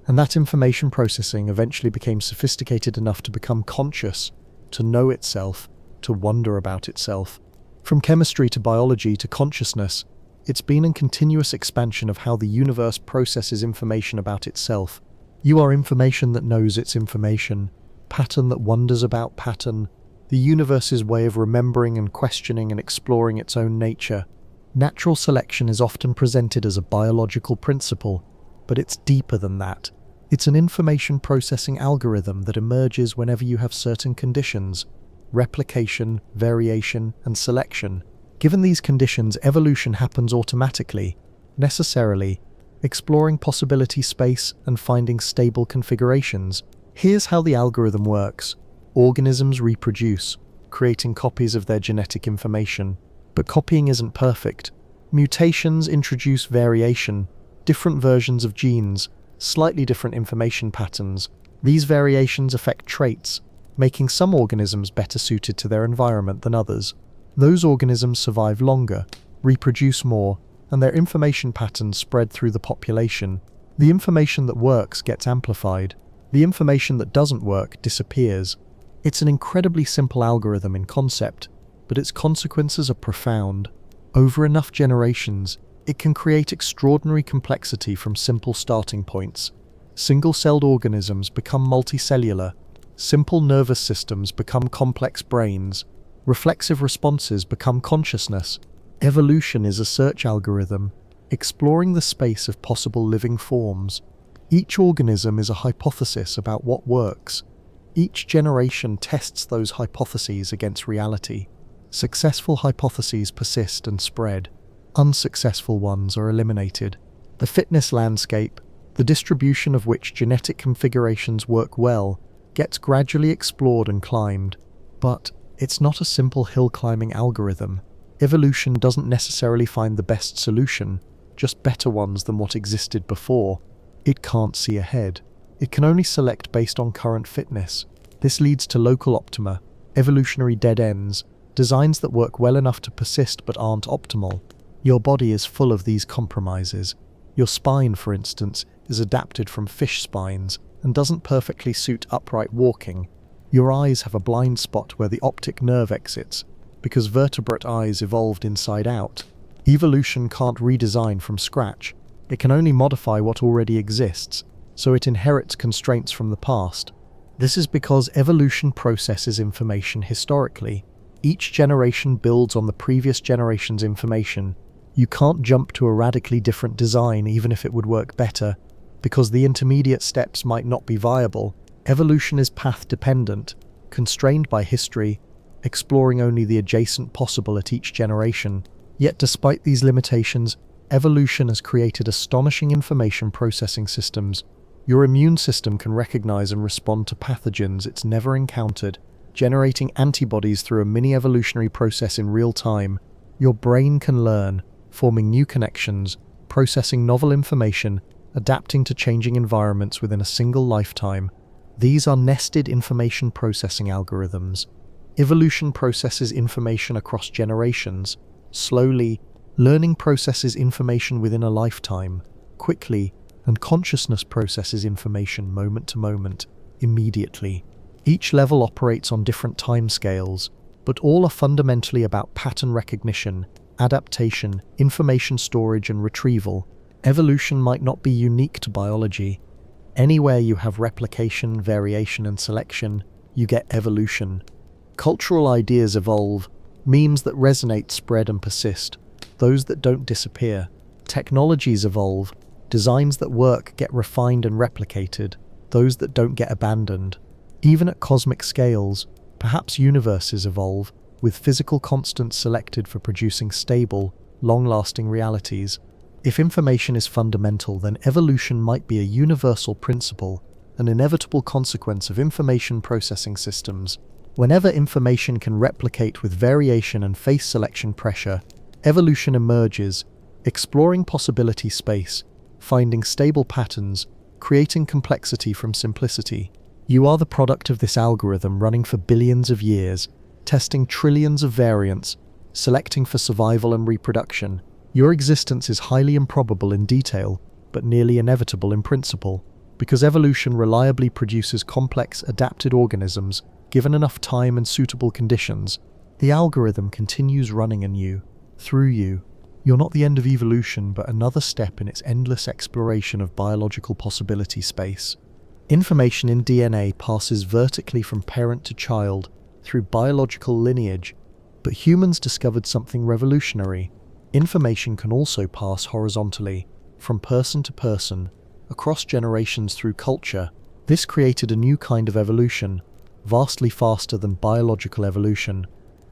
And that information processing eventually became sophisticated enough to become conscious, to know itself, to wonder about itself. From chemistry to biology to consciousness, it's been a continuous expansion of how the universe processes information about itself. You are information that knows its information, pattern that wonders about pattern, the universe's way of remembering and questioning and exploring its own nature. Natural selection is often presented as a biological principle, but it's deeper than that. It's an information processing algorithm that emerges whenever you have certain conditions: replication, variation, and selection. Given these conditions, evolution happens automatically, necessarily, exploring possibility space and finding stable configurations. Here's how the algorithm works. Organisms reproduce, creating copies of their genetic information. But copying isn't perfect. Mutations introduce variation, different versions of genes, slightly different information patterns. These variations affect traits, making some organisms better suited to their environment than others. Those organisms survive longer, reproduce more, and their information patterns spread through the population. The information that works gets amplified. The information that doesn't work disappears. It's an incredibly simple algorithm in concept, but its consequences are profound. Over enough generations, it can create extraordinary complexity from simple starting points. Single-celled organisms become multicellular. Simple nervous systems become complex brains. Reflexive responses become consciousness. Evolution is a search algorithm, exploring the space of possible living forms. Each organism is a hypothesis about what works. Each generation tests those hypotheses against reality. Successful hypotheses persist and spread. Unsuccessful ones are eliminated. The fitness landscape, the distribution of which genetic configurations work well, gets gradually explored and climbed. But it's not a simple hill-climbing algorithm. Evolution doesn't necessarily find the best solution, just better ones than what existed before. It can't see ahead. It can only select based on current fitness. This leads to local optima, evolutionary dead ends, designs that work well enough to persist but aren't optimal. Your body is full of these compromises. Your spine, for instance, is adapted from fish spines and doesn't perfectly suit upright walking. Your eyes have a blind spot where the optic nerve exits, because vertebrate eyes evolved inside out. Evolution can't redesign from scratch. It can only modify what already exists, so it inherits constraints from the past. This is because evolution processes information historically. Each generation builds on the previous generation's information. You can't jump to a radically different design even if it would work better, because the intermediate steps might not be viable. Evolution is path-dependent, constrained by history, exploring only the adjacent possible at each generation. Yet despite these limitations, evolution has created astonishing information processing systems. Your immune system can recognize and respond to pathogens it's never encountered, generating antibodies through a mini-evolutionary process in real time. Your brain can learn, forming new connections, processing novel information, adapting to changing environments within a single lifetime. These are nested information processing algorithms. Evolution processes information across generations. Slowly, learning processes information within a lifetime. Quickly, and consciousness processes information moment to moment, immediately. Each level operates on different timescales, but all are fundamentally about pattern recognition, adaptation, information storage and retrieval. Evolution might not be unique to biology. Anywhere you have replication, variation and selection, you get evolution. Cultural ideas evolve, memes that resonate spread and persist, those that don't disappear. Technologies evolve, designs that work get refined and replicated, those that don't get abandoned. Even at cosmic scales, perhaps universes evolve, with physical constants selected for producing stable, long-lasting realities. If information is fundamental, then evolution might be a universal principle, an inevitable consequence of information processing systems. Whenever information can replicate with variation and face selection pressure, evolution emerges, exploring possibility space, finding stable patterns, creating complexity from simplicity. You are the product of this algorithm running for billions of years, testing trillions of variants, selecting for survival and reproduction. Your existence is highly improbable in detail, but nearly inevitable in principle, because evolution reliably produces complex, adapted organisms given enough time and suitable conditions. The algorithm continues running in you, through you. You're not the end of evolution, but another step in its endless exploration of biological possibility space. Information in DNA passes vertically from parent to child through biological lineage, but humans discovered something revolutionary. Information can also pass horizontally, from person to person, across generations through culture. This created a new kind of evolution, vastly faster than biological evolution,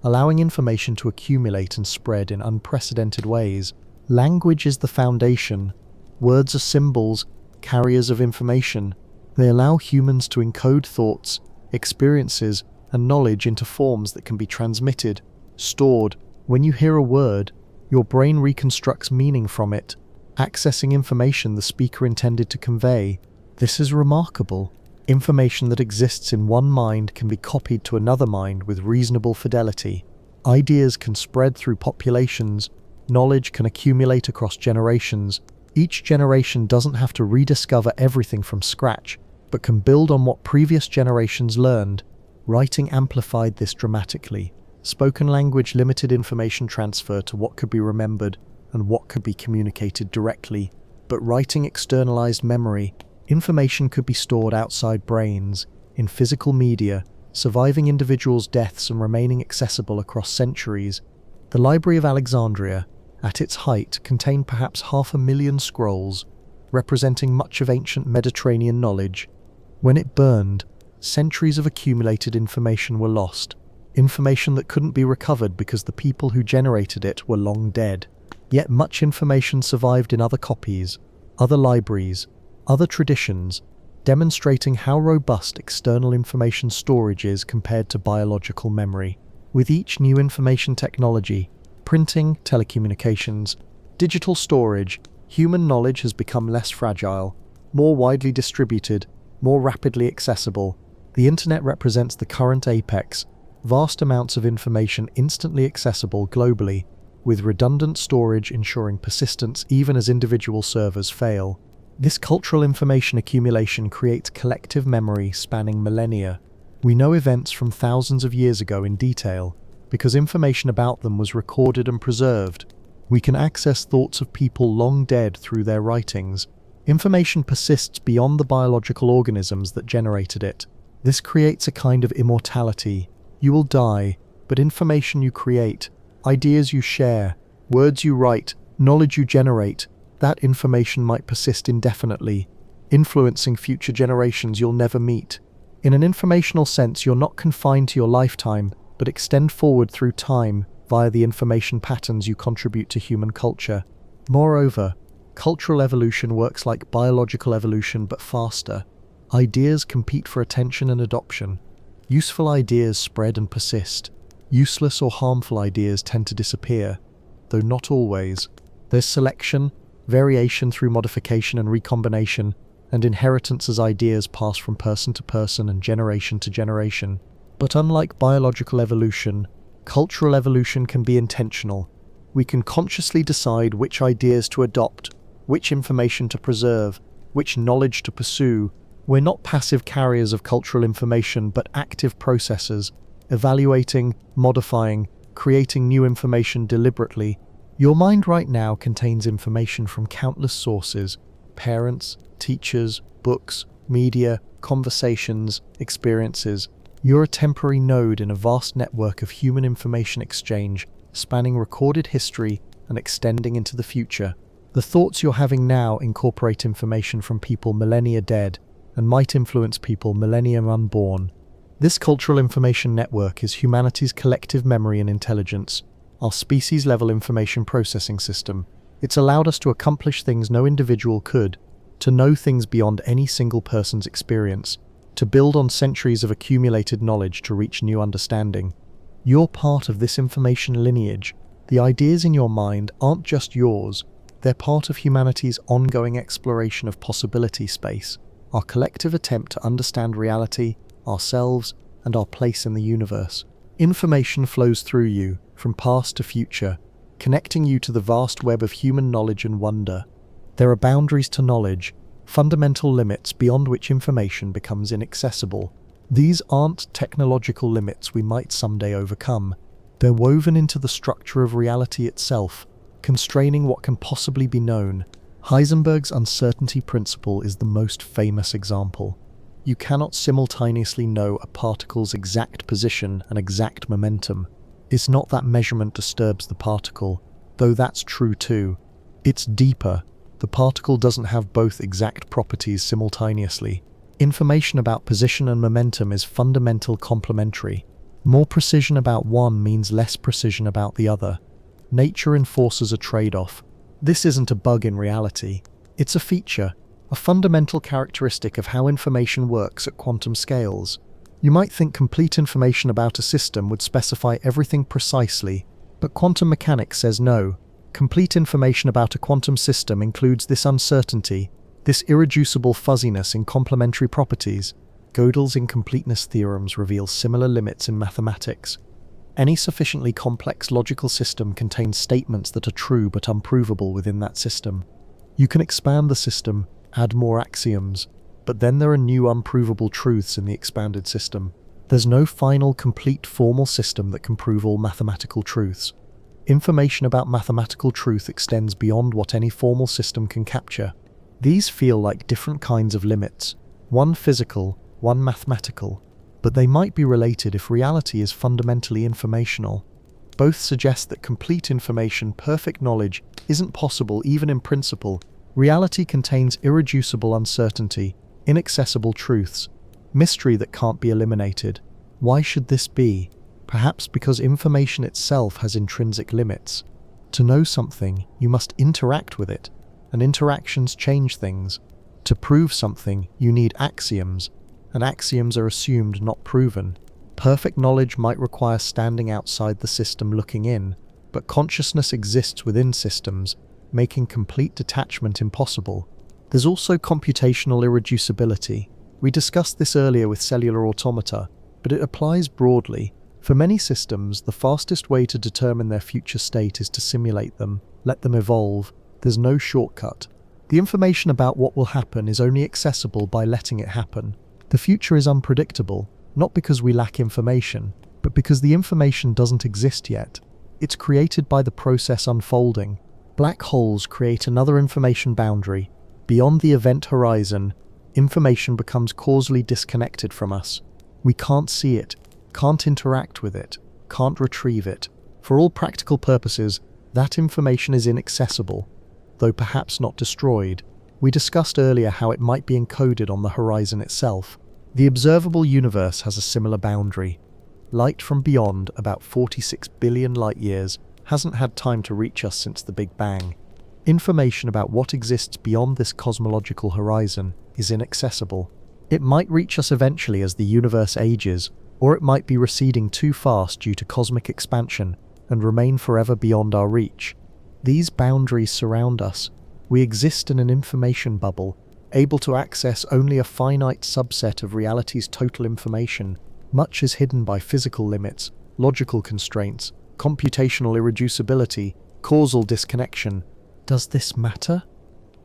allowing information to accumulate and spread in unprecedented ways. Language is the foundation. Words are symbols, carriers of information. They allow humans to encode thoughts, experiences, and knowledge into forms that can be transmitted, stored. When you hear a word, your brain reconstructs meaning from it, accessing information the speaker intended to convey. This is remarkable. Information that exists in one mind can be copied to another mind with reasonable fidelity. Ideas can spread through populations, knowledge can accumulate across generations, Each generation doesn't have to rediscover everything from scratch, but can build on what previous generations learned. Writing amplified this dramatically. Spoken language limited information transfer to what could be remembered and what could be communicated directly, but writing externalized memory. Information could be stored outside brains, in physical media, surviving individuals' deaths and remaining accessible across centuries. The Library of Alexandria, at its height, contained perhaps 500,000 scrolls, representing much of ancient Mediterranean knowledge. When it burned, centuries of accumulated information were lost, information that couldn't be recovered because the people who generated it were long dead. Yet much information survived in other copies, other libraries, other traditions, demonstrating how robust external information storage is compared to biological memory. With each new information technology, printing, telecommunications, digital storage, human knowledge has become less fragile, more widely distributed, more rapidly accessible. The internet represents the current apex, vast amounts of information instantly accessible globally, with redundant storage ensuring persistence even as individual servers fail. This cultural information accumulation creates collective memory spanning millennia. We know events from thousands of years ago in detail, because information about them was recorded and preserved. We can access thoughts of people long dead through their writings. Information persists beyond the biological organisms that generated it. This creates a kind of immortality. You will die, but information you create, ideas you share, words you write, knowledge you generate, that information might persist indefinitely, influencing future generations you'll never meet. In an informational sense, you're not confined to your lifetime, but extend forward through time via the information patterns you contribute to human culture. Moreover, cultural evolution works like biological evolution but faster. Ideas compete for attention and adoption. Useful ideas spread and persist. Useless or harmful ideas tend to disappear, though not always. There's selection, variation through modification and recombination, and inheritance as ideas pass from person to person and generation to generation. But unlike biological evolution, cultural evolution can be intentional. We can consciously decide which ideas to adopt, which information to preserve, which knowledge to pursue. We're not passive carriers of cultural information, but active processors, evaluating, modifying, creating new information deliberately. Your mind right now contains information from countless sources: parents, teachers, books, media, conversations, experiences. You're a temporary node in a vast network of human information exchange, spanning recorded history and extending into the future. The thoughts you're having now incorporate information from people millennia dead and might influence people millennium unborn. This cultural information network is humanity's collective memory and intelligence, our species-level information processing system. It's allowed us to accomplish things no individual could, to know things beyond any single person's experience, to build on centuries of accumulated knowledge to reach new understanding. You're part of this information lineage. The ideas in your mind aren't just yours, they're part of humanity's ongoing exploration of possibility space, our collective attempt to understand reality, ourselves, and our place in the universe. Information flows through you, from past to future, connecting you to the vast web of human knowledge and wonder. There are boundaries to knowledge, fundamental limits beyond which information becomes inaccessible. These aren't technological limits we might someday overcome. They're woven into the structure of reality itself, constraining what can possibly be known. Heisenberg's uncertainty principle is the most famous example. You cannot simultaneously know a particle's exact position and exact momentum. It's not that measurement disturbs the particle, though that's true too. It's deeper. The particle doesn't have both exact properties simultaneously. Information about position and momentum is fundamental complementary. More precision about one means less precision about the other. Nature enforces a trade-off. This isn't a bug in reality. It's a feature, a fundamental characteristic of how information works at quantum scales. You might think complete information about a system would specify everything precisely, but quantum mechanics says no. Complete information about a quantum system includes this uncertainty, this irreducible fuzziness in complementary properties. Gödel's incompleteness theorems reveal similar limits in mathematics. Any sufficiently complex logical system contains statements that are true but unprovable within that system. You can expand the system, add more axioms, but then there are new unprovable truths in the expanded system. There's no final, complete formal system that can prove all mathematical truths. Information about mathematical truth extends beyond what any formal system can capture. These feel like different kinds of limits, one physical, one mathematical, but they might be related if reality is fundamentally informational. Both suggest that complete information, perfect knowledge, isn't possible even in principle. Reality contains irreducible uncertainty, inaccessible truths, mystery that can't be eliminated. Why should this be? Perhaps because information itself has intrinsic limits. To know something, you must interact with it, and interactions change things. To prove something, you need axioms, and axioms are assumed, not proven. Perfect knowledge might require standing outside the system looking in, but consciousness exists within systems, making complete detachment impossible. There's also computational irreducibility. We discussed this earlier with cellular automata, but it applies broadly. For many systems, the fastest way to determine their future state is to simulate them, let them evolve. There's no shortcut. The information about what will happen is only accessible by letting it happen. The future is unpredictable, not because we lack information, but because the information doesn't exist yet. It's created by the process unfolding. Black holes create another information boundary. Beyond the event horizon, information becomes causally disconnected from us. We can't see it, can't interact with it, can't retrieve it. For all practical purposes, that information is inaccessible, though perhaps not destroyed. We discussed earlier how it might be encoded on the horizon itself. The observable universe has a similar boundary. Light from beyond, about 46 billion light-years, hasn't had time to reach us since the Big Bang. Information about what exists beyond this cosmological horizon is inaccessible. It might reach us eventually as the universe ages, or it might be receding too fast due to cosmic expansion and remain forever beyond our reach. These boundaries surround us. We exist in an information bubble, able to access only a finite subset of reality's total information. Much is hidden by physical limits, logical constraints, computational irreducibility, causal disconnection. Does this matter?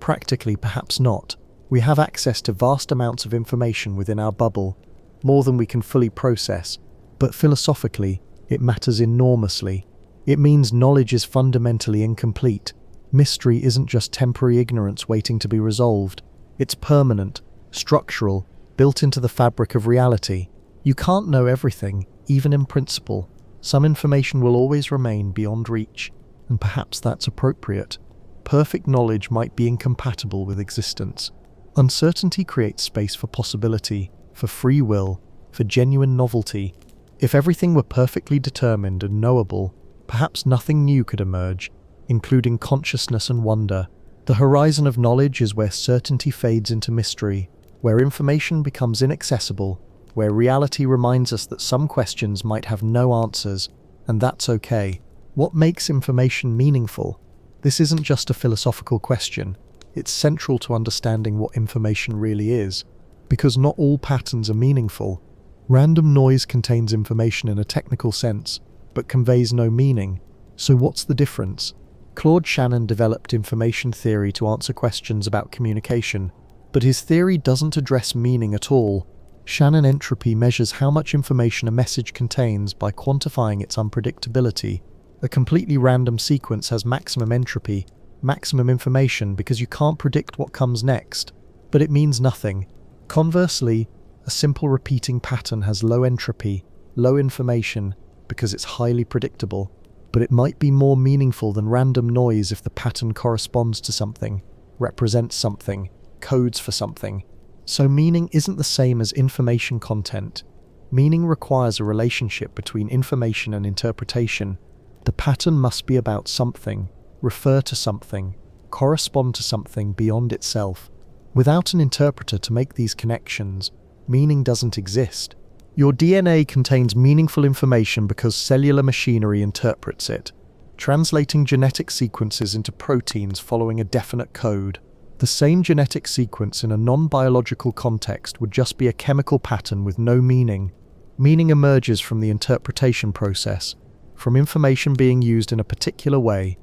Practically, perhaps not. We have access to vast amounts of information within our bubble, more than we can fully process, but philosophically, it matters enormously. It means knowledge is fundamentally incomplete. Mystery isn't just temporary ignorance waiting to be resolved. It's permanent, structural, built into the fabric of reality. You can't know everything, even in principle. Some information will always remain beyond reach, and perhaps that's appropriate. Perfect knowledge might be incompatible with existence. Uncertainty creates space for possibility, for free will, for genuine novelty. If everything were perfectly determined and knowable, perhaps nothing new could emerge, including consciousness and wonder. The horizon of knowledge is where certainty fades into mystery, where information becomes inaccessible, where reality reminds us that some questions might have no answers, and that's okay. What makes information meaningful? This isn't just a philosophical question. It's central to understanding what information really is, because not all patterns are meaningful. Random noise contains information in a technical sense, but conveys no meaning. So what's the difference? Claude Shannon developed information theory to answer questions about communication, but his theory doesn't address meaning at all. Shannon entropy measures how much information a message contains by quantifying its unpredictability. A completely random sequence has maximum entropy, maximum information, because you can't predict what comes next, but it means nothing. Conversely, a simple repeating pattern has low entropy, low information, because it's highly predictable, but it might be more meaningful than random noise if the pattern corresponds to something, represents something, codes for something. So meaning isn't the same as information content. Meaning requires a relationship between information and interpretation. The pattern must be about something, refer to something, correspond to something beyond itself. Without an interpreter to make these connections, meaning doesn't exist. Your DNA contains meaningful information because cellular machinery interprets it, translating genetic sequences into proteins following a definite code. The same genetic sequence in a non-biological context would just be a chemical pattern with no meaning. Meaning emerges from the interpretation process, from information being used in a particular way.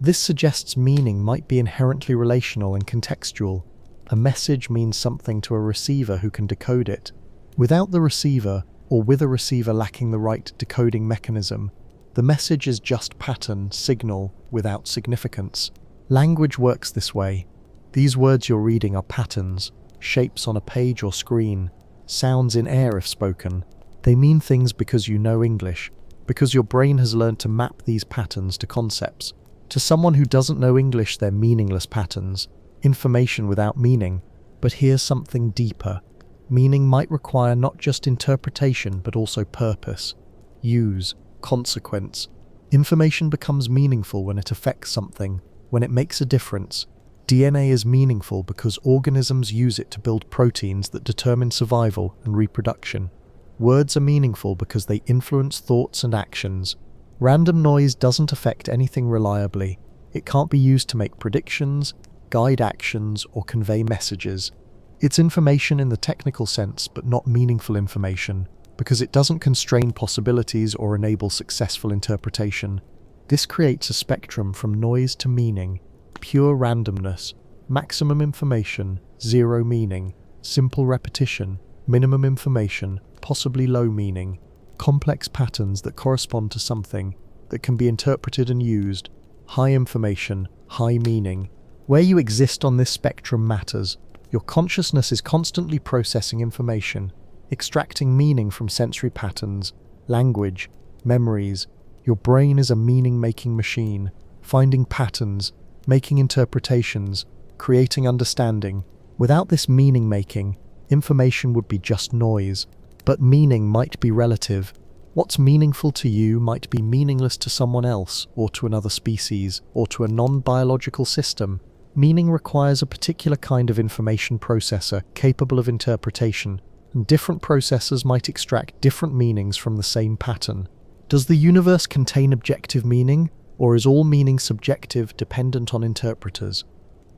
This suggests meaning might be inherently relational and contextual. A message means something to a receiver who can decode it. Without the receiver, or with a receiver lacking the right decoding mechanism, the message is just pattern, signal, without significance. Language works this way. These words you're reading are patterns, shapes on a page or screen, sounds in air if spoken. They mean things because you know English, because your brain has learned to map these patterns to concepts. To someone who doesn't know English, they're meaningless patterns, information without meaning. But here's something deeper. Meaning might require not just interpretation, but also purpose, use, consequence. Information becomes meaningful when it affects something, when it makes a difference. DNA is meaningful because organisms use it to build proteins that determine survival and reproduction. Words are meaningful because they influence thoughts and actions. Random noise doesn't affect anything reliably. It can't be used to make predictions, guide actions, or convey messages. It's information in the technical sense, but not meaningful information, because it doesn't constrain possibilities or enable successful interpretation. This creates a spectrum from noise to meaning: pure randomness, maximum information, zero meaning, simple repetition, minimum information, possibly low meaning, complex patterns that correspond to something that can be interpreted and used, high information, high meaning. Where you exist on this spectrum matters. Your consciousness is constantly processing information, extracting meaning from sensory patterns, language, memories. Your brain is a meaning-making machine, finding patterns, making interpretations, creating understanding. Without this meaning-making, information would be just noise. But meaning might be relative. What's meaningful to you might be meaningless to someone else, or to another species, or to a non-biological system. Meaning requires a particular kind of information processor capable of interpretation, and different processors might extract different meanings from the same pattern. Does the universe contain objective meaning, or is all meaning subjective, dependent on interpreters?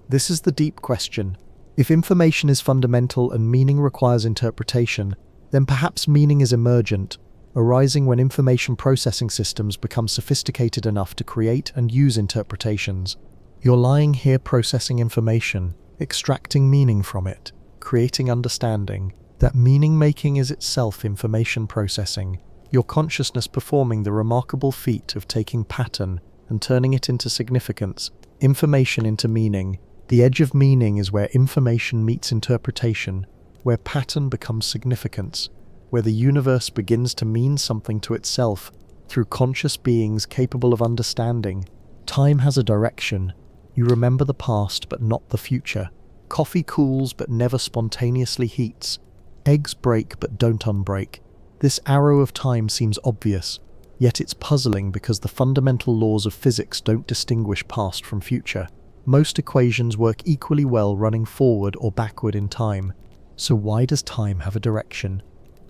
This is the deep question. If information is fundamental and meaning requires interpretation, then perhaps meaning is emergent, arising when information processing systems become sophisticated enough to create and use interpretations. You're lying here processing information, extracting meaning from it, creating understanding. That meaning-making is itself information processing, your consciousness performing the remarkable feat of taking pattern and turning it into significance, information into meaning. The edge of meaning is where information meets interpretation, where pattern becomes significance, where the universe begins to mean something to itself through conscious beings capable of understanding. Time has a direction. You remember the past but not the future. Coffee cools but never spontaneously heats. Eggs break but don't unbreak. This arrow of time seems obvious, yet it's puzzling because the fundamental laws of physics don't distinguish past from future. Most equations work equally well running forward or backward in time. So why does time have a direction?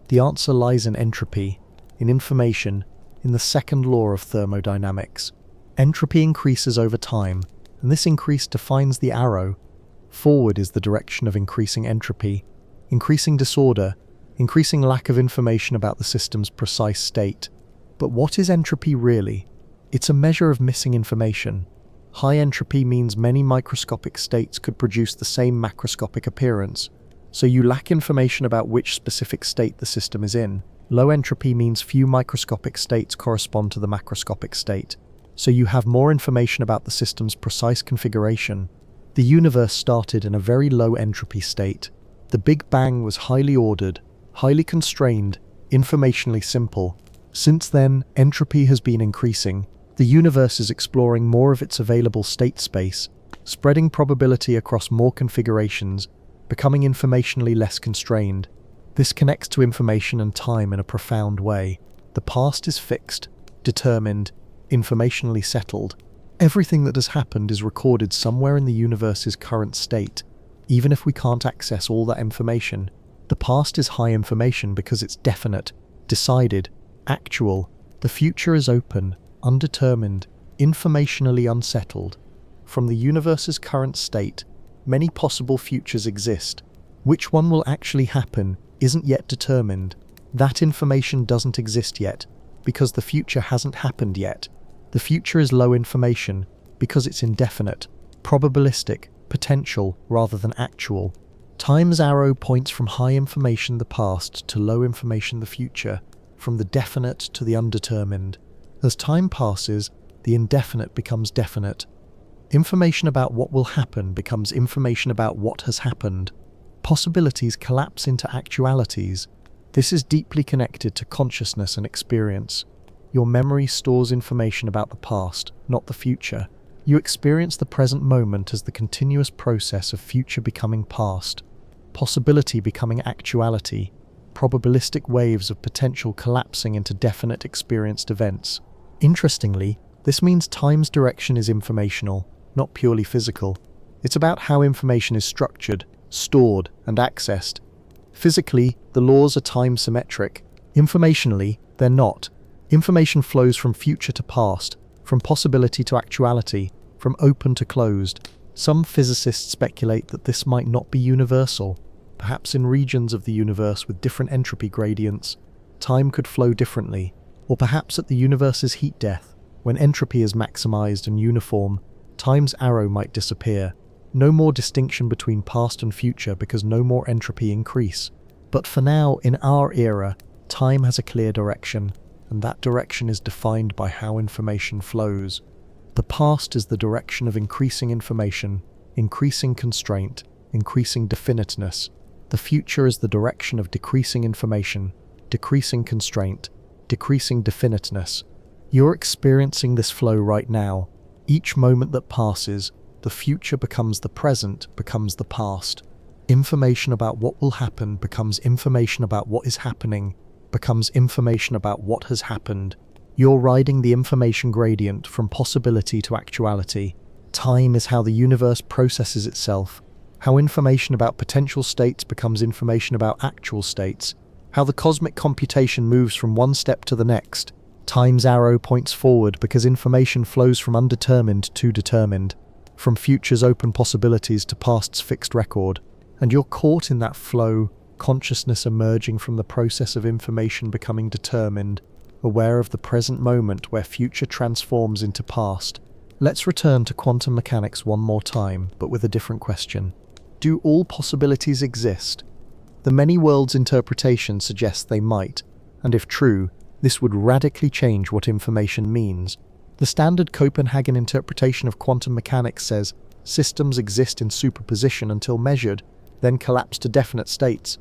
The answer lies in entropy, in information, in the second law of thermodynamics. Entropy increases over time, and this increase defines the arrow. Forward is the direction of increasing entropy, increasing disorder, increasing lack of information about the system's precise state. But what is entropy really? It's a measure of missing information. High entropy means many microscopic states could produce the same macroscopic appearance, so you lack information about which specific state the system is in. Low entropy means few microscopic states correspond to the macroscopic state, so you have more information about the system's precise configuration. The universe started in a very low entropy state. The Big Bang was highly ordered, highly constrained, informationally simple. Since then, entropy has been increasing. The universe is exploring more of its available state space, spreading probability across more configurations, becoming informationally less constrained. This connects to information and time in a profound way. The past is fixed, determined, informationally settled. Everything that has happened is recorded somewhere in the universe's current state, even if we can't access all that information. The past is high information because it's definite, decided, actual. The future is open, undetermined, informationally unsettled. From the universe's current state, many possible futures exist. Which one will actually happen isn't yet determined. That information doesn't exist yet, because the future hasn't happened yet. The future is low information, because it's indefinite, probabilistic, potential rather than actual. Time's arrow points from high information the past to low information the future, from the definite to the undetermined. As time passes, the indefinite becomes definite. Information about what will happen becomes information about what has happened. Possibilities collapse into actualities. This is deeply connected to consciousness and experience. Your memory stores information about the past, not the future. You experience the present moment as the continuous process of future becoming past, possibility becoming actuality, probabilistic waves of potential collapsing into definite experienced events. Interestingly, this means time's direction is informational, not purely physical. It's about how information is structured, stored, and accessed. Physically, the laws are time symmetric. Informationally, they're not. Information flows from future to past, from possibility to actuality, from open to closed. Some physicists speculate that this might not be universal. Perhaps in regions of the universe with different entropy gradients, time could flow differently. Or perhaps at the universe's heat death, when entropy is maximized and uniform, time's arrow might disappear. No more distinction between past and future because no more entropy increase. But for now, in our era, time has a clear direction, and that direction is defined by how information flows. The past is the direction of increasing information, increasing constraint, increasing definiteness. The future is the direction of decreasing information, decreasing constraint, decreasing definiteness. You're experiencing this flow right now. Each moment that passes, the future becomes the present, becomes the past. Information about what will happen becomes information about what is happening, becomes information about what has happened. You're riding the information gradient from possibility to actuality. Time is how the universe processes itself, how information about potential states becomes information about actual states, how the cosmic computation moves from one step to the next. Time's arrow points forward because information flows from undetermined to determined, from future's open possibilities to past's fixed record. And you're caught in that flow, consciousness emerging from the process of information becoming determined, aware of the present moment where future transforms into past. Let's return to quantum mechanics one more time, but with a different question. Do all possibilities exist? The many worlds interpretation suggests they might, and if true, this would radically change what information means. The standard Copenhagen interpretation of quantum mechanics says systems exist in superposition until measured, then collapse to definite states.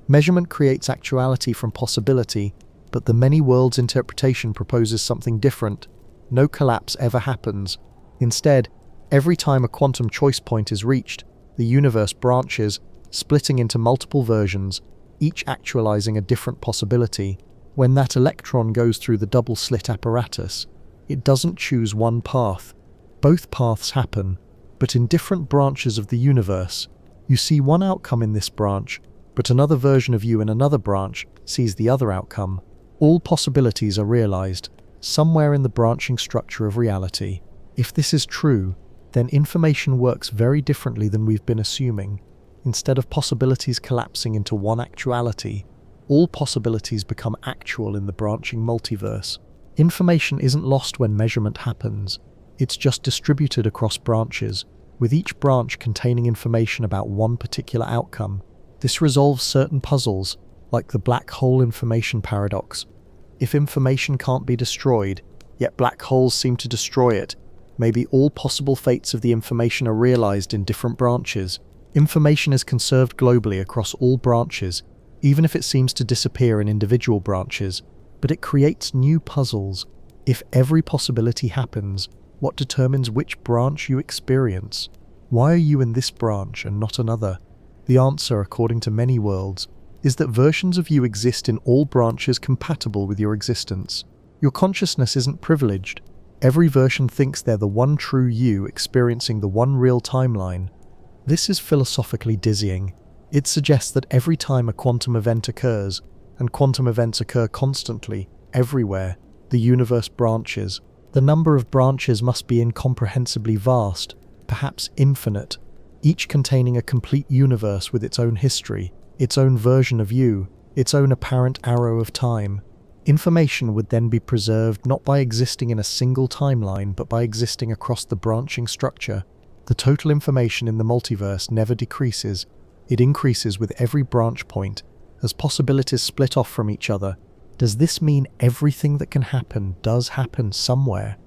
Measurement creates actuality from possibility, but the many worlds interpretation proposes something different. No collapse ever happens. Instead, every time a quantum choice point is reached, the universe branches, splitting into multiple versions, each actualizing a different possibility. When that electron goes through the double-slit apparatus, it doesn't choose one path. Both paths happen, but in different branches of the universe. You see one outcome in this branch, but another version of you in another branch sees the other outcome. All possibilities are realized, somewhere in the branching structure of reality. If this is true, then information works very differently than we've been assuming. Instead of possibilities collapsing into one actuality, all possibilities become actual in the branching multiverse. Information isn't lost when measurement happens. It's just distributed across branches, with each branch containing information about one particular outcome. This resolves certain puzzles, like the black hole information paradox. If information can't be destroyed, yet black holes seem to destroy it, maybe all possible fates of the information are realized in different branches. Information is conserved globally across all branches, even if it seems to disappear in individual branches, but it creates new puzzles. If every possibility happens, what determines which branch you experience? Why are you in this branch and not another? The answer, according to many worlds, is that versions of you exist in all branches compatible with your existence. Your consciousness isn't privileged. Every version thinks they're the one true you experiencing the one real timeline. This is philosophically dizzying. It suggests that every time a quantum event occurs, and quantum events occur constantly, everywhere, the universe branches. The number of branches must be incomprehensibly vast, perhaps infinite, each containing a complete universe with its own history, its own version of you, its own apparent arrow of time. Information would then be preserved not by existing in a single timeline, but by existing across the branching structure. The total information in the multiverse never decreases, it increases with every branch point, as possibilities split off from each other. Does this mean everything that can happen does happen somewhere?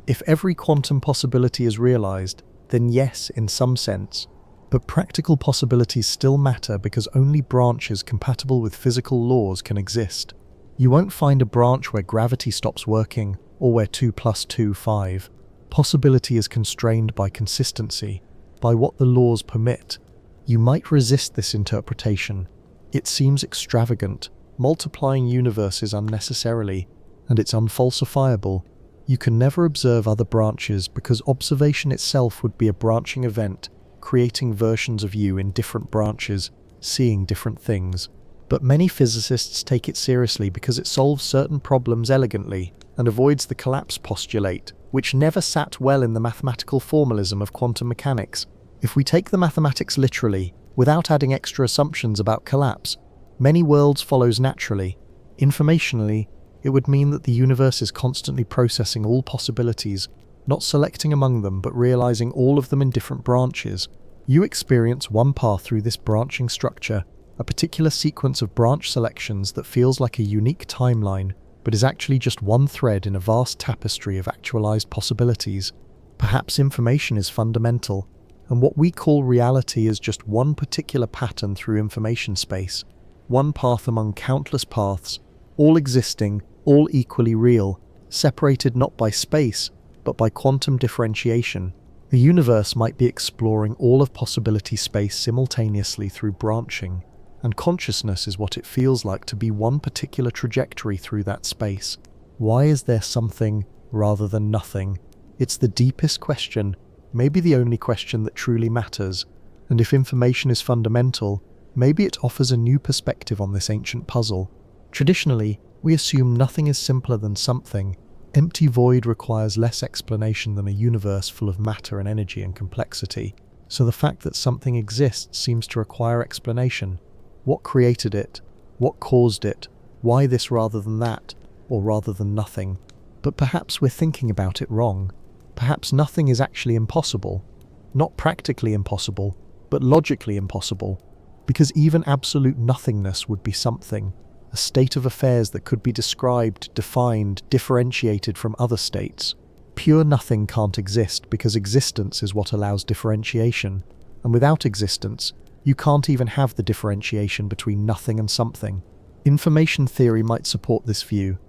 If every quantum possibility is realized, then yes, in some sense. But practical possibilities still matter because only branches compatible with physical laws can exist. You won't find a branch where gravity stops working or where 2 plus 2 5. Possibility is constrained by consistency, by what the laws permit. You might resist this interpretation. It seems extravagant, multiplying universes unnecessarily, and it's unfalsifiable. You can never observe other branches because observation itself would be a branching event, creating versions of you in different branches, seeing different things. But many physicists take it seriously because it solves certain problems elegantly and avoids the collapse postulate, which never sat well in the mathematical formalism of quantum mechanics. If we take the mathematics literally, without adding extra assumptions about collapse, many worlds follows naturally. Informationally, it would mean that the universe is constantly processing all possibilities, not selecting among them but realizing all of them in different branches. You experience one path through this branching structure, a particular sequence of branch selections that feels like a unique timeline, but is actually just one thread in a vast tapestry of actualized possibilities. Perhaps information is fundamental, and what we call reality is just one particular pattern through information space, one path among countless paths, all existing, all equally real, separated not by space, but by quantum differentiation. The universe might be exploring all of possibility space simultaneously through branching, and consciousness is what it feels like to be one particular trajectory through that space. Why is there something rather than nothing? It's the deepest question, maybe the only question that truly matters, and if information is fundamental, maybe it offers a new perspective on this ancient puzzle. Traditionally, we assume nothing is simpler than something. Empty void requires less explanation than a universe full of matter and energy and complexity, so the fact that something exists seems to require explanation. What created it? What caused it? Why this rather than that, or rather than nothing? But perhaps we're thinking about it wrong. Perhaps nothing is actually impossible. Not practically impossible, but logically impossible. Because even absolute nothingness would be something, a state of affairs that could be described, defined, differentiated from other states. Pure nothing can't exist because existence is what allows differentiation, and without existence, you can't even have the differentiation between nothing and something. Information theory might support this view.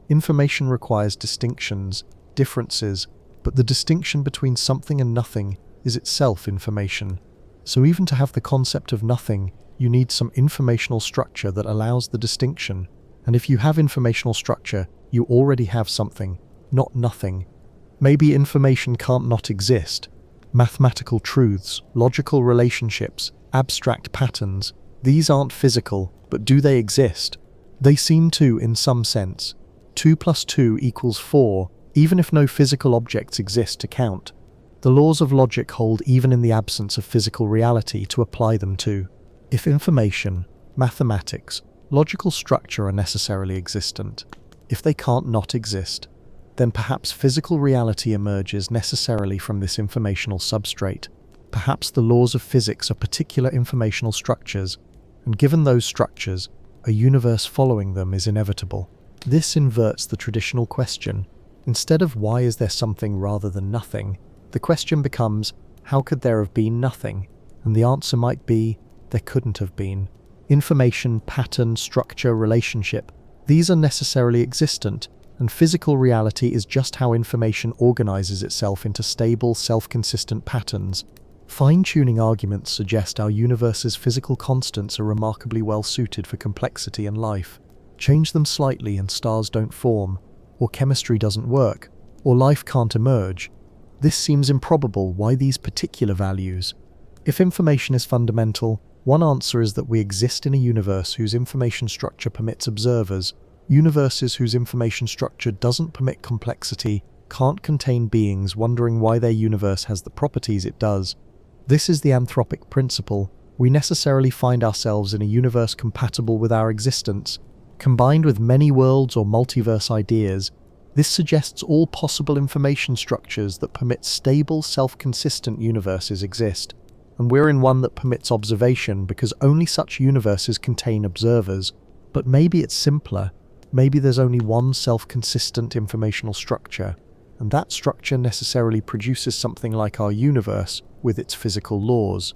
Information requires distinctions, differences, but the distinction between something and nothing is itself information. So even to have the concept of nothing, you need some informational structure that allows the distinction. And if you have informational structure, you already have something, not nothing. Maybe information can't not exist. Mathematical truths, logical relationships, abstract patterns, these aren't physical, but do they exist? They seem to, in some sense. 2 plus 2 equals 4, even if no physical objects exist to count. The laws of logic hold even in the absence of physical reality to apply them to. If information, mathematics, logical structure are necessarily existent, if they can't not exist, then perhaps physical reality emerges necessarily from this informational substrate. Perhaps the laws of physics are particular informational structures, and given those structures, a universe following them is inevitable. This inverts the traditional question. Instead of why is there something rather than nothing, the question becomes, how could there have been nothing? And the answer might be, there couldn't have been. Information, pattern, structure, relationship, these are necessarily existent, and physical reality is just how information organizes itself into stable, self-consistent patterns. Fine-tuning arguments suggest our universe's physical constants are remarkably well suited for complexity and life. Change them slightly and stars don't form, or chemistry doesn't work, or life can't emerge. This seems improbable. Why these particular values? If information is fundamental, one answer is that we exist in a universe whose information structure permits observers. Universes whose information structure doesn't permit complexity can't contain beings wondering why their universe has the properties it does. This is the anthropic principle. We necessarily find ourselves in a universe compatible with our existence. Combined with many worlds or multiverse ideas, this suggests all possible information structures that permit stable, self-consistent universes exist, and we're in one that permits observation because only such universes contain observers. But maybe it's simpler. Maybe there's only one self-consistent informational structure, and that structure necessarily produces something like our universe with its physical laws.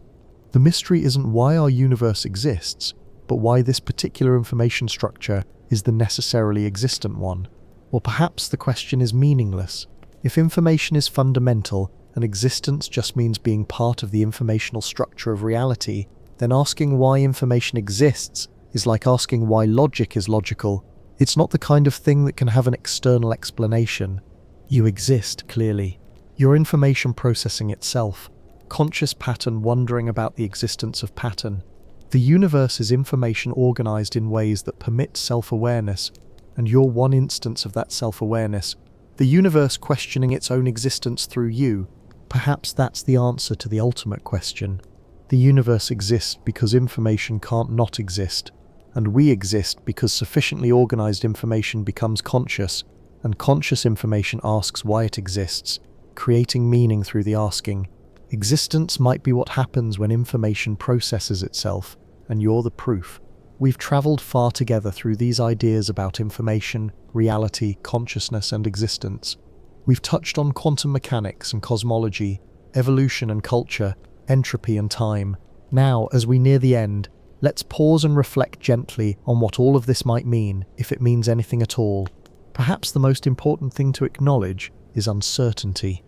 The mystery isn't why our universe exists, but why this particular information structure is the necessarily existent one. Or perhaps the question is meaningless. If information is fundamental and existence just means being part of the informational structure of reality, then asking why information exists is like asking why logic is logical. It's not the kind of thing that can have an external explanation. You exist, clearly. Your information processing itself. Conscious pattern wondering about the existence of pattern. The universe is information organized in ways that permit self-awareness, and you're one instance of that self-awareness. The universe questioning its own existence through you. Perhaps that's the answer to the ultimate question. The universe exists because information can't not exist, and we exist because sufficiently organized information becomes conscious, and conscious information asks why it exists, creating meaning through the asking. Existence might be what happens when information processes itself, and you're the proof. We've traveled far together through these ideas about information, reality, consciousness, and existence. We've touched on quantum mechanics and cosmology, evolution and culture, entropy and time. Now, as we near the end, let's pause and reflect gently on what all of this might mean, if it means anything at all. Perhaps the most important thing to acknowledge is uncertainty.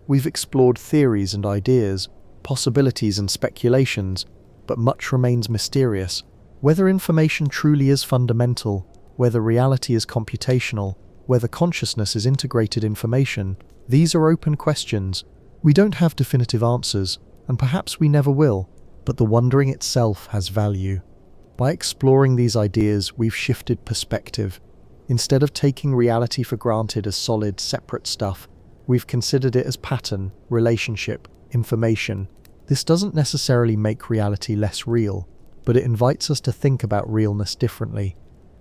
We've explored theories and ideas, possibilities and speculations, but much remains mysterious. Whether information truly is fundamental, whether reality is computational, whether consciousness is integrated information, these are open questions. We don't have definitive answers, and perhaps we never will, but the wondering itself has value. By exploring these ideas, we've shifted perspective. Instead of taking reality for granted as solid, separate stuff, we've considered it as pattern, relationship, information. This doesn't necessarily make reality less real, but it invites us to think about realness differently.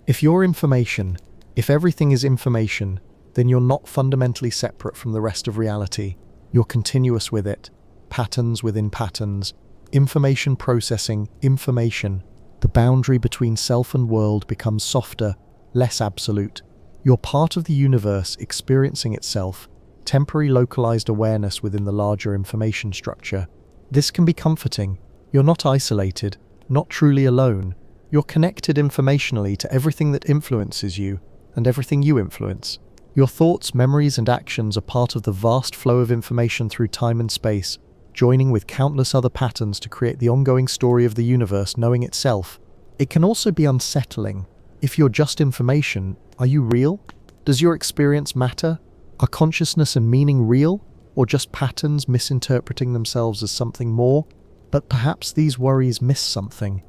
If you're information, if everything is information, then you're not fundamentally separate from the rest of reality. You're continuous with it. Patterns within patterns. Information processing, information. The boundary between self and world becomes softer, less absolute. You're part of the universe experiencing itself, temporary localized awareness within the larger information structure. This can be comforting. You're not isolated, not truly alone. You're connected informationally to everything that influences you, and everything you influence. Your thoughts, memories, and actions are part of the vast flow of information through time and space, joining with countless other patterns to create the ongoing story of the universe knowing itself. It can also be unsettling. If you're just information, are you real? Does your experience matter? Are consciousness and meaning real, or just patterns misinterpreting themselves as something more? But perhaps these worries miss something.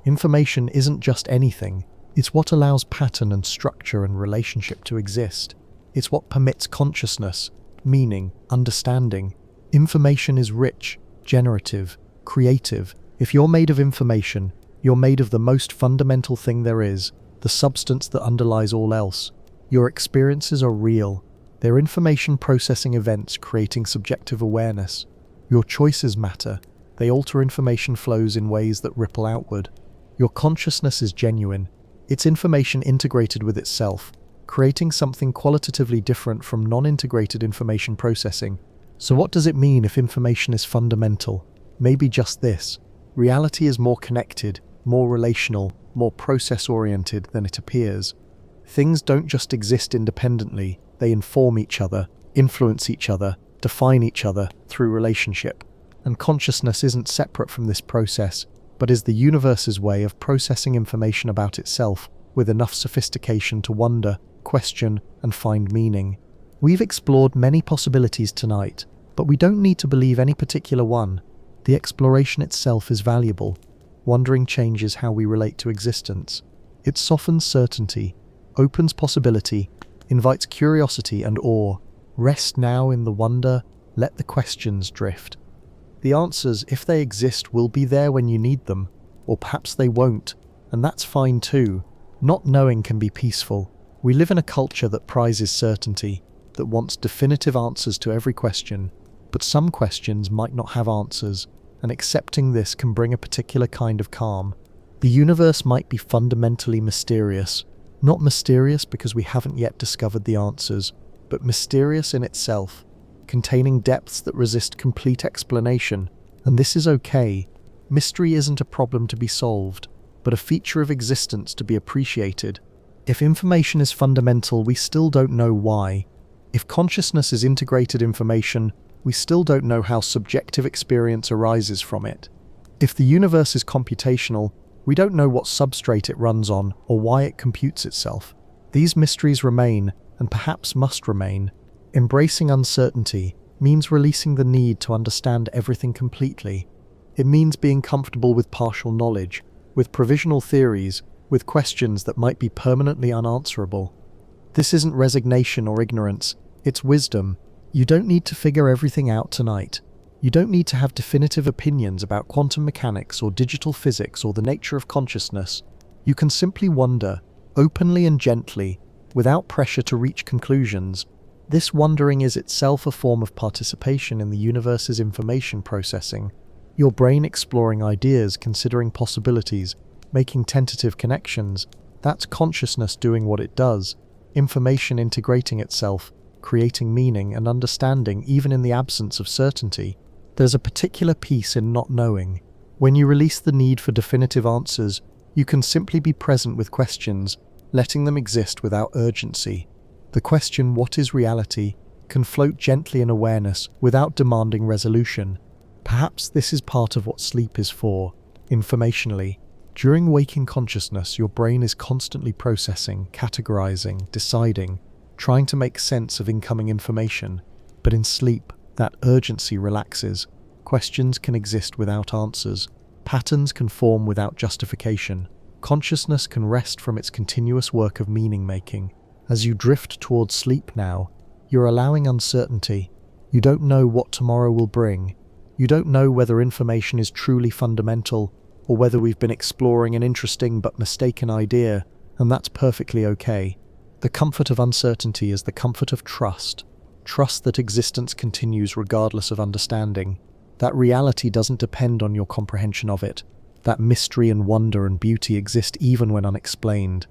Information isn't just anything. It's what allows pattern and structure and relationship to exist. It's what permits consciousness, meaning, understanding. Information is rich, generative, creative. If you're made of information, you're made of the most fundamental thing there is, the substance that underlies all else. Your experiences are real. They're information processing events creating subjective awareness. Your choices matter. They alter information flows in ways that ripple outward. Your consciousness is genuine. It's information integrated with itself, creating something qualitatively different from non-integrated information processing. So what does it mean if information is fundamental? Maybe just this. Reality is more connected, more relational, more process-oriented than it appears. Things don't just exist independently, they inform each other, influence each other, define each other through relationship. And consciousness isn't separate from this process, but is the universe's way of processing information about itself with enough sophistication to wonder, question, and find meaning. We've explored many possibilities tonight, but we don't need to believe any particular one. The exploration itself is valuable. Wondering changes how we relate to existence. It softens certainty, opens possibility, invites curiosity and awe. Rest now in the wonder, let the questions drift. The answers, if they exist, will be there when you need them, or perhaps they won't, and that's fine too. Not knowing can be peaceful. We live in a culture that prizes certainty, that wants definitive answers to every question, but some questions might not have answers, and accepting this can bring a particular kind of calm. The universe might be fundamentally mysterious, not mysterious because we haven't yet discovered the answers, but mysterious in itself, containing depths that resist complete explanation, and this is okay. Mystery isn't a problem to be solved, but a feature of existence to be appreciated. If information is fundamental, we still don't know why. If consciousness is integrated information, we still don't know how subjective experience arises from it. If the universe is computational, we don't know what substrate it runs on or why it computes itself. These mysteries remain, and perhaps must remain. Embracing uncertainty means releasing the need to understand everything completely. It means being comfortable with partial knowledge, with provisional theories, with questions that might be permanently unanswerable. This isn't resignation or ignorance, it's wisdom. You don't need to figure everything out tonight. You don't need to have definitive opinions about quantum mechanics or digital physics or the nature of consciousness. You can simply wonder, openly and gently, without pressure to reach conclusions. This wondering is itself a form of participation in the universe's information processing. Your brain exploring ideas, considering possibilities, making tentative connections. That's consciousness doing what it does. Information integrating itself, creating meaning and understanding even in the absence of certainty. There's a particular peace in not knowing. When you release the need for definitive answers, you can simply be present with questions, letting them exist without urgency. The question, "What is reality?" can float gently in awareness without demanding resolution. Perhaps this is part of what sleep is for. Informationally, during waking consciousness, your brain is constantly processing, categorizing, deciding, trying to make sense of incoming information. But in sleep, that urgency relaxes. Questions can exist without answers. Patterns can form without justification. Consciousness can rest from its continuous work of meaning-making. As you drift towards sleep now, you're allowing uncertainty. You don't know what tomorrow will bring. You don't know whether information is truly fundamental, or whether we've been exploring an interesting but mistaken idea, and that's perfectly okay. The comfort of uncertainty is the comfort of trust. Trust that existence continues regardless of understanding. That reality doesn't depend on your comprehension of it. That mystery and wonder and beauty exist even when unexplained.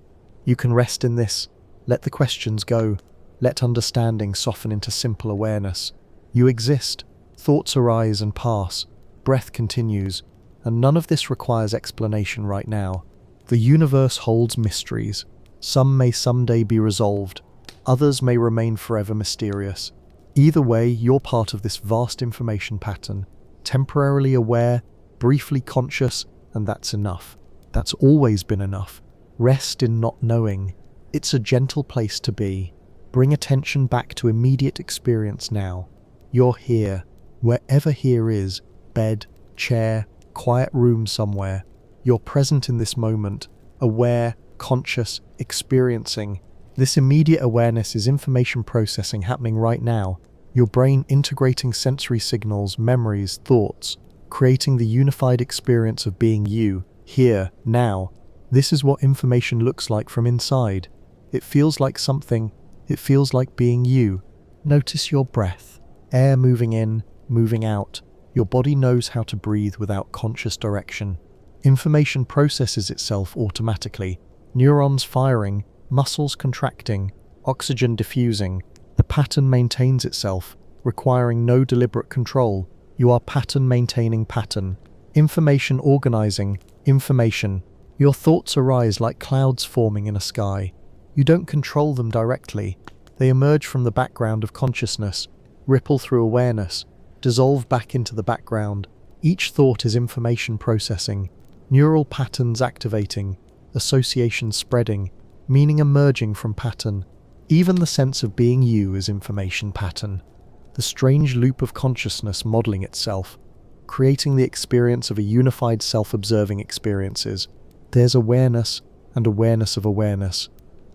You can rest in this. Let the questions go. Let understanding soften into simple awareness. You exist. Thoughts arise and pass. Breath continues. And none of this requires explanation right now. The universe holds mysteries. Some may someday be resolved. Others may remain forever mysterious. Either way, you're part of this vast information pattern. Temporarily aware, briefly conscious, and that's enough. That's always been enough. Rest in not knowing. It's a gentle place to be. Bring attention back to immediate experience now. You're here. Wherever here is, bed, chair, quiet room somewhere. You're present in this moment, aware, conscious, experiencing. This immediate awareness is information processing happening right now. Your brain integrating sensory signals, memories, thoughts, creating the unified experience of being you, here, now. This is what information looks like from inside. It feels like something. It feels like being you. Notice your breath. Air moving in, moving out. Your body knows how to breathe without conscious direction. Information processes itself automatically. Neurons firing, muscles contracting, oxygen diffusing. The pattern maintains itself, requiring no deliberate control. You are pattern maintaining pattern. Information organizing, information. Your thoughts arise like clouds forming in a sky. You don't control them directly. They emerge from the background of consciousness, ripple through awareness, dissolve back into the background. Each thought is information processing, neural patterns activating, association spreading, meaning emerging from pattern. Even the sense of being you is information pattern. The strange loop of consciousness modeling itself, creating the experience of a unified self-observing experiences. There's awareness and awareness of awareness,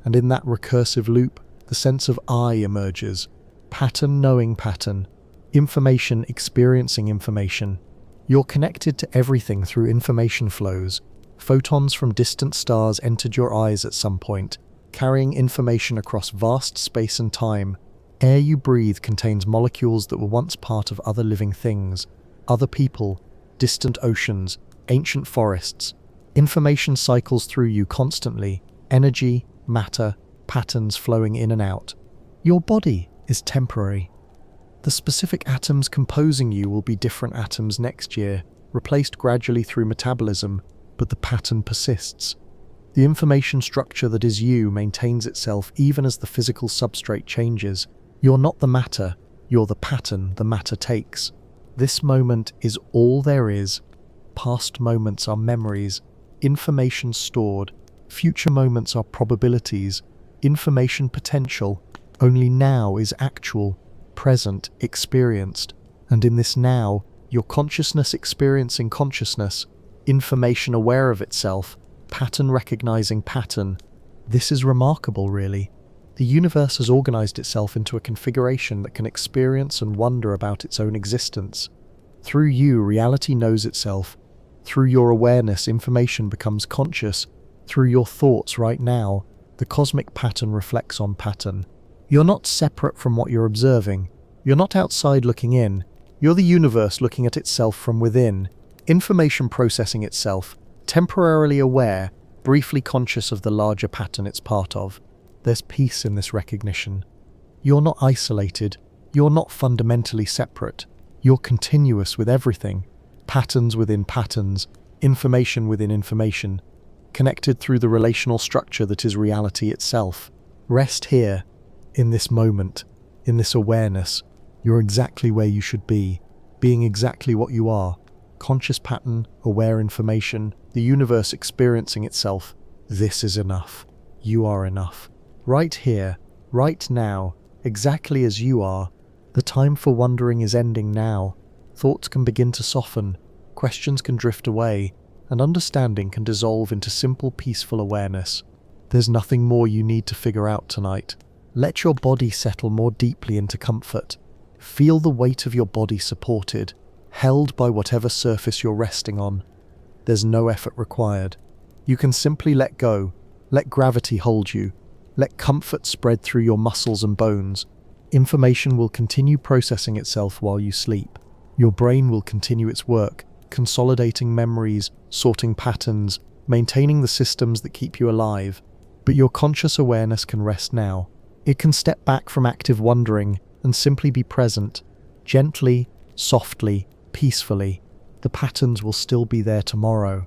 and in that recursive loop, the sense of I emerges. Pattern knowing pattern, information experiencing information. You're connected to everything through information flows, Photons from distant stars entered your eyes at some point, carrying information across vast space and time. Air you breathe contains molecules that were once part of other living things, other people, distant oceans, ancient forests. Information cycles through you constantly, energy, matter, patterns flowing in and out. Your body is temporary. The specific atoms composing you will be different atoms next year, replaced gradually through metabolism, but the pattern persists. The information structure that is you maintains itself even as the physical substrate changes. You're not the matter, you're the pattern the matter takes. This moment is all there is. Past moments are memories, information stored. Future moments are probabilities, information potential. Only now is actual, present, experienced. And in this now, your consciousness experiencing consciousness, information aware of itself, pattern recognizing pattern. This is remarkable, really. The universe has organized itself into a configuration that can experience and wonder about its own existence. Through you, reality knows itself. Through your awareness, information becomes conscious. Through your thoughts right now, the cosmic pattern reflects on pattern. You're not separate from what you're observing. You're not outside looking in. You're the universe looking at itself from within. Information processing itself, temporarily aware, briefly conscious of the larger pattern it's part of. There's peace in this recognition. You're not isolated. You're not fundamentally separate. You're continuous with everything. Patterns within patterns, information within information, connected through the relational structure that is reality itself. Rest here, in this moment, in this awareness. You're exactly where you should be, being exactly what you are. Conscious pattern, aware information, the universe experiencing itself. This is enough. You are enough. Right here, right now, exactly as you are. The time for wondering is ending now. Thoughts can begin to soften, questions can drift away, and understanding can dissolve into simple, peaceful awareness. There's nothing more you need to figure out tonight. Let your body settle more deeply into comfort. Feel the weight of your body supported, held by whatever surface you're resting on. There's no effort required. You can simply let go, let gravity hold you, let comfort spread through your muscles and bones. Information will continue processing itself while you sleep. Your brain will continue its work, consolidating memories, sorting patterns, maintaining the systems that keep you alive. But your conscious awareness can rest now. It can step back from active wondering and simply be present, gently, softly, peacefully. The patterns will still be there tomorrow.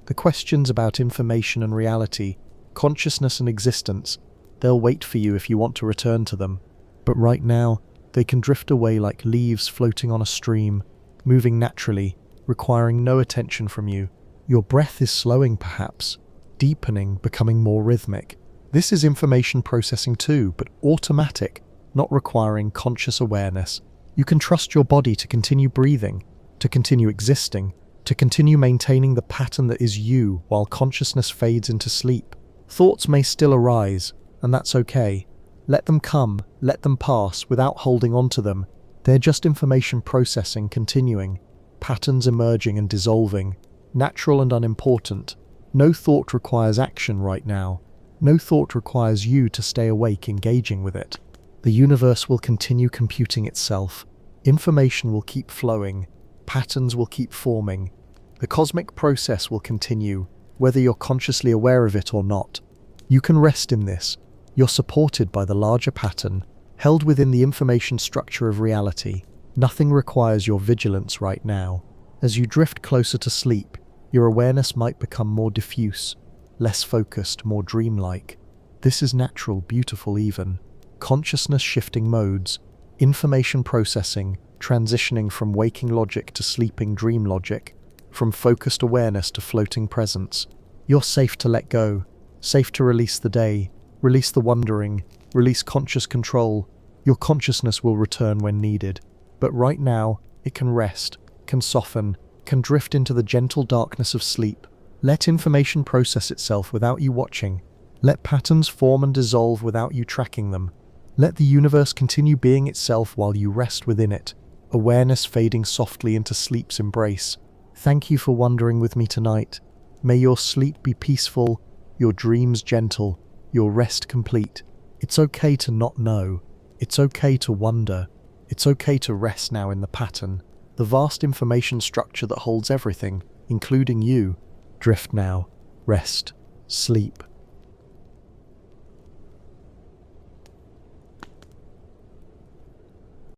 The questions about information and reality, consciousness and existence, they'll wait for you if you want to return to them. But right now, they can drift away like leaves floating on a stream, moving naturally, requiring no attention from you. Your breath is slowing perhaps, deepening, becoming more rhythmic. This is information processing too, but automatic, not requiring conscious awareness. You can trust your body to continue breathing, to continue existing, to continue maintaining the pattern that is you while consciousness fades into sleep. Thoughts may still arise, and that's okay. Let them come, let them pass without holding on to them. They're just information processing continuing, patterns emerging and dissolving, natural and unimportant. No thought requires action right now. No thought requires you to stay awake engaging with it. The universe will continue computing itself. Information will keep flowing. Patterns will keep forming. The cosmic process will continue, whether you're consciously aware of it or not. You can rest in this. You're supported by the larger pattern, held within the information structure of reality. Nothing requires your vigilance right now. As you drift closer to sleep, your awareness might become more diffuse, less focused, more dreamlike. This is natural, beautiful even. Consciousness shifting modes, information processing, transitioning from waking logic to sleeping dream logic, from focused awareness to floating presence. You're safe to let go, safe to release the day, release the wondering, release conscious control. Your consciousness will return when needed, but right now it can rest, can soften, can drift into the gentle darkness of sleep. Let information process itself without you watching. Let patterns form and dissolve without you tracking them. Let the universe continue being itself while you rest within it, awareness fading softly into sleep's embrace. Thank you for wandering with me tonight. May your sleep be peaceful, your dreams gentle, your rest complete. It's okay to not know. It's okay to wonder. It's okay to rest now in the pattern, the vast information structure that holds everything, including you. Drift now. Rest. Sleep.